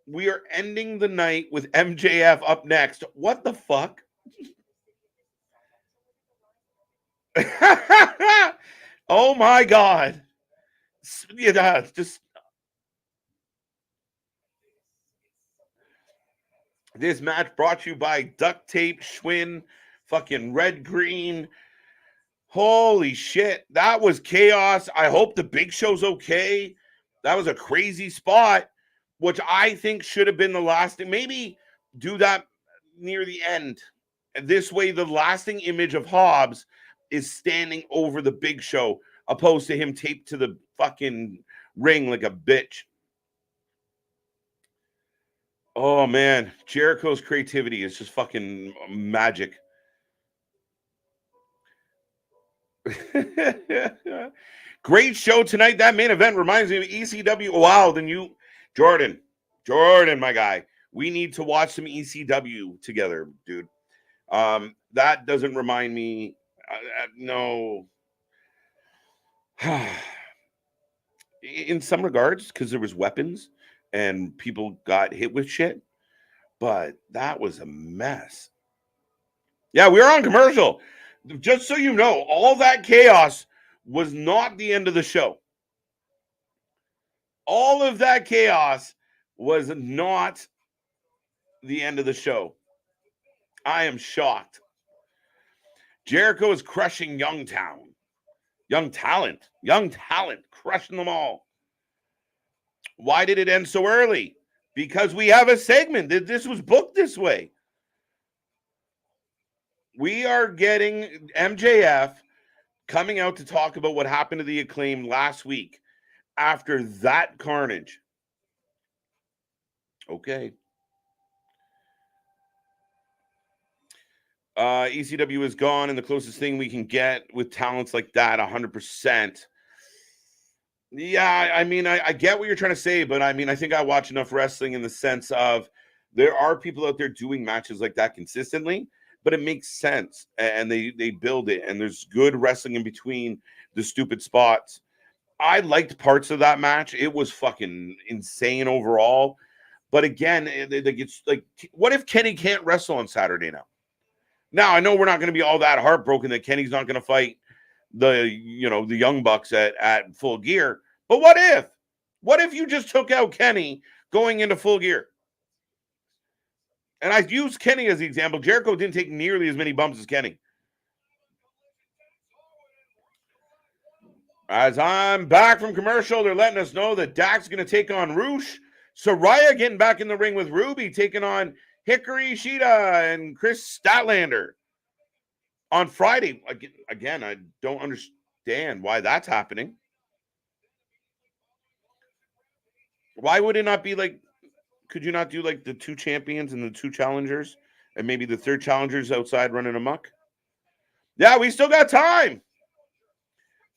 we are ending the night with MJF up next. What the fuck? Oh my God. Yeah, just this match brought to you by Duct Tape, Schwinn, fucking Red Green. Holy shit. That was chaos. I hope the Big Show's okay. That was a crazy spot, which I think should have been the lasting. Maybe do that near the end. This way, the lasting image of Hobbs is standing over the Big Show, opposed to him taped to the fucking ring like a bitch. Oh, man. Jericho's creativity is just fucking magic. Great show tonight. That main event reminds me of ECW. Wow, then you, Jordan, my guy. We need to watch some ECW together, dude. That doesn't remind me. No. In some regards, because there was weapons and people got hit with shit, but that was a mess. Yeah, we were on commercial. Just so you know, all that chaos was not the end of the show. All of that chaos was not the end of the show. I am shocked. Jericho is crushing Young talent, crushing them all. Why did it end so early? Because we have a segment. This was booked this way. We are getting MJF coming out to talk about what happened to the Acclaim last week after that carnage. Okay. ECW is gone, and the closest thing we can get with talents like that, 100%. Yeah, I mean, I get what you're trying to say, but I mean, I think I watch enough wrestling in the sense of there are people out there doing matches like that consistently, but it makes sense, and they build it, and there's good wrestling in between the stupid spots. I liked parts of that match. It was fucking insane overall. But again, it's like, what if Kenny can't wrestle on Saturday now? Now, I know we're not going to be all that heartbroken that Kenny's not going to fight the Young Bucks at Full Gear. But what if? What if you just took out Kenny going into Full Gear? And I use Kenny as the example. Jericho didn't take nearly as many bumps as Kenny. As I'm back from commercial, they're letting us know that Dak's going to take on Roosh. Soraya getting back in the ring with Ruby, taking on Hikaru Shida and Chris Statlander on Friday. Again, I don't understand why that's happening. Why would it not be like, could you not do like the two champions and the two challengers and maybe the third challenger's outside running amok? Yeah, we still got time.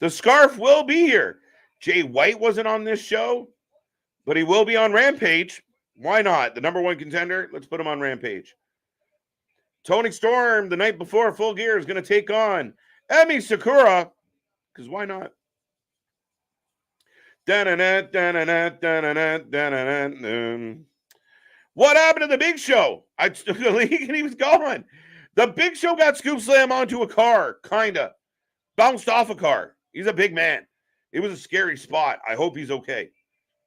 The scarf will be here. Jay White wasn't on this show, but he will be on Rampage. Why not? The number one contender. Let's put him on Rampage. Tony Storm, the night before Full Gear, is going to take on Emi Sakura. Because why not? What happened to the Big Show? I took a leak and he was gone. The Big Show got scoop slam onto a car, kind of. Bounced off a car. He's a big man. It was a scary spot. I hope he's okay.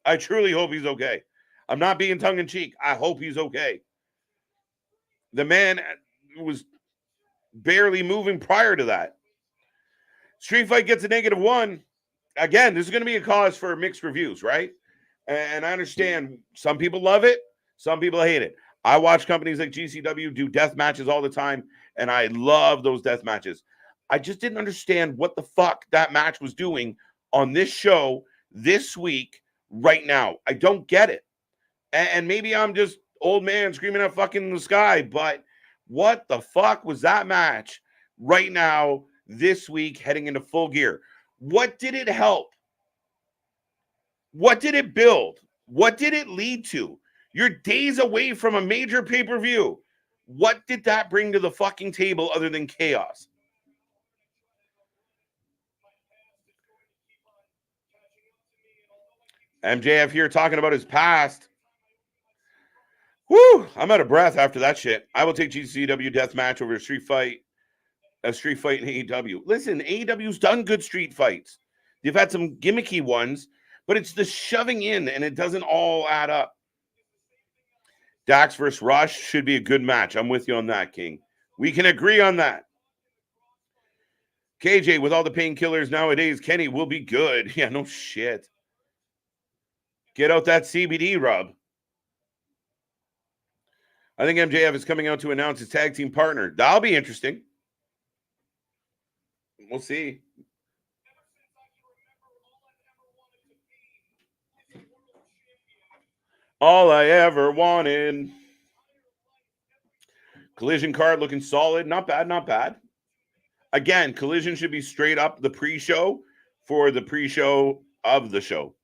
I truly hope he's okay. I'm not being tongue-in-cheek. I hope he's okay. The man was barely moving prior to that. Street Fight gets a -1. Again, this is going to be a cause for mixed reviews, right? And I understand some people love it. Some people hate it. I watch companies like GCW do death matches all the time, and I love those death matches. I just didn't understand what the fuck that match was doing on this show this week right now. I don't get it. And maybe I'm just old man screaming at fucking in the sky, but what the fuck was that match right now this week heading into Full Gear? What did it help? What did it build? What did it lead to? You're days away from a major pay-per-view. What did that bring to the fucking table other than chaos? MJF here talking about his past. Woo! I'm out of breath after that shit. I will take GCW deathmatch over a street fight in AEW. Listen, AEW's done good street fights. They've had some gimmicky ones, but it's the shoving in, and it doesn't all add up. Dax versus Rush should be a good match. I'm with you on that, King. We can agree on that. KJ, with all the painkillers nowadays, Kenny will be good. Yeah, no shit. Get out that CBD rub. I think MJF is coming out to announce his tag team partner. That'll be interesting. We'll see. All I ever wanted. Collision card looking solid. Not bad, not bad. Again, Collision should be straight up the pre-show for the pre-show of the show.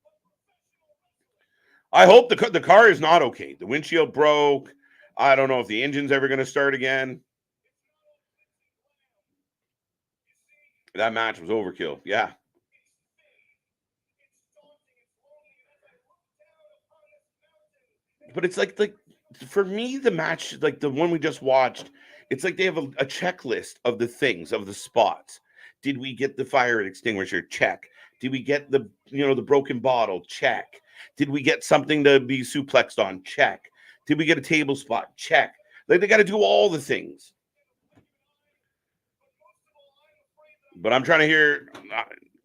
I hope the car is not okay. The windshield broke. I don't know if the engine's ever going to start again. That match was overkill. Yeah. But it's like for me, the match, like the one we just watched, it's like they have a checklist of the things, of the spots. Did we get the fire extinguisher? Check. Did we get the broken bottle? Check. Did we get something to be suplexed on? Check. Did we get a table spot? Check. Like, they got to do all the things. But I'm trying to hear.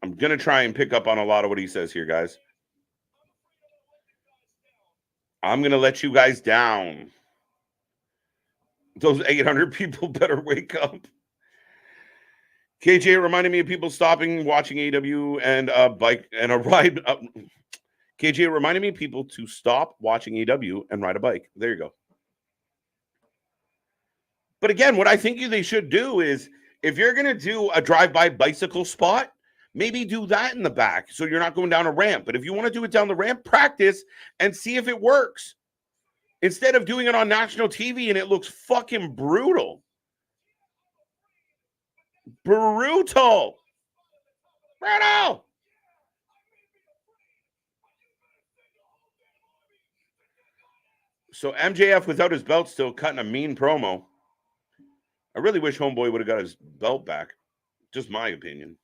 I'm going to try and pick up on a lot of what he says here, guys. I'm going to let you guys down. Those 800 people better wake up. KJ reminded me of people stopping watching AEW and a bike and a ride. KJ reminded me of people to stop watching AEW and ride a bike. There you go. But again, what I think they should do is, if you're going to do a drive-by bicycle spot, maybe do that in the back so you're not going down a ramp. But if you want to do it down the ramp, practice and see if it works. Instead of doing it on national TV and it looks fucking brutal. Brutal. So MJF without his belt still cutting a mean promo. I really wish Homeboy would have got his belt back. Just my opinion.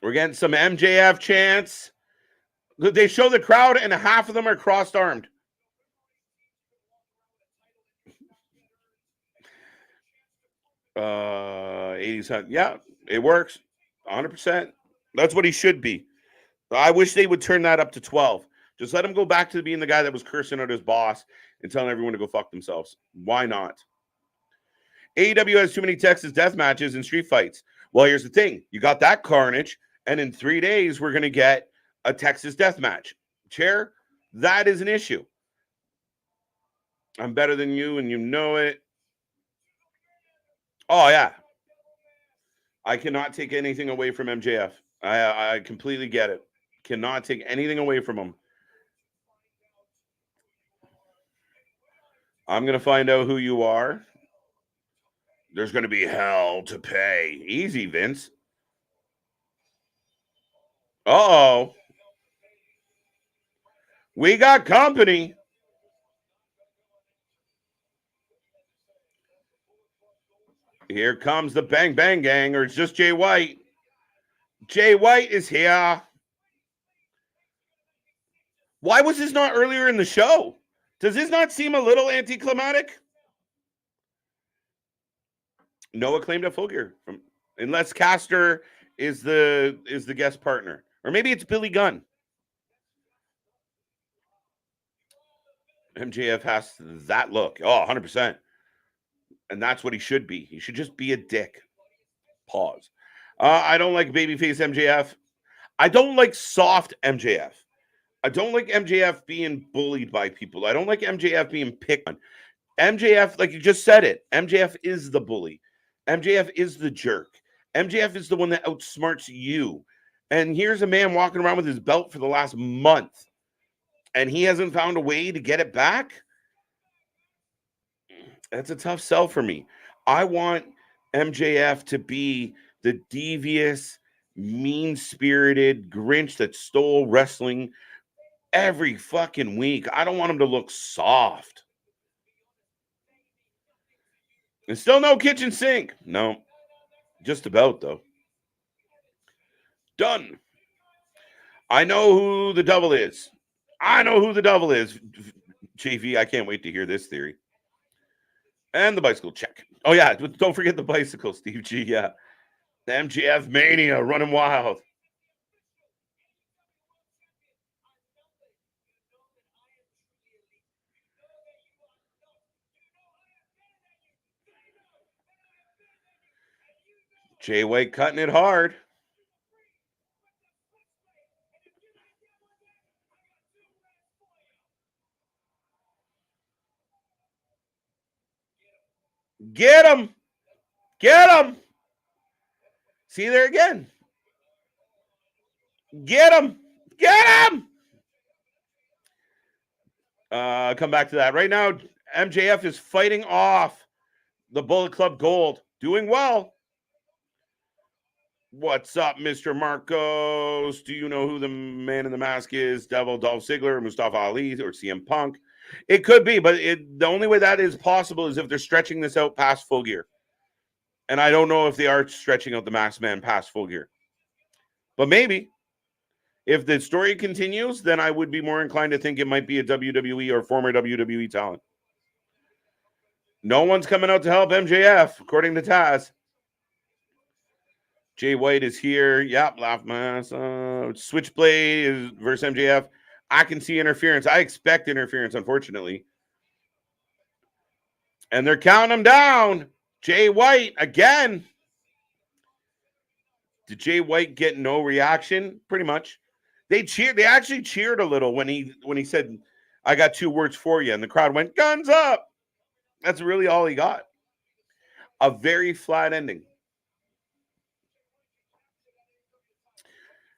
We're getting some MJF chants. They show the crowd and half of them are crossed-armed. $80. Yeah, it works. 100%. That's what he should be. I wish they would turn that up to 12. Just let him go back to being the guy that was cursing at his boss and telling everyone to go fuck themselves. Why not? AEW has too many Texas death matches and street fights. Well, here's the thing. You got that carnage, and in 3 days, we're going to get a Texas death match. Chair, that is an issue. I'm better than you, and you know it. Oh, yeah. I cannot take anything away from MJF. I completely get it. Cannot take anything away from him. I'm going to find out who you are. There's going to be hell to pay. Easy, Vince. Uh-oh. We got company. Here comes the Bang Bang Gang, or it's just Jay White. Jay White is here. Why was this not earlier in the show? Does this not seem a little anticlimactic? Noah claimed a full gear, unless Caster is the guest partner, or maybe it's Billy Gunn. MJF has that look. Oh, 100%. And that's what he should be. He should just be a dick. Pause. I don't like babyface MJF. I don't like soft MJF. I don't like MJF being bullied by people. I don't like MJF being picked on. MJF, like you just said it, MJF is the bully. MJF is the jerk. MJF is the one that outsmarts you. And here's a man walking around with his belt for the last month, and he hasn't found a way to get it back. That's a tough sell for me. I want MJF to be the devious, mean-spirited Grinch that stole wrestling every fucking week. I don't want him to look soft. And still no kitchen sink. No. Just about, though. Done. I know who the devil is. I know who the devil is. JV, I can't wait to hear this theory. And the bicycle, check. Oh, yeah. Don't forget the bicycle, Steve G. Yeah. The MJF Mania running wild. Jay White cutting it hard. Get him. Get him. See there again. Get him. Get him. Come back to that. Right now, MJF is fighting off the Bullet Club Gold. Doing well. What's up, Mr. Marcos? Do you know who the man in the mask is? Devil, Dolph Ziggler, Mustafa Ali, or CM Punk? It could be, but the only way that is possible is if they're stretching this out past Full Gear. And I don't know if they are stretching out the Masked Man past Full Gear. But maybe. If the story continues, then I would be more inclined to think it might be a WWE or former WWE talent. No one's coming out to help MJF, according to Taz. Jay White is here. Yep, laugh my Switchblade is versus MJF. I can see interference. I expect interference, unfortunately. And they're counting him down. Jay White again. Did Jay White get no reaction? Pretty much. They cheered. They actually cheered a little when he said, "I got 2 words for you," and the crowd went, "Guns up." That's really all he got. A very flat ending.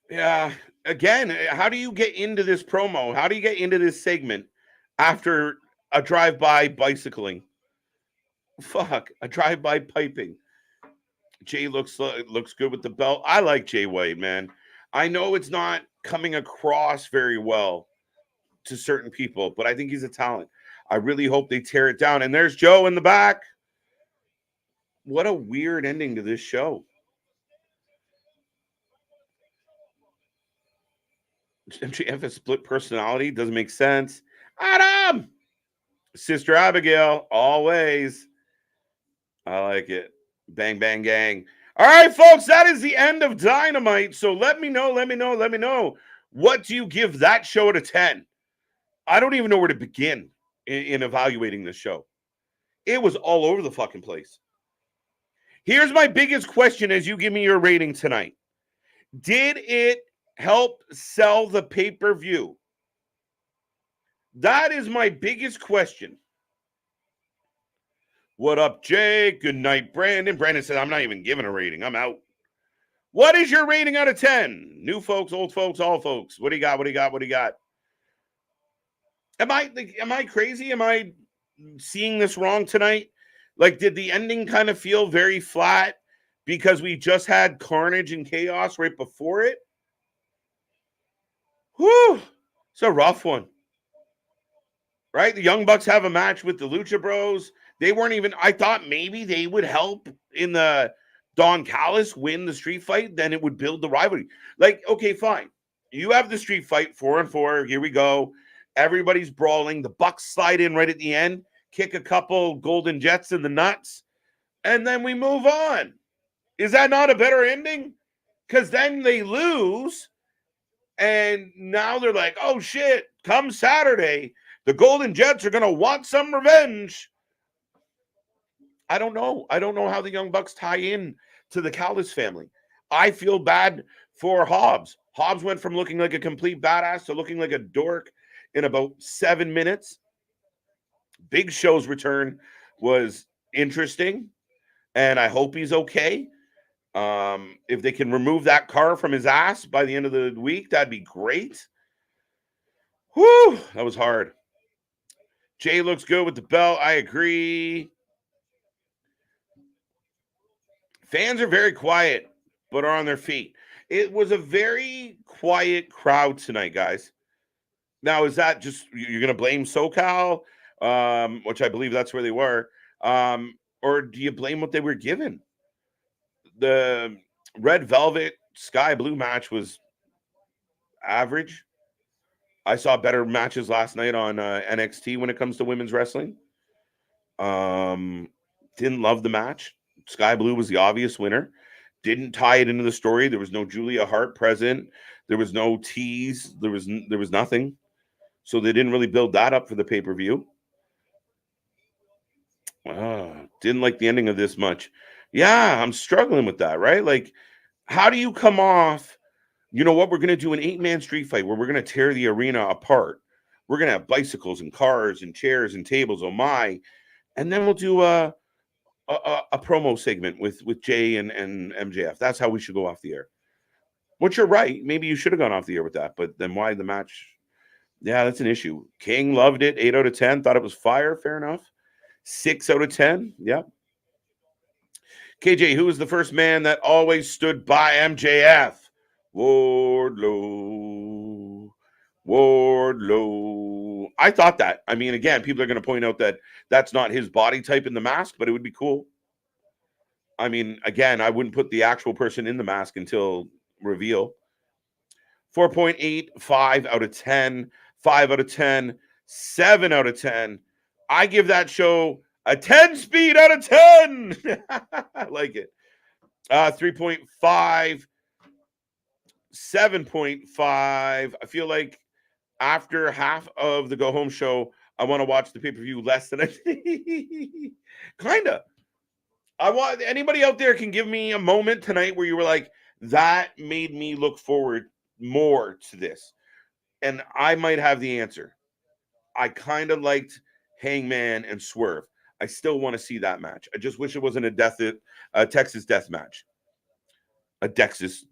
Yeah. Again, how do you get into this promo? How do you get into this segment after a drive-by bicycling? Fuck, a drive-by piping. Jay looks good with the belt. I like Jay White, man. I know it's not coming across very well to certain people, but I think he's a talent. I really hope they tear it down. And there's Joe in the back. What a weird ending to this show. MJF has split personality. Doesn't make sense. Adam! Sister Abigail, always. I like it. Bang, bang, gang. All right, folks, that is the end of Dynamite. So let me know. What do you give that show out of 10? I don't even know where to begin in evaluating this show. It was all over the fucking place. Here's my biggest question as you give me your rating tonight. Did it help sell the pay-per-view? That is my biggest question. What up, Jay? Good night, Brandon. Brandon said, I'm not even giving a rating. I'm out. What is your rating out of 10? New folks, old folks, all folks. What do you got? Am I crazy? Am I seeing this wrong tonight? Like, did the ending kind of feel very flat because we just had carnage and chaos right before it? Whew. It's a rough one. Right? The Young Bucks have a match with the Lucha Bros. They weren't even, I thought maybe they would help in the Don Callis win the street fight. Then it would build the rivalry. Like, okay, fine. You have the street fight 4-on-4. Here we go. Everybody's brawling. The Bucks slide in right at the end, kick a couple golden jets in the nuts, and then we move on. Is that not a better ending? Because then they lose, and now they're like, oh, shit, come Saturday, the Golden Jets are going to want some revenge. I don't know. I don't know how the Young Bucks tie in to the Callis family. I feel bad for Hobbs. Hobbs went from looking like a complete badass to looking like a dork in about 7 minutes. Big Show's return was interesting, and I hope he's okay. If they can remove that car from his ass by the end of the week, that'd be great. Whew, that was hard. Jay looks good with the belt. I agree. Fans are very quiet, but are on their feet. It was a very quiet crowd tonight, guys. Now, is that just, you're going to blame SoCal, which I believe that's where they were, or do you blame what they were given? The Red Velvet Sky Blue match was average. I saw better matches last night on NXT when it comes to women's wrestling. Didn't love the match. Sky Blue was the obvious winner. Didn't tie it into the story. There was no Julia Hart present. There was no tease. There was nothing. So they didn't really build that up for the pay-per-view. Didn't like the ending of this much. Yeah, I'm struggling with that, right? Like, how do you come off, you know what, we're going to do an 8-man street fight where we're going to tear the arena apart. We're going to have bicycles and cars and chairs and tables, oh my. And then we'll do a promo segment with Jay and MJF. That's how we should go off the air. Which you're right. Maybe you should have gone off the air with that, but then why the match? Yeah, that's an issue. King loved it. 8 out of 10. Thought it was fire. Fair enough. 6 out of 10. Yep. KJ, who was the first man that always stood by MJF? Wardlow. I thought that. I mean, again, people are going to point out that that's not his body type in the mask, but it would be cool. I mean, again, I wouldn't put the actual person in the mask until reveal. 4.8, 5 out of 10, 5 out of 10, 7 out of 10. I give that show a 10 speed out of 10. I like it. 3.5, 7.5. I feel like after half of the go home show, I want to watch the pay-per-view less than kind of. I want anybody out there can give me a moment tonight where you were like, that made me look forward more to this. And I might have the answer. I kind of liked Hangman and Swerve. I still want to see that match. I just wish it wasn't a Texas death match. A Texas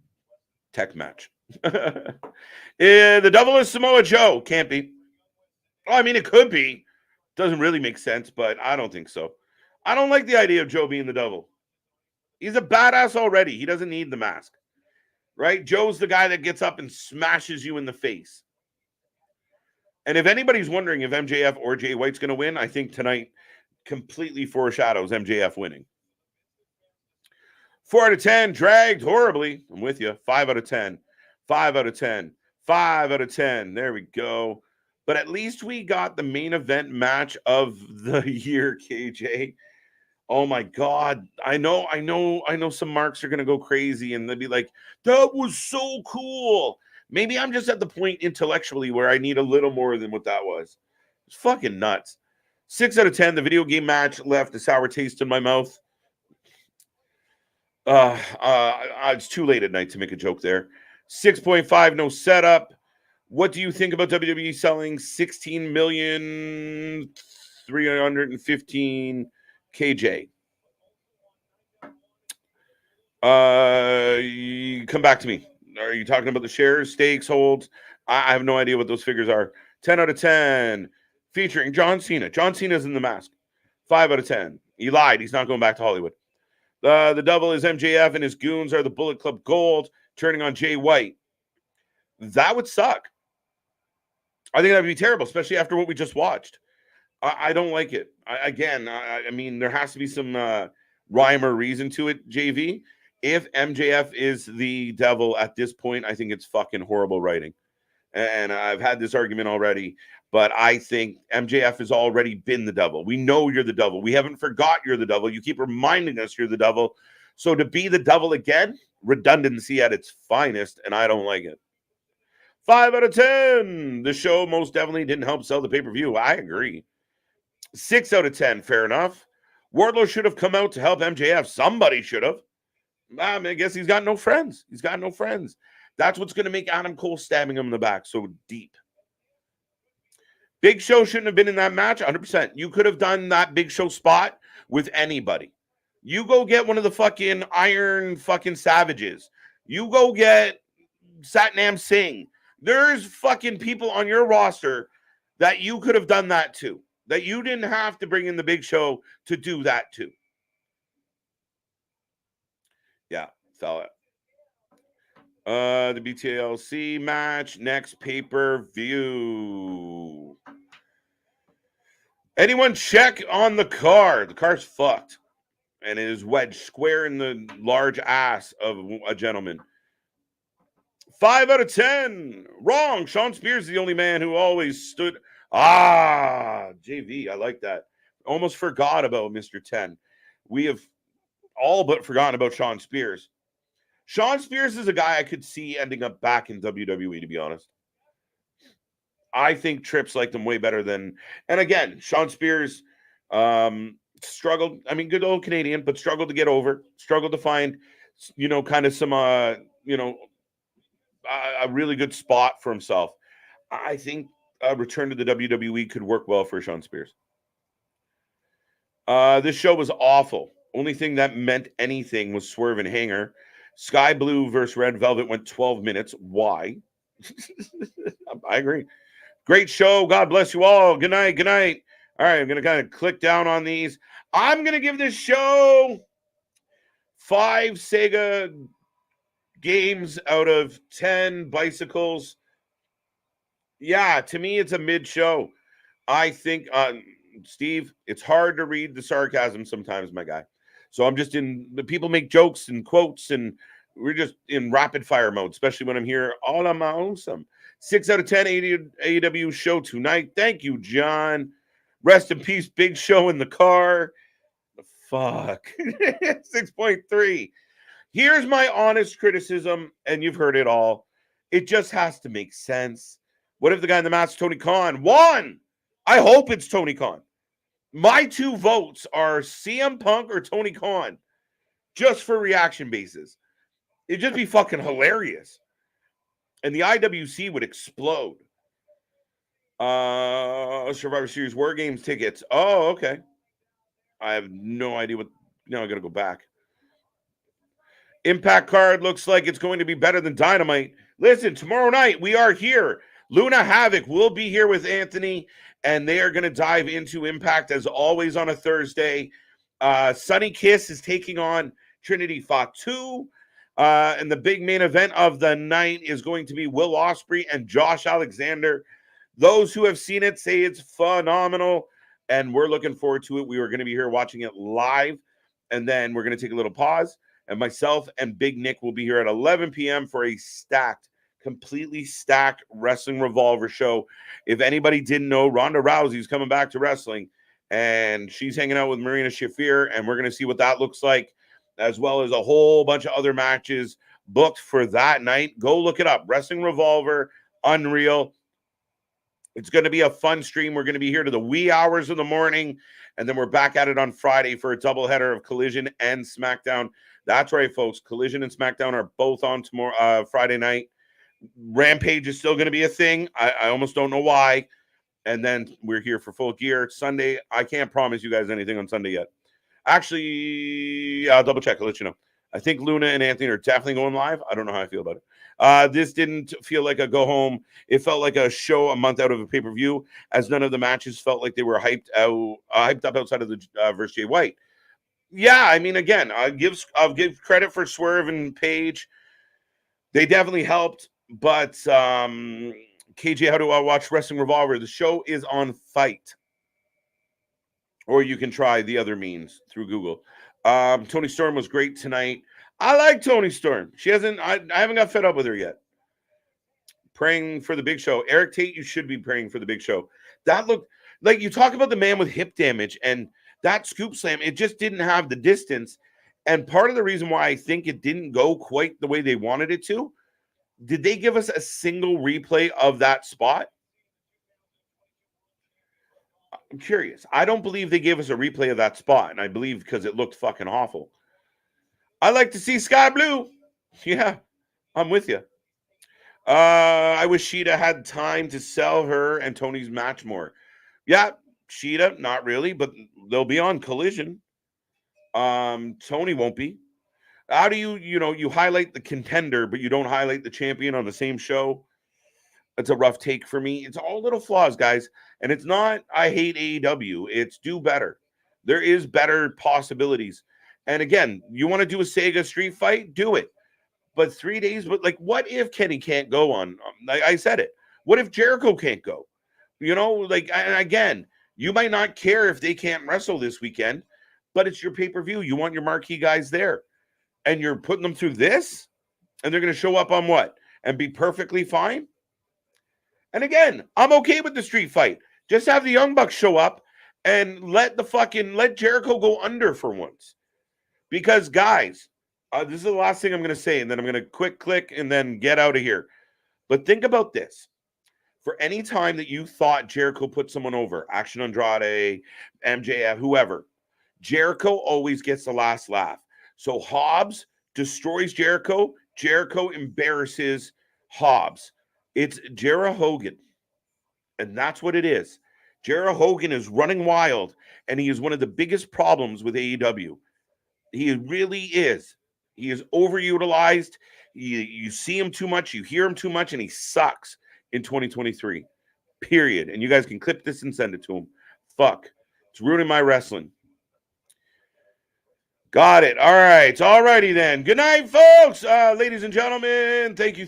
tech match. The double is Samoa Joe. Can't be. Well, I mean, it could be. Doesn't really make sense, but I don't think so. I don't like the idea of Joe being the double. He's a badass already. He doesn't need the mask. Right? Joe's the guy that gets up and smashes you in the face. And if anybody's wondering if MJF or Jay White's going to win, I think tonight completely foreshadows MJF winning. 4 out of 10, dragged horribly. I'm with you. 5 out of 10. 5 out of 10. 5 out of 10. There we go. But at least we got the main event match of the year, KJ. Oh my God. I know some marks are going to go crazy and they'll be like, that was so cool. Maybe I'm just at the point intellectually where I need a little more than what that was. It's fucking nuts. 6 out of 10. The video game match left a sour taste in my mouth. It's too late at night to make a joke there. 6.5, no setup. What do you think about WWE selling 16,315,000 KJ? Come back to me. Are you talking about the shares, stakes, holds? I have no idea what those figures are. 10 out of 10. Featuring John Cena. John Cena's in the mask. 5 out of 10. He lied. He's not going back to Hollywood. The double is MJF and his goons are the Bullet Club Gold, turning on Jay White. That would suck. I think that would be terrible, especially after what we just watched. I don't like it. I mean, there has to be some rhyme or reason to it, JV. If MJF is the devil at this point, I think it's fucking horrible writing. And I've had this argument already, but I think MJF has already been the devil. We know you're the devil. We haven't forgot you're the devil. You keep reminding us you're the devil. So to be the devil again, redundancy at its finest, and I don't like it. 5 out of 10. The show most definitely didn't help sell the pay-per-view. I agree. 6 out of 10. Fair enough. Wardlow should have come out to help MJF. Somebody should have. I guess he's got no friends. He's got no friends. That's what's going to make Adam Cole stabbing him in the back so deep. Big Show shouldn't have been in that match, 100%. You could have done that Big Show spot with anybody. You go get one of the fucking Iron fucking Savages. You go get Satnam Singh. There's fucking people on your roster that you could have done that to. That you didn't have to bring in the Big Show to do that to. Yeah, saw it. The BTLC match, next pay-per-view. Anyone check on the car? The car's fucked. And it is wedged square in the large ass of a gentleman. 5 out of 10. Wrong. Sean Spears is the only man who always stood. JV, I like that. Almost forgot about Mr. 10. We have all but forgotten about Sean Spears. Sean Spears is a guy I could see ending up back in WWE, to be honest. I think Trips liked him way better than... And again, Sean Spears struggled. I mean, good old Canadian, but struggled to get over. Struggled to find, kind of some, a really good spot for himself. I think a return to the WWE could work well for Sean Spears. This show was awful. Only thing that meant anything was Swerve and Hanger. Sky Blue versus Red Velvet went 12 minutes. Why? I agree. Great show. God bless you all. Good night. Good night. All right, I'm going to kind of click down on these. I'm going to give this show 5 Sega games out of 10 bicycles. Yeah, to me, it's a mid-show. I think, Steve, it's hard to read the sarcasm sometimes, my guy. So I'm just people make jokes and quotes and We're just in rapid fire mode, especially when I'm here all on my own. 6 out of 10 AEW show tonight. Thank you, John. Rest in peace, Big Show in the car. Fuck. 6.3. Here's my honest criticism, and you've heard it all. It just has to make sense. What if the guy in the mask is Tony Khan? One! I hope it's Tony Khan. My 2 votes are CM Punk or Tony Khan, just for reaction basis. It'd just be fucking hilarious. And the IWC would explode. Survivor Series War Games tickets. Oh, okay. I have no idea what. Now I got to go back. Impact card looks like it's going to be better than Dynamite. Listen, tomorrow night we are here. Luna Havoc will be here with Anthony, and they are going to dive into Impact as always on a Thursday. Sunny Kiss is taking on Trinity Fatu. And the big main event of the night is going to be Will Ospreay and Josh Alexander. Those who have seen it say it's phenomenal, and we're looking forward to it. We are going to be here watching it live, and then we're going to take a little pause, and myself and Big Nick will be here at 11 p.m. for a completely stacked Wrestling Revolver show. If anybody didn't know, Ronda Rousey's coming back to wrestling, and she's hanging out with Marina Shafir, and we're going to see what that looks like, as well as a whole bunch of other matches booked for that night. Go look it up. Wrestling Revolver, Unreal. It's going to be a fun stream. We're going to be here to the wee hours of the morning, and then we're back at it on Friday for a doubleheader of Collision and SmackDown. That's right, folks. Collision and SmackDown are both on tomorrow, Friday night. Rampage is still going to be a thing. I almost don't know why. And then we're here for Full Gear. Sunday, I can't promise you guys anything on Sunday yet. Actually, I'll double check. I'll let you know. I think Luna and Anthony are definitely going live. I don't know how I feel about it. This didn't feel like a go home. It felt like a show a month out of a pay-per-view, as none of the matches felt like they were hyped up outside of the versus Jay White. Yeah, I mean, again, I'll give credit for Swerve and Paige. They definitely helped, but KJ, how do I watch Wrestling Revolver? The show is on Fight. Or you can try the other means through Google. Tony Storm was great tonight. I like Tony Storm. I haven't got fed up with her yet. Praying for the Big Show. Eric Tate, you should be praying for the Big Show. That looked like, you talk about the man with hip damage, and that scoop slam, it just didn't have the distance. And part of the reason why I think it didn't go quite the way they wanted it to, did they give us a single replay of that spot? I'm curious. I don't believe they gave us a replay of that spot, and I believe because it looked fucking awful. I like to see Sky Blue. Yeah, I'm with you. I wish Sheeta had time to sell her and Tony's match more. Yeah, Sheeta, not really, but they'll be on Collision. Tony won't be. How do you highlight the contender, but you don't highlight the champion on the same show? It's a rough take for me. It's all little flaws, guys. And it's not, I hate AEW. It's do better. There is better possibilities. And again, you want to do a Sega Street Fight? Do it. But 3 days, what if Kenny can't go on? I said it. What if Jericho can't go? And again, you might not care if they can't wrestle this weekend, but it's your pay-per-view. You want your marquee guys there. And you're putting them through this? And they're going to show up on what? And be perfectly fine? And again, I'm okay with the street fight. Just have the Young Bucks show up and let Jericho go under for once. Because, guys, this is the last thing I'm going to say, and then I'm going to quick click and then get out of here. But think about this. For any time that you thought Jericho put someone over, Action Andrade, MJF, whoever, Jericho always gets the last laugh. So Hobbs destroys Jericho. Jericho embarrasses Hobbs. It's Jera Hogan. And that's what it is. Jera Hogan is running wild, and he is one of the biggest problems with AEW. He really is. He is overutilized. You see him too much. You hear him too much, and he sucks in 2023. Period. And you guys can clip this and send it to him. Fuck. It's ruining my wrestling. Got it. All right. All righty then. Good night, folks. Ladies and gentlemen, thank you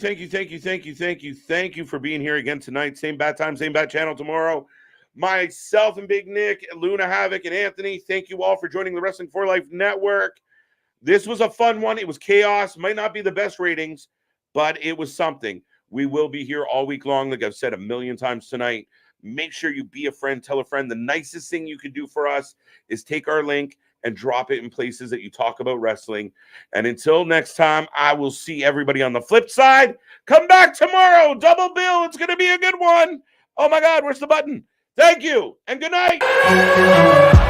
for being here again tonight. Same bat time, same bat channel tomorrow. Myself and Big Nick, Luna Havoc, and Anthony, thank you all for joining the Wrestling for Life Network. This was a fun one. It was chaos. Might not be the best ratings, but it was something. We will be here all week long, like I've said a million times tonight. Make sure you be a friend, tell a friend. The nicest thing you can do for us is take our link and drop it in places that you talk about wrestling. And until next time, I will see everybody on the flip side. Come back tomorrow. Double bill. It's going to be a good one. Oh, my God. Where's the button? Thank you and good night.